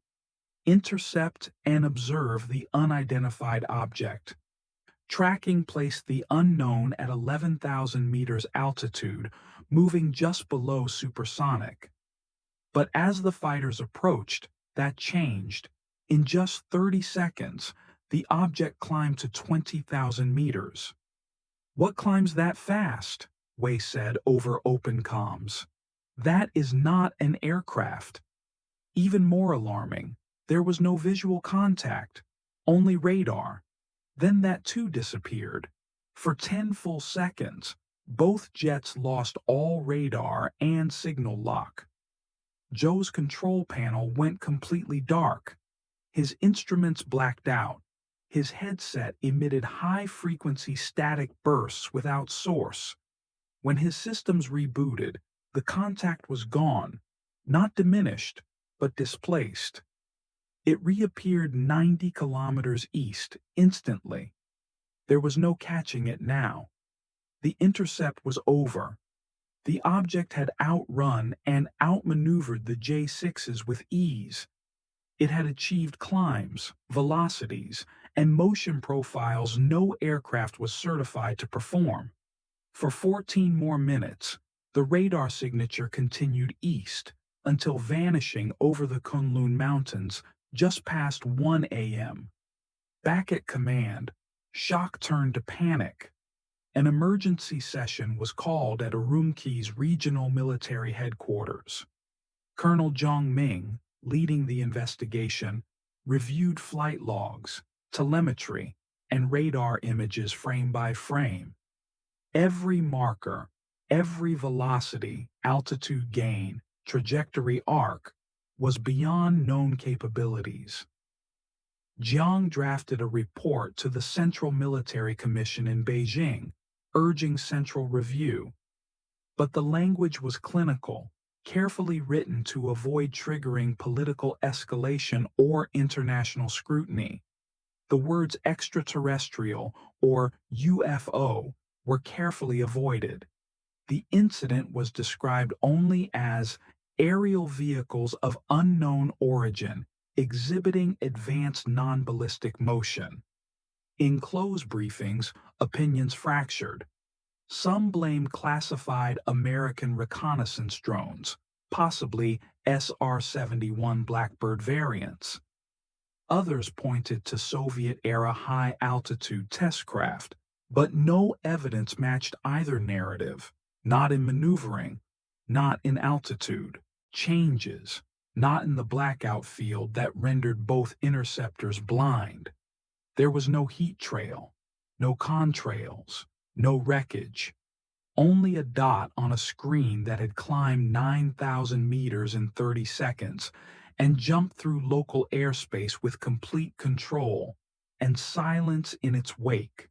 intercept and observe the unidentified object. Tracking placed the unknown at 11,000 meters altitude, moving just below supersonic. But as the fighters approached, that changed. In just 30 seconds, the object climbed to 20,000 meters. "What climbs that fast?" Wei said over open comms. "That is not an aircraft." Even more alarming, there was no visual contact, only radar. Then that too disappeared. For 10 full seconds, both jets lost all radar and signal lock. Zhou's control panel went completely dark. His instruments blacked out. His headset emitted high-frequency static bursts without source. When his systems rebooted, the contact was gone, not diminished, but displaced. It reappeared 90 kilometers east instantly. There was no catching it now. The intercept was over. The object had outrun and outmaneuvered the J-6s with ease. It had achieved climbs, velocities, and motion profiles no aircraft was certified to perform. For 14 more minutes, the radar signature continued east until vanishing over the Kunlun Mountains just past 1 a.m. Back at command, shock turned to panic. An emergency session was called at Urumqi's regional military headquarters. Colonel Zhang Ming, leading the investigation, reviewed flight logs, telemetry, and radar images frame by frame. Every marker, every velocity, altitude gain, trajectory arc was beyond known capabilities. Jiang drafted a report to the Central Military Commission in Beijing, urging central review. But the language was clinical, carefully written to avoid triggering political escalation or international scrutiny. The words extraterrestrial or UFO were carefully avoided. The incident was described only as aerial vehicles of unknown origin exhibiting advanced non-ballistic motion. In closed briefings, opinions fractured. Some blamed classified American reconnaissance drones, possibly SR-71 Blackbird variants. Others pointed to Soviet-era high-altitude test craft, but no evidence matched either narrative, not in maneuvering, not in altitude, changes, not in the blackout field that rendered both interceptors blind. There was no heat trail, no contrails, no wreckage, only a dot on a screen that had climbed 9,000 meters in 30 seconds and jumped through local airspace with complete control and silence in its wake.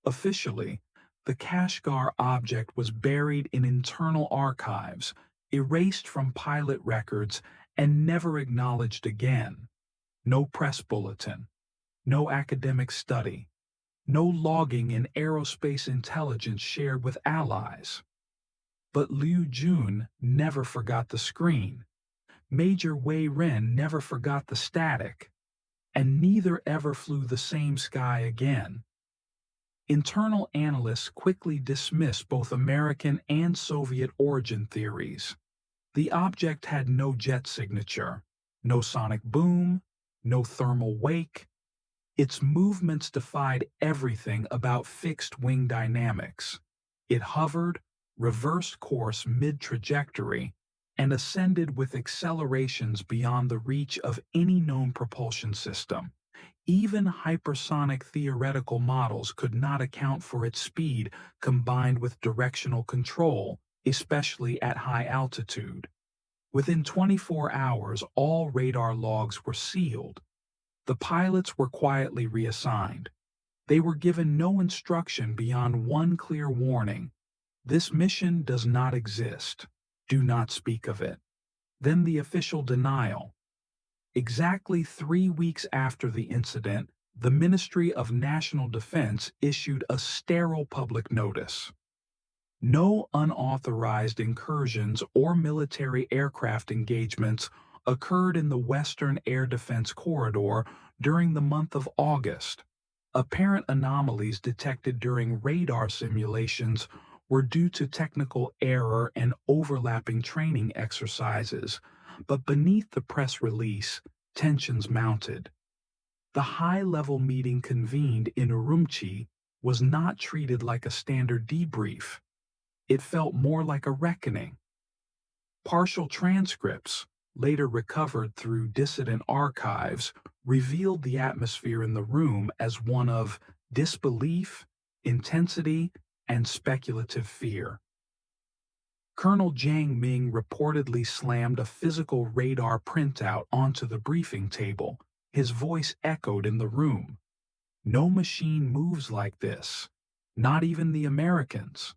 Officially, the Kashgar object was buried in internal archives, erased from pilot records, and never acknowledged again. No press bulletin, no academic study, no logging in aerospace intelligence shared with allies. But Liu Jun never forgot the screen. Major Wei Ren never forgot the static, and neither ever flew the same sky again. Internal analysts quickly dismissed both American and Soviet origin theories. The object had no jet signature, no sonic boom, no thermal wake. Its movements defied everything about fixed-wing dynamics. It hovered, reversed course mid-trajectory, and ascended with accelerations beyond the reach of any known propulsion system. Even hypersonic theoretical models could not account for its speed combined with directional control, especially at high altitude. Within 24 hours, all radar logs were sealed. The pilots were quietly reassigned. They were given no instruction beyond one clear warning: this mission does not exist. Do not speak of it. Then the official denial. Exactly 3 weeks after the incident, the Ministry of National Defense issued a sterile public notice. No unauthorized incursions or military aircraft engagements occurred in the Western Air Defense Corridor during the month of August. Apparent anomalies detected during radar simulations were due to technical error and overlapping training exercises, but beneath the press release, tensions mounted. The high-level meeting convened in Urumqi was not treated like a standard debrief. It felt more like a reckoning. Partial transcripts, later recovered through dissident archives, revealed the atmosphere in the room as one of disbelief, intensity, and speculative fear. Colonel Jiang Ming reportedly slammed a physical radar printout onto the briefing table. His voice echoed in the room. No machine moves like this, not even the Americans.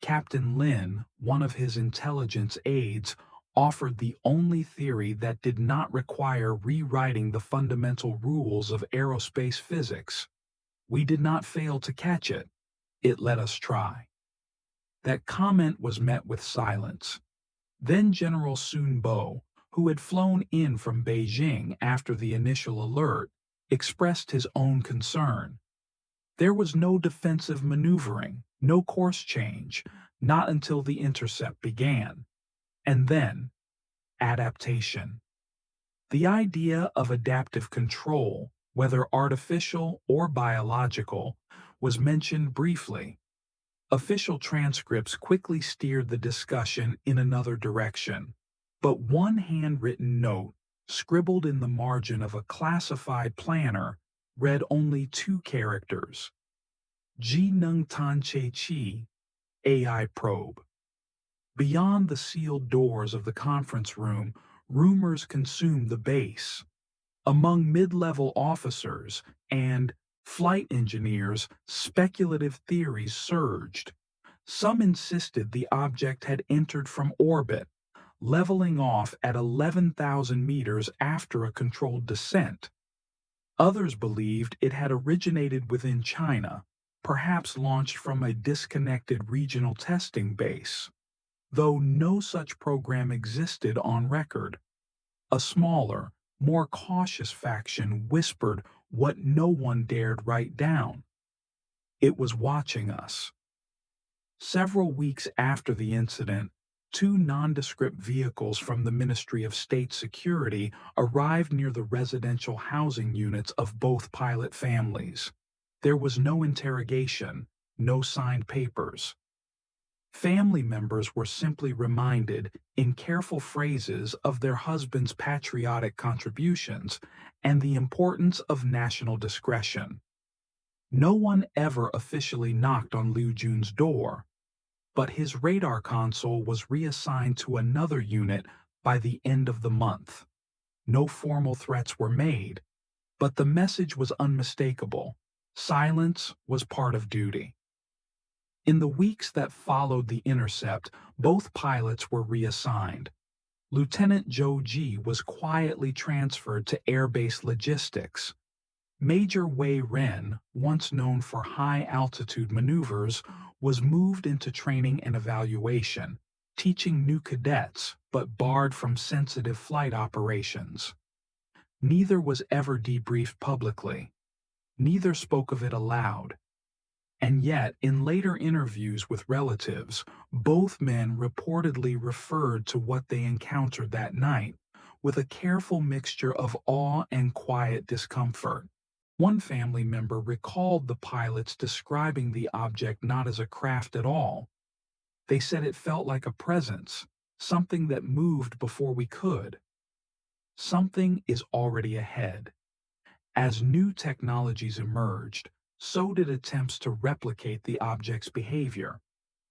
Captain Lin, one of his intelligence aides, offered the only theory that did not require rewriting the fundamental rules of aerospace physics. We did not fail to catch it. It let us try. That comment was met with silence. Then General Sun Bo, who had flown in from Beijing after the initial alert, expressed his own concern. There was no defensive maneuvering, no course change, not until the intercept began. And then, adaptation. The idea of adaptive control, whether artificial or biological, was mentioned briefly. Official transcripts quickly steered the discussion in another direction, but one handwritten note, scribbled in the margin of a classified planner, read only 2 characters: Ji Nung Tan Che Chi, AI probe. Beyond the sealed doors of the conference room, rumors consumed the base. Among mid-level officers and flight engineers, speculative theories surged. Some insisted the object had entered from orbit, leveling off at 11,000 meters after a controlled descent. Others believed it had originated within China, perhaps launched from a disconnected regional testing base. Though no such program existed on record, a smaller, more cautious faction whispered what no one dared write down. It was watching us. Several weeks after the incident, 2 nondescript vehicles from the Ministry of State Security arrived near the residential housing units of both pilot families. There was no interrogation, no signed papers. Family members were simply reminded, in careful phrases, of their husbands' patriotic contributions and the importance of national discretion. No one ever officially knocked on Liu Jun's door, but his radar console was reassigned to another unit by the end of the month. No formal threats were made, but the message was unmistakable. Silence was part of duty. In the weeks that followed the intercept, both pilots were reassigned. Lieutenant Zhou Ji was quietly transferred to airbase logistics. Major Wei Ren, once known for high-altitude maneuvers, was moved into training and evaluation. teaching new cadets but barred from sensitive flight operations. Neither was ever debriefed publicly. Neither spoke of it aloud. And yet, in later interviews with relatives, both men reportedly referred to what they encountered that night with a careful mixture of awe and quiet discomfort. One family member recalled the pilots describing the object not as a craft at all. They said it felt like a presence, something that moved before we could. Something is already ahead. As new technologies emerged, so did attempts to replicate the object's behavior.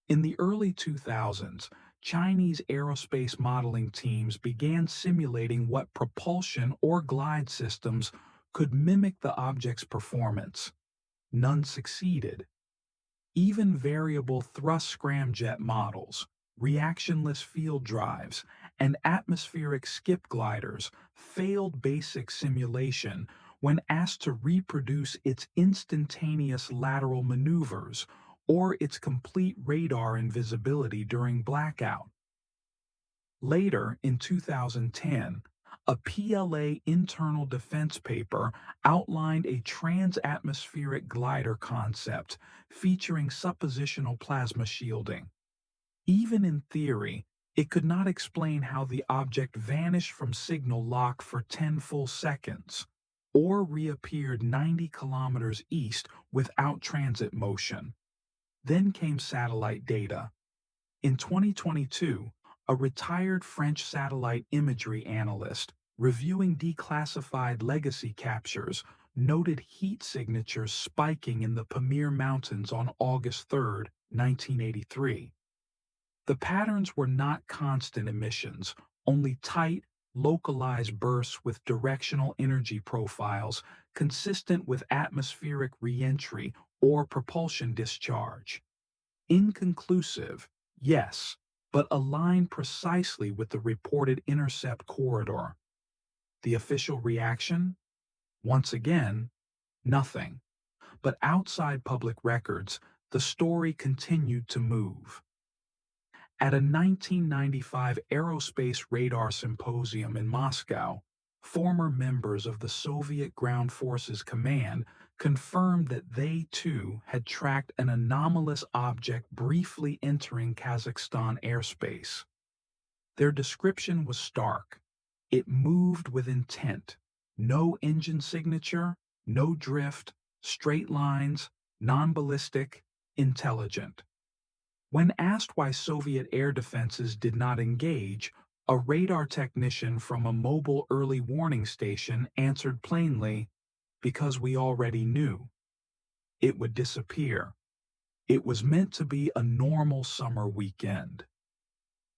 In the early 2000s, Chinese aerospace modeling teams began simulating what propulsion or glide systems could mimic the object's performance. None succeeded. Even variable thrust scramjet models, reactionless field drives, and atmospheric skip gliders failed basic simulation when asked to reproduce its instantaneous lateral maneuvers or its complete radar invisibility during blackout. Later, in 2010, a PLA internal defense paper outlined a transatmospheric glider concept featuring suppositional plasma shielding. Even in theory, it could not explain how the object vanished from signal lock for 10 full seconds, or reappeared 90 kilometers east without transit motion. Then came satellite data. In 2022, a retired French satellite imagery analyst reviewing declassified legacy captures noted heat signatures spiking in the Pamir Mountains on August 3, 1983. The patterns were not constant emissions, only tight, localized bursts with directional energy profiles consistent with atmospheric reentry or propulsion discharge. Inconclusive, yes, but aligned precisely with the reported intercept corridor. The official reaction? Once again, nothing. But outside public records, the story continued to move. At a 1995 Aerospace Radar Symposium in Moscow, former members of the Soviet Ground Forces Command confirmed that they too had tracked an anomalous object briefly entering Kazakhstan airspace. Their description was stark. It moved with intent. No engine signature, no drift, straight lines, non-ballistic, intelligent. When asked why Soviet air defenses did not engage, a radar technician from a mobile early warning station answered plainly, "Because we already knew. It would disappear. It was meant to be a normal summer weekend."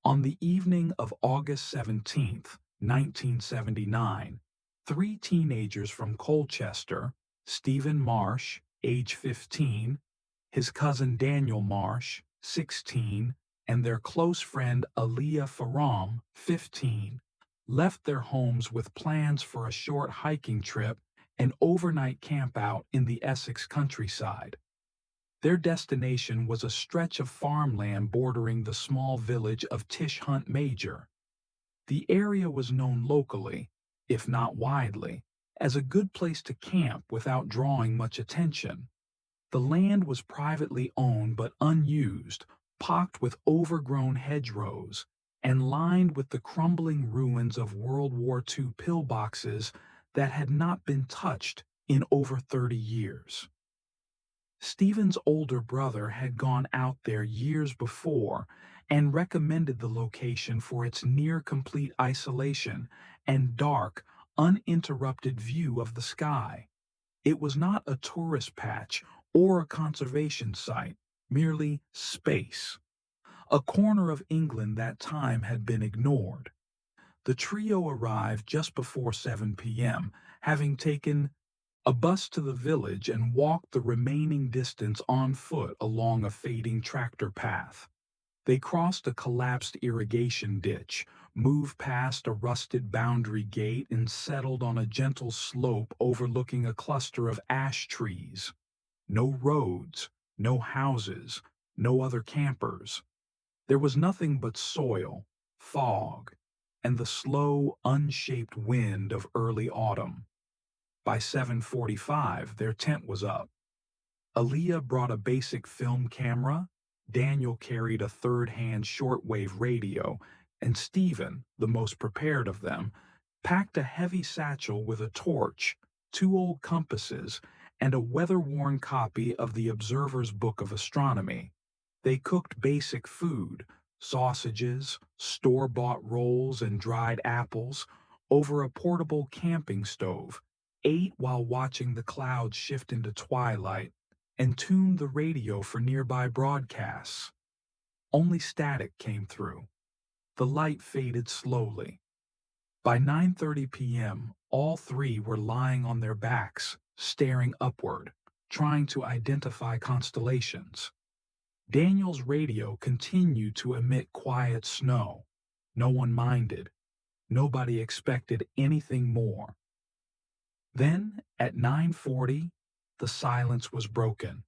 On the evening of August 17, 1979, three teenagers from Colchester, Stephen Marsh, age 15, his cousin Daniel Marsh, 16, and their close friend Aliyah Faram, 15, left their homes with plans for a short hiking trip and overnight campout in the Essex countryside. Their destination was a stretch of farmland bordering the small village of Tish Hunt Major. The area was known locally, if not widely, as a good place to camp without drawing much attention. The land was privately owned but unused, pocked with overgrown hedgerows, and lined with the crumbling ruins of World War II pillboxes that had not been touched in over 30 years. Stephen's older brother had gone out there years before and recommended the location for its near-complete isolation and dark, uninterrupted view of the sky. It was not a tourist patch or a conservation site, merely space. A corner of England that time had been ignored. The trio arrived just before 7 p.m., having taken a bus to the village and walked the remaining distance on foot along a fading tractor path. They crossed a collapsed irrigation ditch, moved past a rusted boundary gate, and settled on a gentle slope overlooking a cluster of ash trees. No roads, no houses, no other campers. There was nothing but soil, fog, and the slow, unshaped wind of early autumn. By 7:45, their tent was up. Aaliyah brought a basic film camera, Daniel carried a third-hand shortwave radio, and Stephen, the most prepared of them, packed a heavy satchel with a torch, two old compasses, and a weather-worn copy of the Observer's Book of Astronomy. They cooked basic food, sausages, store-bought rolls, and dried apples, over a portable camping stove, ate while watching the clouds shift into twilight, and tuned the radio for nearby broadcasts. Only static came through. The light faded slowly. By 9:30 p.m., all three were lying on their backs, staring upward, trying to identify constellations. Daniel's radio continued to emit quiet snow. No one minded. Nobody expected anything more. Then, at 9:40, the silence was broken.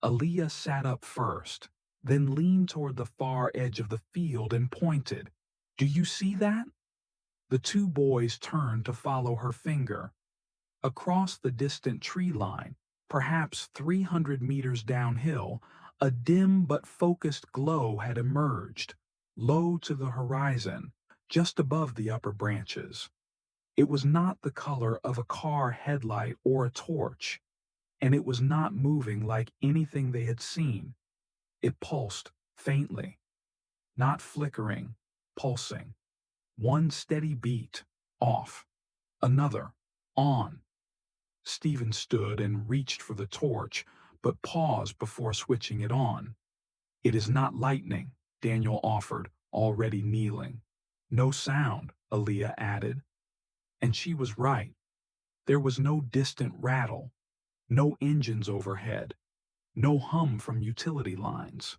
Aaliyah sat up first, then leaned toward the far edge of the field and pointed. "Do you see that?" The two boys turned to follow her finger. Across the distant tree line, perhaps 300 meters downhill, a dim but focused glow had emerged, low to the horizon, just above the upper branches. It was not the color of a car headlight or a torch, and it was not moving like anything they had seen. It pulsed faintly, not flickering, pulsing. One steady beat, off. Another, on. Stephen stood and reached for the torch, but paused before switching it on. "It is not lightning," Daniel offered, already kneeling. "No sound," Aaliyah added. And she was right. There was no distant rattle, no engines overhead, no hum from utility lines.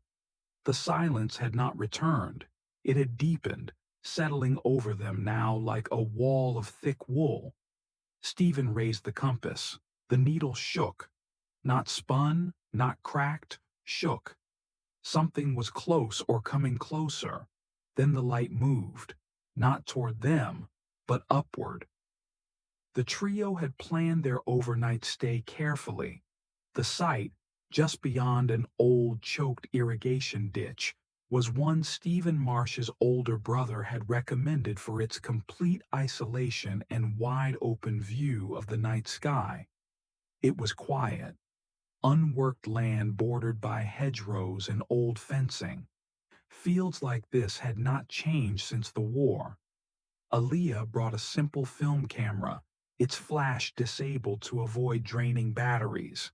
The silence had not returned. It had deepened, settling over them now like a wall of thick wool. Stephen raised the compass. The needle shook. Not spun, not cracked, shook. Something was close or coming closer. Then the light moved, not toward them, but upward. The trio had planned their overnight stay carefully. The site, just beyond an old choked irrigation ditch, was one Stephen Marsh's older brother had recommended for its complete isolation and wide-open view of the night sky. It was quiet, unworked land bordered by hedgerows and old fencing. Fields like this had not changed since the war. Aaliyah brought a simple film camera, its flash disabled to avoid draining batteries.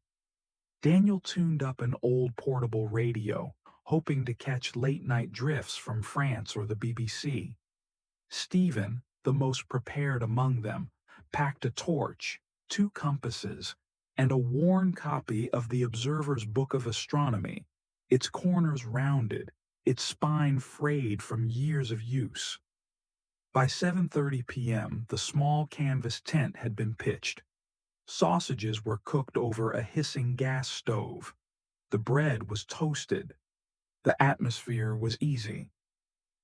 Daniel tuned up an old portable radio, hoping to catch late-night drifts from France or the BBC. Stephen, the most prepared among them, packed a torch, two compasses, and a worn copy of the Observer's Book of Astronomy, its corners rounded, its spine frayed from years of use. By 7:30 p.m., the small canvas tent had been pitched. Sausages were cooked over a hissing gas stove. The bread was toasted. The atmosphere was easy,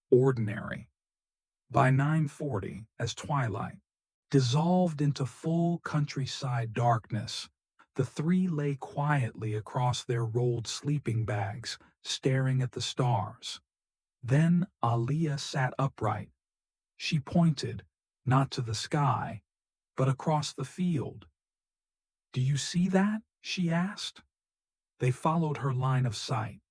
ordinary. By 9:40, as twilight dissolved into full countryside darkness, the three lay quietly across their rolled sleeping bags, staring at the stars. Then Aaliyah sat upright. She pointed, not to the sky, but across the field. "Do you see that?" she asked. They followed her line of sight.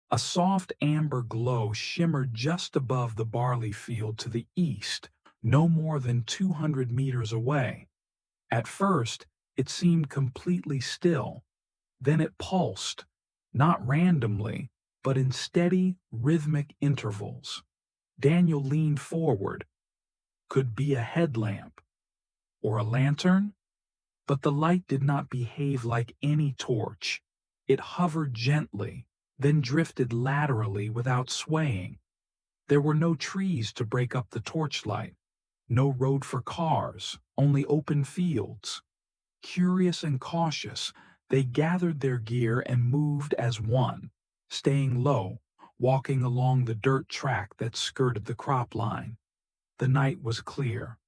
A soft amber glow shimmered just above the barley field to the east, no more than 200 meters away. At first, it seemed completely still. Then it pulsed, not randomly, but in steady, rhythmic intervals. Daniel leaned forward. Could be a headlamp. Or a lantern? But the light did not behave like any torch. It hovered gently, then drifted laterally without swaying. There were no trees to break up the torchlight, no road for cars, only open fields. Curious and cautious, they gathered their gear and moved as one, staying low, walking along the dirt track that skirted the crop line. The night was clear,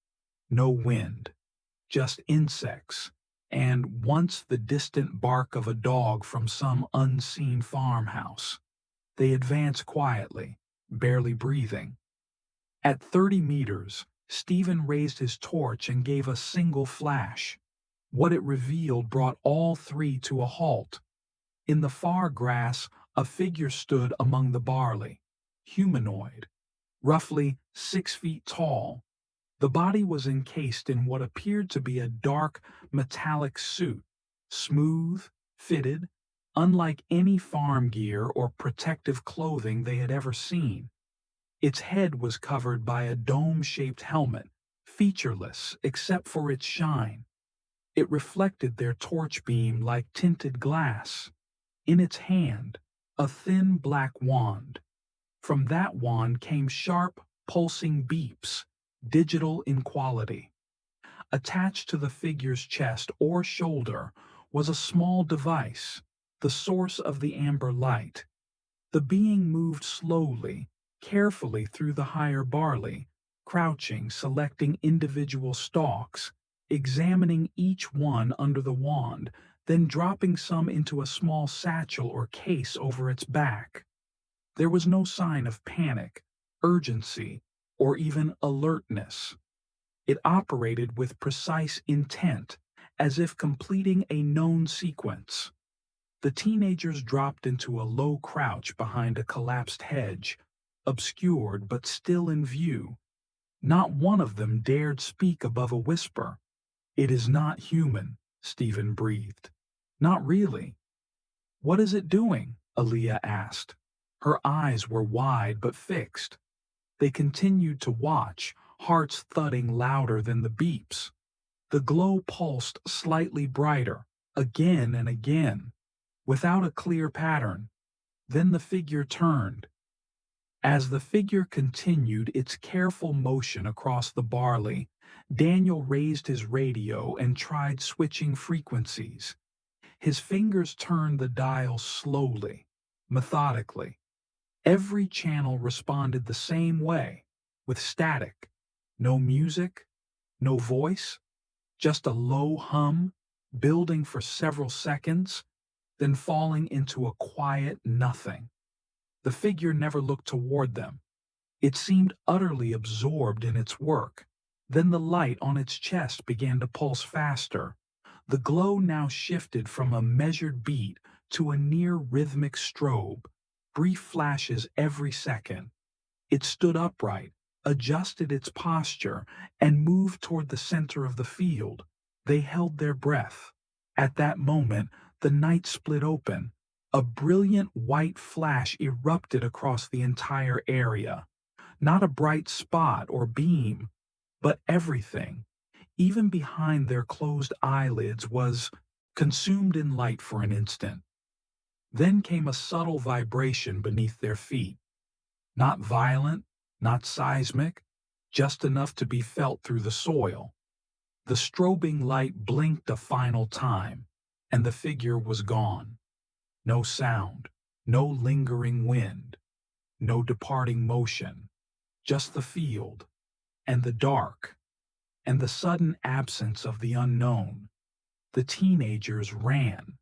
no wind, just insects, and once the distant bark of a dog from some unseen farmhouse. They advanced quietly, barely breathing. At 30 meters, Stephen raised his torch and gave a single flash. What it revealed brought all three to a halt. In the far grass, a figure stood among the barley, humanoid, roughly 6 feet tall. The body was encased in what appeared to be a dark, metallic suit, smooth, fitted, unlike any farm gear or protective clothing they had ever seen. Its head was covered by a dome-shaped helmet, featureless except for its shine. It reflected their torch beam like tinted glass. In its hand, a thin black wand. From that wand came sharp, pulsing beeps, digital in quality. Attached to the figure's chest or shoulder was a small device, the source of the amber light. The being moved slowly, carefully through the higher barley, crouching, selecting individual stalks, examining each one under the wand, then dropping some into a small satchel or case over its back. There was no sign of panic, urgency, or even alertness. It operated with precise intent, as if completing a known sequence. The teenagers dropped into a low crouch behind a collapsed hedge, obscured but still in view. Not one of them dared speak above a whisper. "It is not human," Stephen breathed. "Not really." "What is it doing?" Aaliyah asked. Her eyes were wide but fixed. They continued to watch, hearts thudding louder than the beeps. The glow pulsed slightly brighter, again and again, without a clear pattern. Then the figure turned. As the figure continued its careful motion across the barley, Daniel raised his radio and tried switching frequencies. His fingers turned the dial slowly, methodically. Every channel responded the same way, with static. No music, no voice, just a low hum, building for several seconds, then falling into a quiet nothing. The figure never looked toward them. It seemed utterly absorbed in its work. Then the light on its chest began to pulse faster. The glow now shifted from a measured beat to a near rhythmic strobe, brief flashes every second. It stood upright, adjusted its posture, and moved toward the center of the field. They held their breath. At that moment, the night split open. A brilliant white flash erupted across the entire area. Not a bright spot or beam, but everything, even behind their closed eyelids, was consumed in light for an instant. Then came a subtle vibration beneath their feet. Not violent, not seismic, just enough to be felt through the soil. The strobing light blinked a final time, and the figure was gone. No sound, no lingering wind, no departing motion, just the field, and the dark, and the sudden absence of the unknown. The teenagers ran.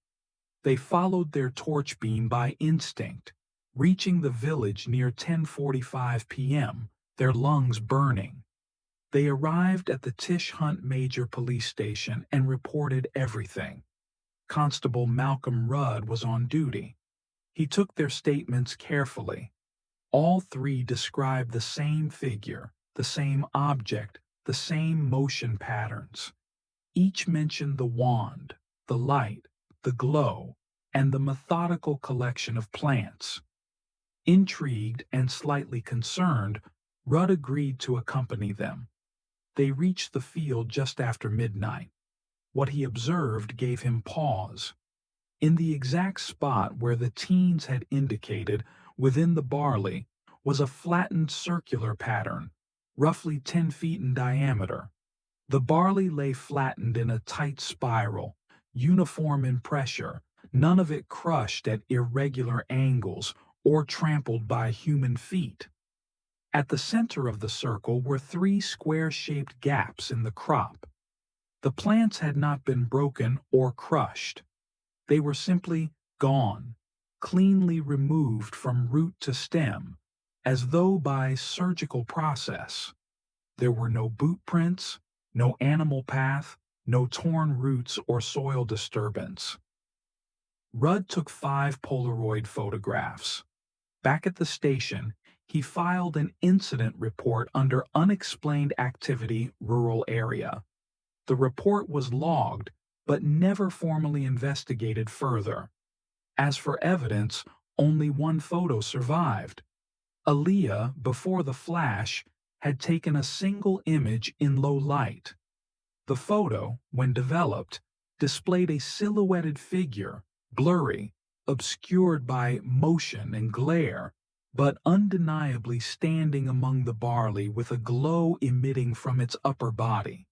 They followed their torch beam by instinct, reaching the village near 10:45 p.m., their lungs burning. They arrived at the Tish Hunt Major Police Station and reported everything. Constable Malcolm Rudd was on duty. He took their statements carefully. All three described the same figure, the same object, the same motion patterns. Each mentioned the wand, the light, the glow, and the methodical collection of plants. Intrigued and slightly concerned, Rudd agreed to accompany them. They reached the field just after midnight. What he observed gave him pause. In the exact spot where the teens had indicated, within the barley, was a flattened circular pattern, roughly 10 feet in diameter. The barley lay flattened in a tight spiral, uniform in pressure, none of it crushed at irregular angles or trampled by human feet. At the center of the circle were three square-shaped gaps in the crop. The plants had not been broken or crushed. They were simply gone, cleanly removed from root to stem, as though by surgical process. There were no boot prints, no animal path, no torn roots or soil disturbance. Rudd took 5 Polaroid photographs. Back at the station, he filed an incident report under unexplained activity rural area. The report was logged, but never formally investigated further. As for evidence, only one photo survived. Aaliyah, before the flash, had taken a single image in low light. The photo, when developed, displayed a silhouetted figure, blurry, obscured by motion and glare, but undeniably standing among the barley with a glow emitting from its upper body.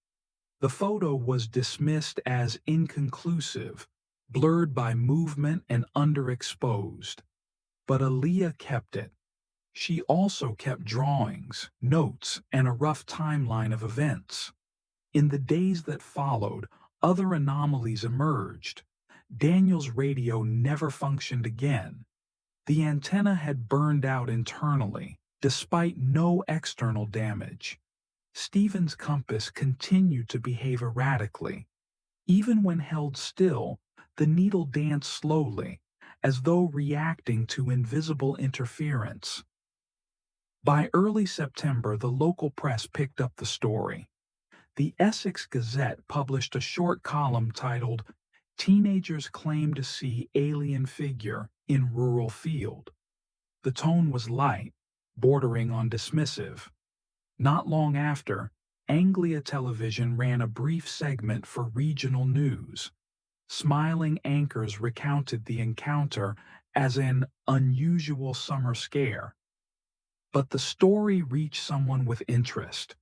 The photo was dismissed as inconclusive, blurred by movement and underexposed. But Aaliyah kept it. She also kept drawings, notes, and a rough timeline of events. In the days that followed, other anomalies emerged. Daniel's radio never functioned again. The antenna had burned out internally, despite no external damage. Stephen's compass continued to behave erratically. Even when held still, the needle danced slowly, as though reacting to invisible interference. By early September, the local press picked up the story. The Essex Gazette published a short column titled, "Teenagers Claim to See Alien Figure in Rural Field." The tone was light, bordering on dismissive. Not long after, Anglia Television ran a brief segment for regional news. Smiling anchors recounted the encounter as an unusual summer scare. But the story reached someone with interest.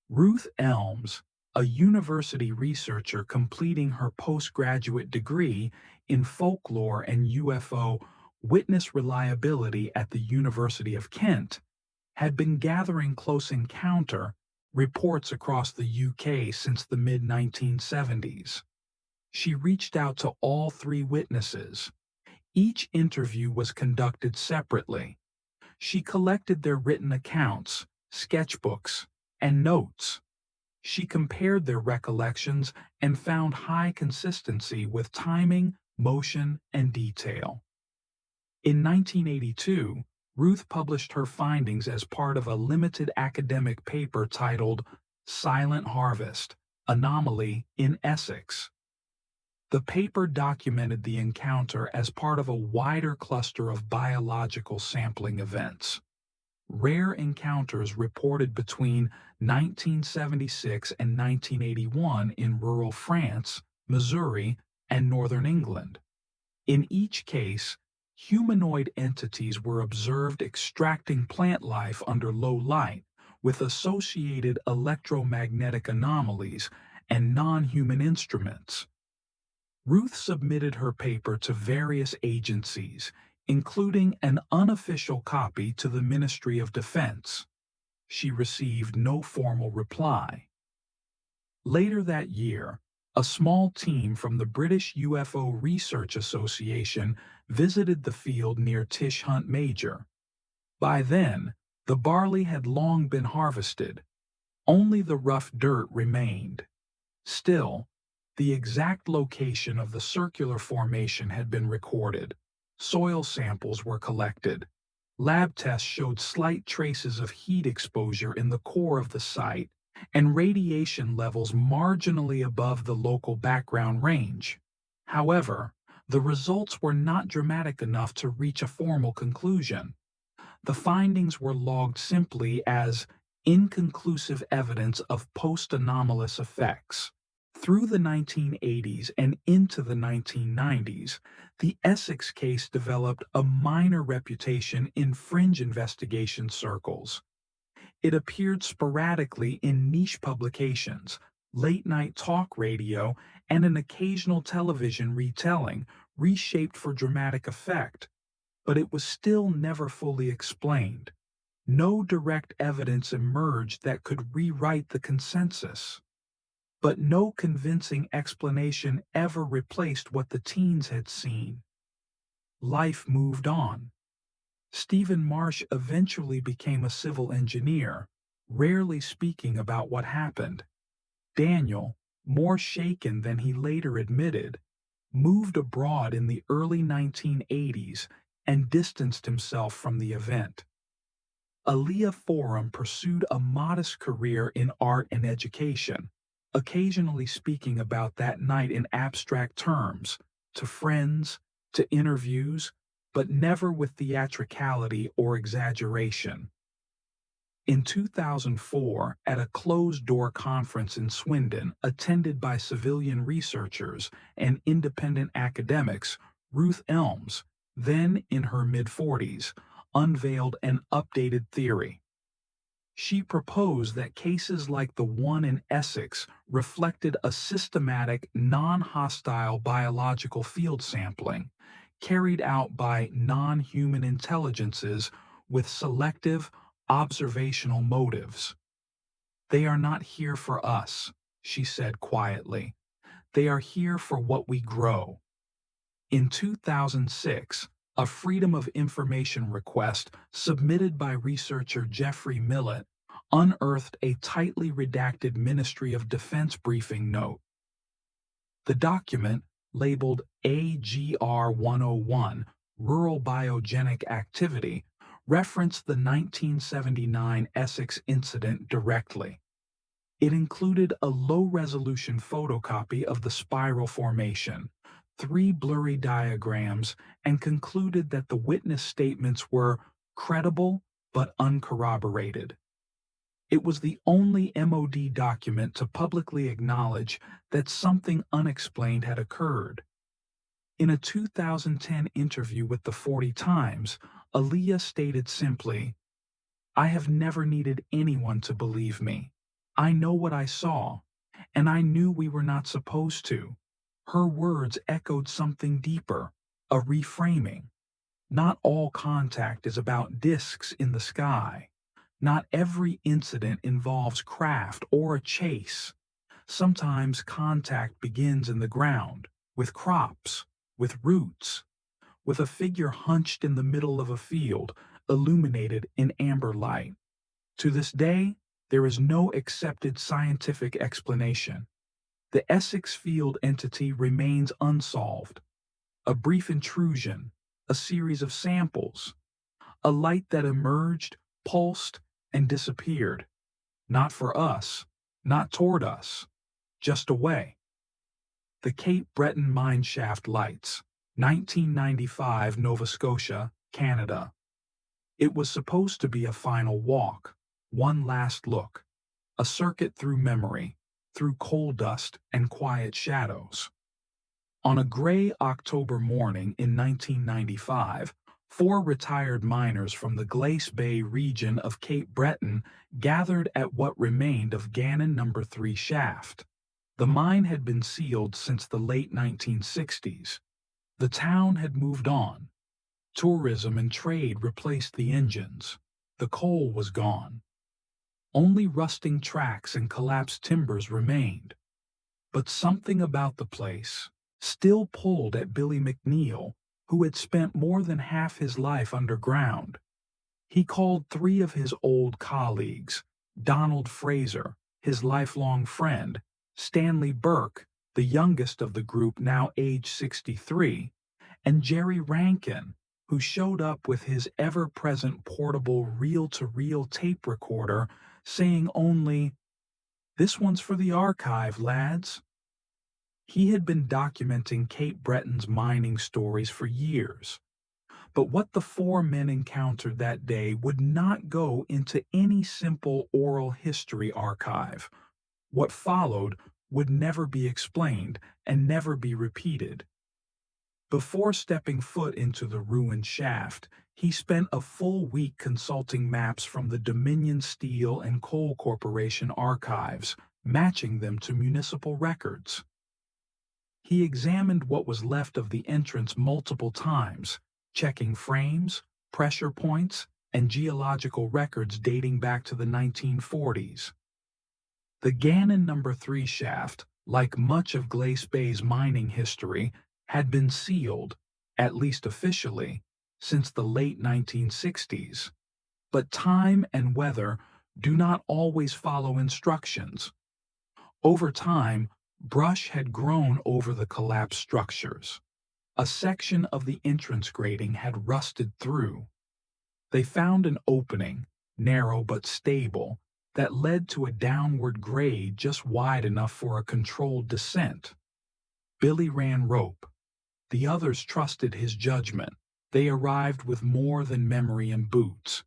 Ruth Elms, a university researcher completing her postgraduate degree in folklore and UFO witness reliability at the University of Kent, had been gathering close encounter reports across the UK since the mid-1970s. She reached out to all 3 witnesses. Each interview was conducted separately. She collected their written accounts, sketchbooks, and notes. She compared their recollections and found high consistency with timing, motion, and detail. In 1982, Ruth published her findings as part of a limited academic paper titled "Silent Harvest: Anomaly in Essex." The paper documented the encounter as part of a wider cluster of biological sampling events. Rare encounters reported between 1976 and 1981 in rural France, Missouri, and northern England. In each case, humanoid entities were observed extracting plant life under low light, with associated electromagnetic anomalies and non-human instruments. Ruth submitted her paper to various agencies, including an unofficial copy to the Ministry of Defense. She received no formal reply. Later that year, a small team from the British UFO Research Association visited the field near Tish Hunt Major. By then, the barley had long been harvested. Only the rough dirt remained. Still, the exact location of the circular formation had been recorded. Soil samples were collected. Lab tests showed slight traces of heat exposure in the core of the site and radiation levels marginally above the local background range. However, the results were not dramatic enough to reach a formal conclusion. The findings were logged simply as inconclusive evidence of post-anomalous effects. Through the 1980s and into the 1990s, the Essex case developed a minor reputation in fringe investigation circles. It appeared sporadically in niche publications, late-night talk radio, and an occasional television retelling, reshaped for dramatic effect. but it was still never fully explained. No direct evidence emerged that could rewrite the consensus. But no convincing explanation ever replaced what the teens had seen. Life moved on. Stephen Marsh eventually became a civil engineer, rarely speaking about what happened. Daniel, more shaken than he later admitted, moved abroad in the early 1980s and distanced himself from the event. Aaliyah Forum pursued a modest career in art and education, occasionally speaking about that night in abstract terms, to friends, to interviews, but never with theatricality or exaggeration. In 2004, at a closed-door conference in Swindon attended by civilian researchers and independent academics, Ruth Elms, then in her mid-40s, unveiled an updated theory. She proposed that cases like the one in Essex reflected a systematic, non-hostile biological field sampling carried out by non-human intelligences with selective, observational motives. "They are not here for us," she said quietly. "They are here for what we grow." In 2006, a Freedom of Information request submitted by researcher Jeffrey Millett unearthed a tightly redacted Ministry of Defense briefing note. The document, labeled AGR 101, Rural Biogenic Activity, referenced the 1979 Essex incident directly. It included a low-resolution photocopy of the spiral formation, 3 blurry diagrams, and concluded that the witness statements were credible but uncorroborated. It was the only MOD document to publicly acknowledge that something unexplained had occurred. In a 2010 interview with the 40 Times, Aaliyah stated simply, "I have never needed anyone to believe me. I know what I saw, and I knew we were not supposed to." Her words echoed something deeper, a reframing. Not all contact is about discs in the sky. Not every incident involves craft or a chase. Sometimes contact begins in the ground, with crops, with roots, with a figure hunched in the middle of a field, illuminated in amber light. To this day, there is no accepted scientific explanation. The Essex field entity remains unsolved. A brief intrusion, a series of samples, a light that emerged, pulsed, and disappeared. Not for us, not toward us, just away. The Cape Breton Mineshaft Lights, 1995, Nova Scotia, Canada. It was supposed to be a final walk, one last look, a circuit through memory, through coal dust and quiet shadows. On a gray October morning in 1995, 4 retired miners from the Glace Bay region of Cape Breton gathered at what remained of Gannon No. 3 shaft. The mine had been sealed since the late 1960s. The town had moved on. Tourism and trade replaced the engines. The coal was gone. Only rusting tracks and collapsed timbers remained. But something about the place still pulled at Billy McNeil, who had spent more than half his life underground. He called 3 of his old colleagues, Donald Fraser, his lifelong friend, Stanley Burke, the youngest of the group now age 63, and Jerry Rankin, who showed up with his ever-present portable reel-to-reel tape recorder, saying only, "This one's for the archive, lads." He had been documenting Cape Breton's mining stories for years. But what the 4 men encountered that day would not go into any simple oral history archive. What followed would never be explained and never be repeated. Before stepping foot into the ruined shaft, he spent a full week consulting maps from the Dominion Steel and Coal Corporation archives, matching them to municipal records. He examined what was left of the entrance multiple times, checking frames, pressure points, and geological records dating back to the 1940s. The Gannon Number 3 shaft, like much of Glace Bay's mining history, had been sealed, at least officially, since the late 1960s. But time and weather do not always follow instructions. Over time, brush had grown over the collapsed structures. A section of the entrance grating had rusted through. They found an opening, narrow but stable, that led to a downward grade just wide enough for a controlled descent. Billy ran rope. The others trusted his judgment. They arrived with more than memory and boots.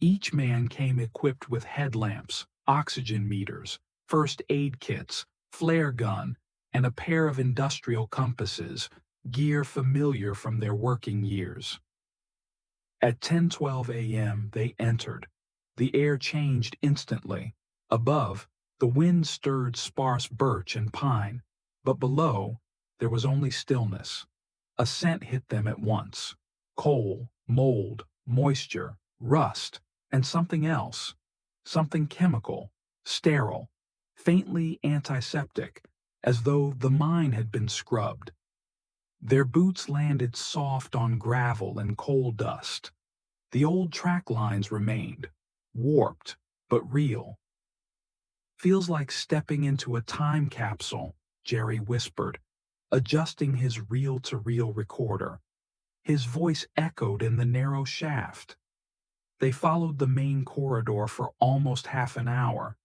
Each man came equipped with headlamps, oxygen meters, first aid kits, flare gun, and a pair of industrial compasses, gear familiar from their working years. At 10:12 a.m. they entered. The air changed instantly. Above, the wind stirred sparse birch and pine, but below, there was only stillness. A scent hit them at once. Coal, mold, moisture, rust, and something else. Something chemical, sterile, faintly antiseptic, as though the mine had been scrubbed. Their boots landed soft on gravel and coal dust. The old track lines remained, warped but real. "Feels like stepping into a time capsule," Jerry whispered, adjusting his reel-to-reel recorder. His voice echoed in the narrow shaft. They followed the main corridor for almost half an hour.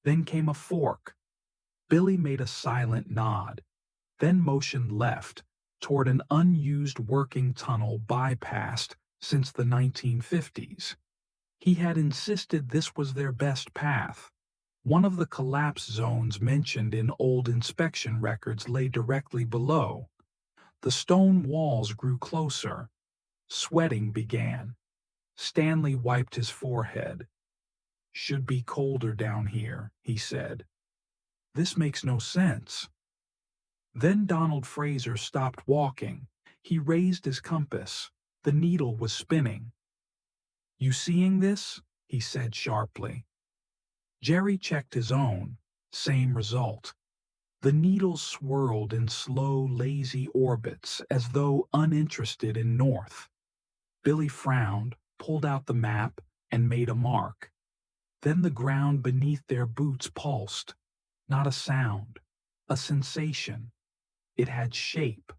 Then came a fork. Billy made a silent nod, then motioned left, toward an unused working tunnel bypassed since the 1950s. He had insisted this was their best path. One of the collapse zones mentioned in old inspection records lay directly below. The stone walls grew closer. Sweating began. Stanley wiped his forehead. "Should be colder down here," he said. "This makes no sense." Then Donald Fraser stopped walking. He raised his compass. The needle was spinning. "You seeing this?" he said sharply. Jerry checked his own. Same result. The needle swirled in slow, lazy orbits as though uninterested in north. Billy frowned, pulled out the map, and made a mark. Then the ground beneath their boots pulsed. Not a sound, a sensation. It had shape.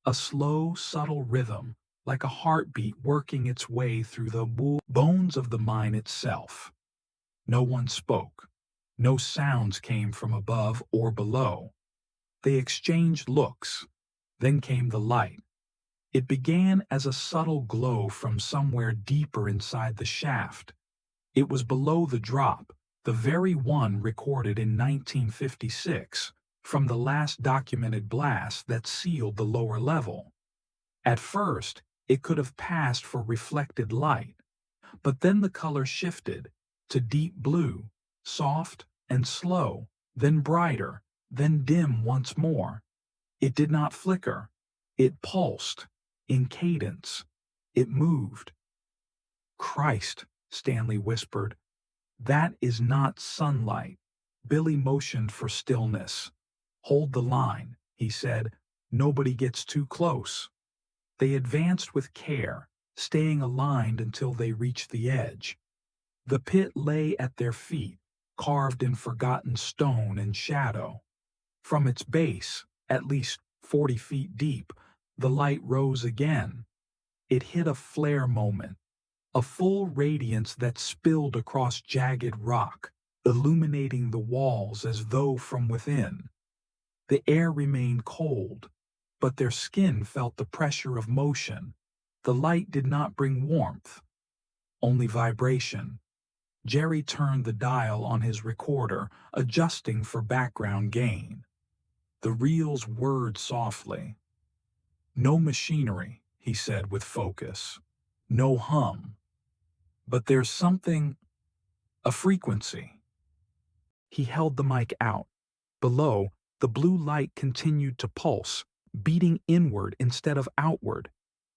A slow, subtle rhythm, like a heartbeat working its way through the bones of the mine itself. No one spoke. No sounds came from above or below. They exchanged looks. Then came the light. It began as a subtle glow from somewhere deeper inside the shaft. It was below the drop, the very one recorded in 1956, from the last documented blast that sealed the lower level. At first, it could have passed for reflected light, but then the color shifted to deep blue, soft and slow, then brighter, then dim once more. It did not flicker. It pulsed, in cadence. It moved. "Christ," Stanley whispered. "That is not sunlight." Billy motioned for stillness. "Hold the line," he said. "Nobody gets too close." They advanced with care, staying aligned until they reached the edge. The pit lay at their feet, carved in forgotten stone and shadow. From its base, at least 40 feet deep, the light rose again. It hit a flare moment, a full radiance that spilled across jagged rock, illuminating the walls as though from within. The air remained cold, but their skin felt the pressure of motion. The light did not bring warmth, only vibration. Jerry turned the dial on his recorder, adjusting for background gain. The reels whirred softly. "No machinery," he said with focus. "No hum. But there's something, a frequency." He held the mic out. Below, the blue light continued to pulse, beating inward instead of outward.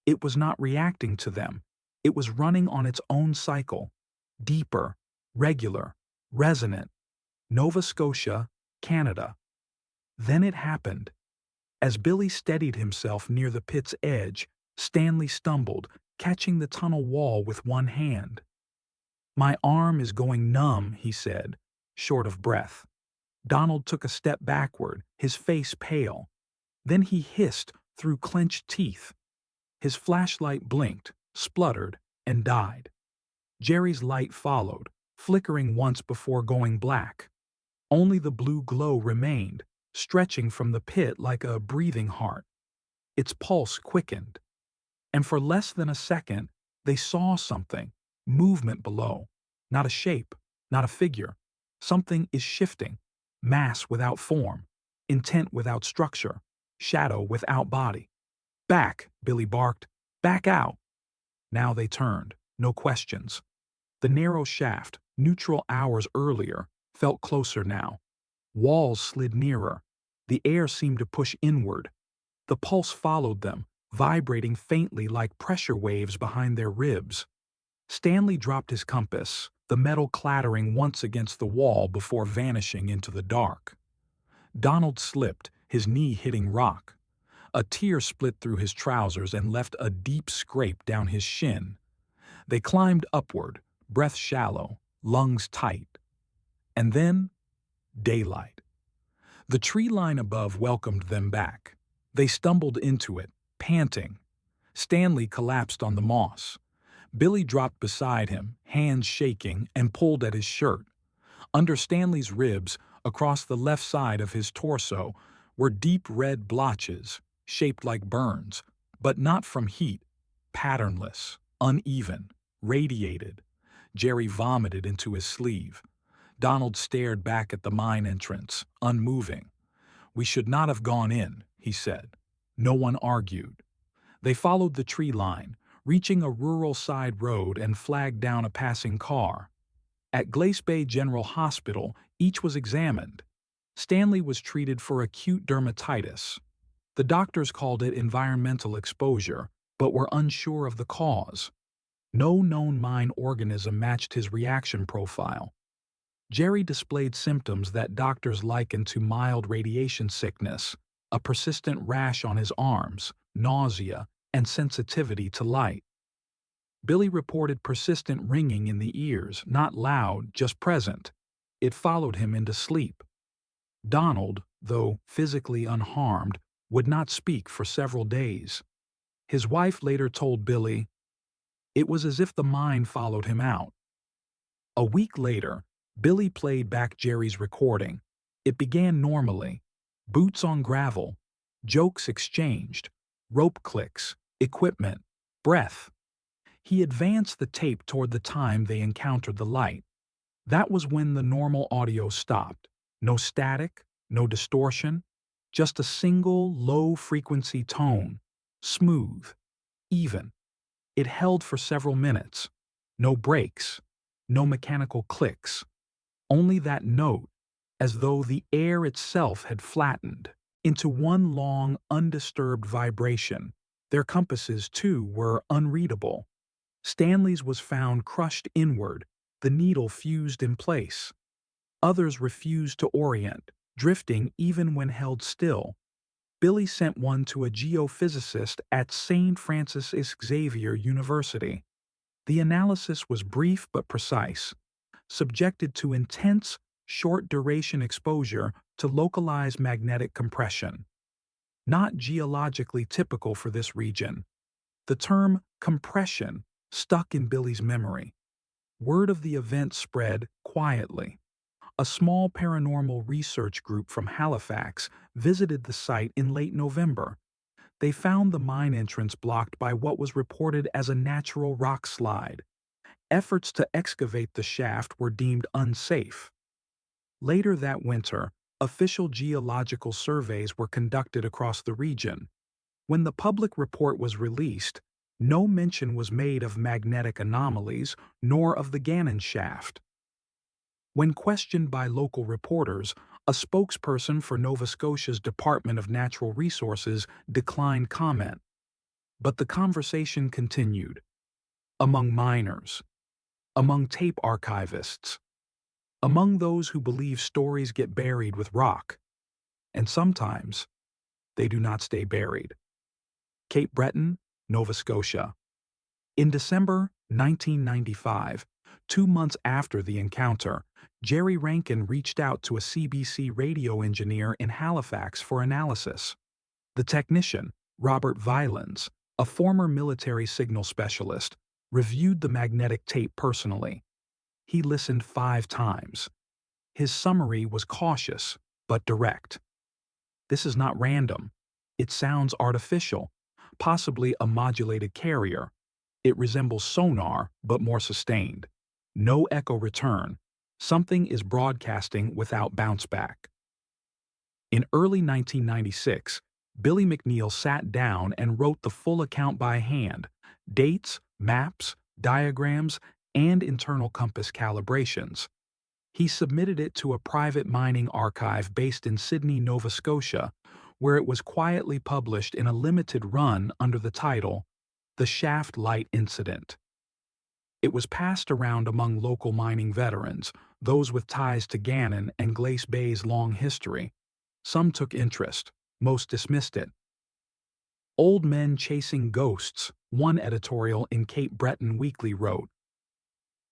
It was not reacting to them. It was running on its own cycle. Deeper, regular, resonant. Nova Scotia, Canada. Then it happened. As Billy steadied himself near the pit's edge, Stanley stumbled, catching the tunnel wall with one hand. "My arm is going numb," he said, short of breath. Donald took a step backward, his face pale. Then he hissed through clenched teeth. His flashlight blinked, spluttered, and died. Jerry's light followed, flickering once before going black. Only the blue glow remained, stretching from the pit like a breathing heart. Its pulse quickened. And for less than a second, they saw something, movement below. Not a shape, not a figure. Something is shifting. Mass without form, intent without structure, shadow without body. "Back," Billy barked. "Back out." Now they turned, no questions. The narrow shaft, neutral hours earlier, felt closer now. Walls slid nearer. The air seemed to push inward. The pulse followed them, vibrating faintly like pressure waves behind their ribs. Stanley dropped his compass, the metal clattering once against the wall before vanishing into the dark. Donald slipped, his knee hitting rock. A tear split through his trousers and left a deep scrape down his shin. They climbed upward, breath shallow, lungs tight. And then, daylight. The tree line above welcomed them back. They stumbled into it, panting. Stanley collapsed on the moss. Billy dropped beside him, hands shaking, and pulled at his shirt. Under Stanley's ribs, across the left side of his torso, were deep red blotches, shaped like burns, but not from heat, patternless, uneven, radiated. Jerry vomited into his sleeve. Donald stared back at the mine entrance, unmoving. "We should not have gone in," he said. No one argued. They followed the tree line, reaching a rural side road and flagged down a passing car. At Glace Bay General Hospital, each was examined. Stanley was treated for acute dermatitis. The doctors called it environmental exposure, but were unsure of the cause. No known mine organism matched his reaction profile. Jerry displayed symptoms that doctors likened to mild radiation sickness, a persistent rash on his arms, nausea, and sensitivity to light. Billy reported persistent ringing in the ears, not loud, just present. It followed him into sleep. Donald, though physically unharmed, would not speak for several days. His wife later told Billy, "It was as if the mine followed him out." A week later, Billy played back Jerry's recording. It began normally. Boots on gravel, jokes exchanged, rope clicks, equipment, breath. He advanced the tape toward the time they encountered the light. That was when the normal audio stopped. No static, no distortion, just a single low-frequency tone, smooth, even. It held for several minutes. No breaks, no mechanical clicks. Only that note, as though the air itself had flattened into one long, undisturbed vibration. Their compasses, too, were unreadable. Stanley's was found crushed inward, the needle fused in place. Others refused to orient, drifting even when held still. Billy sent one to a geophysicist at St. Francis Xavier University. The analysis was brief but precise, subjected to intense, short-duration exposure to localized magnetic compression. Not geologically typical for this region. The term compression stuck in Billy's memory. Word of the event spread quietly. A small paranormal research group from Halifax visited the site in late November. They found the mine entrance blocked by what was reported as a natural rock slide. Efforts to excavate the shaft were deemed unsafe. Later that winter, official geological surveys were conducted across the region. When the public report was released, no mention was made of magnetic anomalies nor of the Gannon shaft. When questioned by local reporters, a spokesperson for Nova Scotia's Department of Natural Resources declined comment. But the conversation continued, among miners, among tape archivists, among those who believe stories get buried with rock, and sometimes they do not stay buried. Cape Breton, Nova Scotia. In December 1995, 2 months after the encounter, Jerry Rankin reached out to a CBC radio engineer in Halifax for analysis. The technician, Robert Violins, a former military signal specialist, reviewed the magnetic tape personally. He listened 5 times. His summary was cautious, but direct. This is not random. It sounds artificial, possibly a modulated carrier. It resembles sonar, but more sustained. No echo return. Something is broadcasting without bounce back. In early 1996, Billy McNeil sat down and wrote the full account by hand, dates, maps, diagrams, and internal compass calibrations. He submitted it to a private mining archive based in Sydney, Nova Scotia, where it was quietly published in a limited run under the title, The Shaft Light Incident. It was passed around among local mining veterans, those with ties to Gannon and Glace Bay's long history. Some took interest, most dismissed it. Old men chasing ghosts, one editorial in Cape Breton Weekly wrote.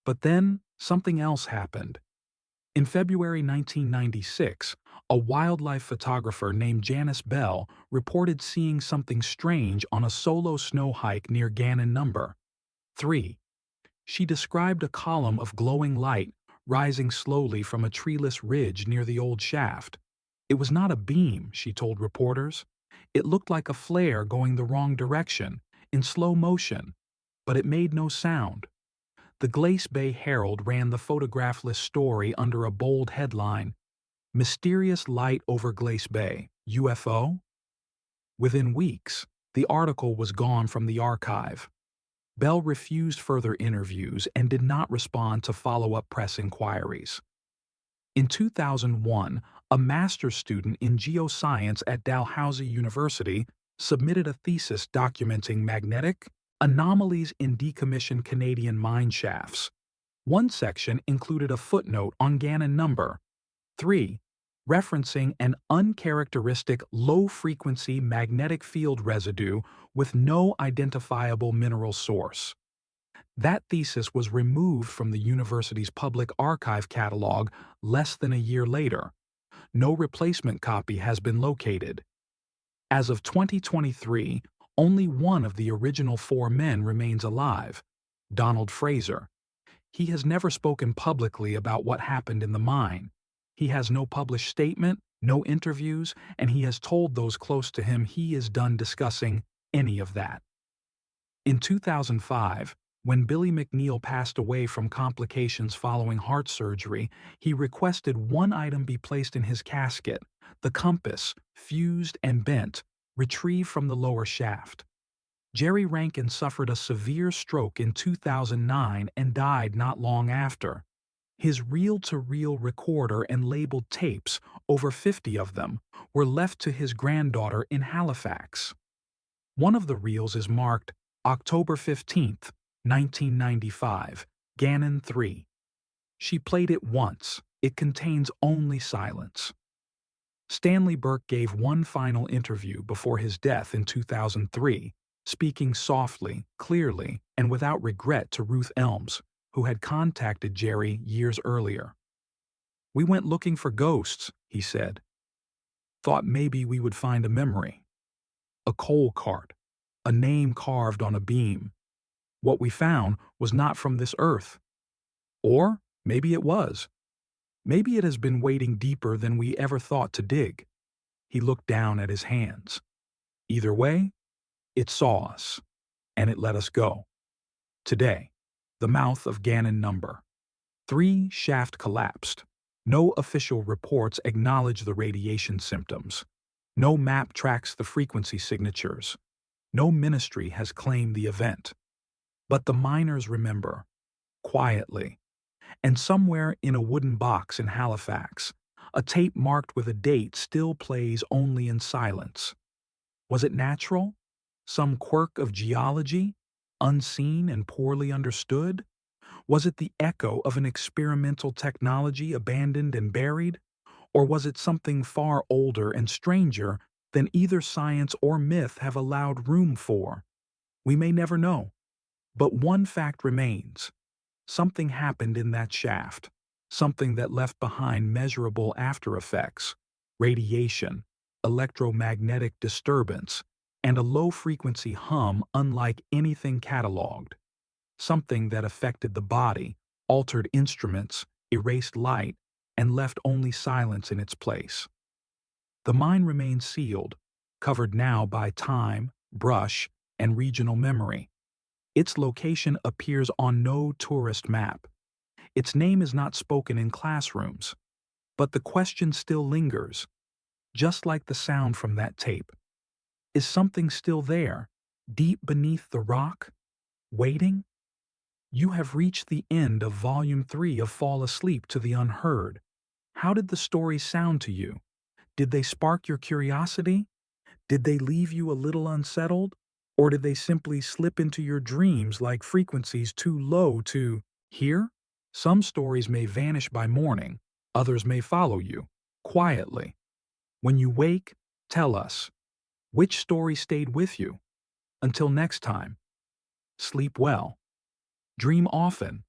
But then, something else happened. In February 1996, a wildlife photographer named Janice Bell reported seeing something strange on a solo snow hike near Gannon No. 3. She described a column of glowing light rising slowly from a treeless ridge near the old shaft. It was not a beam, she told reporters. It looked like a flare going the wrong direction, in slow motion, but it made no sound. The Glace Bay Herald ran the photographless story under a bold headline, Mysterious Light over Glace Bay, UFO? Within weeks, the article was gone from the archive. Bell refused further interviews and did not respond to follow-up press inquiries. In 2001, a master's student in geoscience at Dalhousie University submitted a thesis documenting magnetic anomalies in decommissioned Canadian mine shafts. One section included a footnote on Gannon No. 3, referencing an uncharacteristic low-frequency magnetic field residue with no identifiable mineral source. That thesis was removed from the university's public archive catalog less than a year later. No replacement copy has been located. As of 2023, only one of the original 4 men remains alive, Donald Fraser. He has never spoken publicly about what happened in the mine. He has no published statement, no interviews, and he has told those close to him he is done discussing any of that. In 2005, when Billy McNeil passed away from complications following heart surgery, he requested one item be placed in his casket, the compass, fused and bent, retrieved from the lower shaft. Jerry Rankin suffered a severe stroke in 2009 and died not long after. His reel-to-reel recorder and labeled tapes, over 50 of them, were left to his granddaughter in Halifax. One of the reels is marked October 15, 1995, Gannon 3. She played it once. It contains only silence. Stanley Burke gave one final interview before his death in 2003, speaking softly, clearly, and without regret to Ruth Elms, who had contacted Jerry years earlier. "We went looking for ghosts," he said. "Thought maybe we would find a memory. A coal cart, a name carved on a beam. What we found was not from this earth. Or maybe it was. Maybe it has been waiting deeper than we ever thought to dig." He looked down at his hands. Either way, it saw us, and it let us go. Today, the mouth of Gannon No. 3 shaft collapsed. No official reports acknowledge the radiation symptoms. No map tracks the frequency signatures. No ministry has claimed the event. But the miners remember, quietly, and somewhere in a wooden box in Halifax, a tape marked with a date still plays only in silence. Was it natural? Some quirk of geology, unseen and poorly understood? Was it the echo of an experimental technology abandoned and buried? Or was it something far older and stranger than either science or myth have allowed room for? We may never know. But one fact remains. Something happened in that shaft. Something that left behind measurable after effects, radiation, electromagnetic disturbance, and a low-frequency hum unlike anything cataloged. Something that affected the body, altered instruments, erased light, and left only silence in its place. The mine remains sealed, covered now by time, brush, and regional memory. Its location appears on no tourist map. Its name is not spoken in classrooms. But the question still lingers, just like the sound from that tape. Is something still there, deep beneath the rock, waiting? You have reached the end of Volume 3 of Fall Asleep to the Unheard. How did the stories sound to you? Did they spark your curiosity? Did they leave you a little unsettled? Or did they simply slip into your dreams like frequencies too low to hear? Some stories may vanish by morning, others may follow you, quietly. When you wake, tell us, which story stayed with you? Until next time, sleep well, dream often,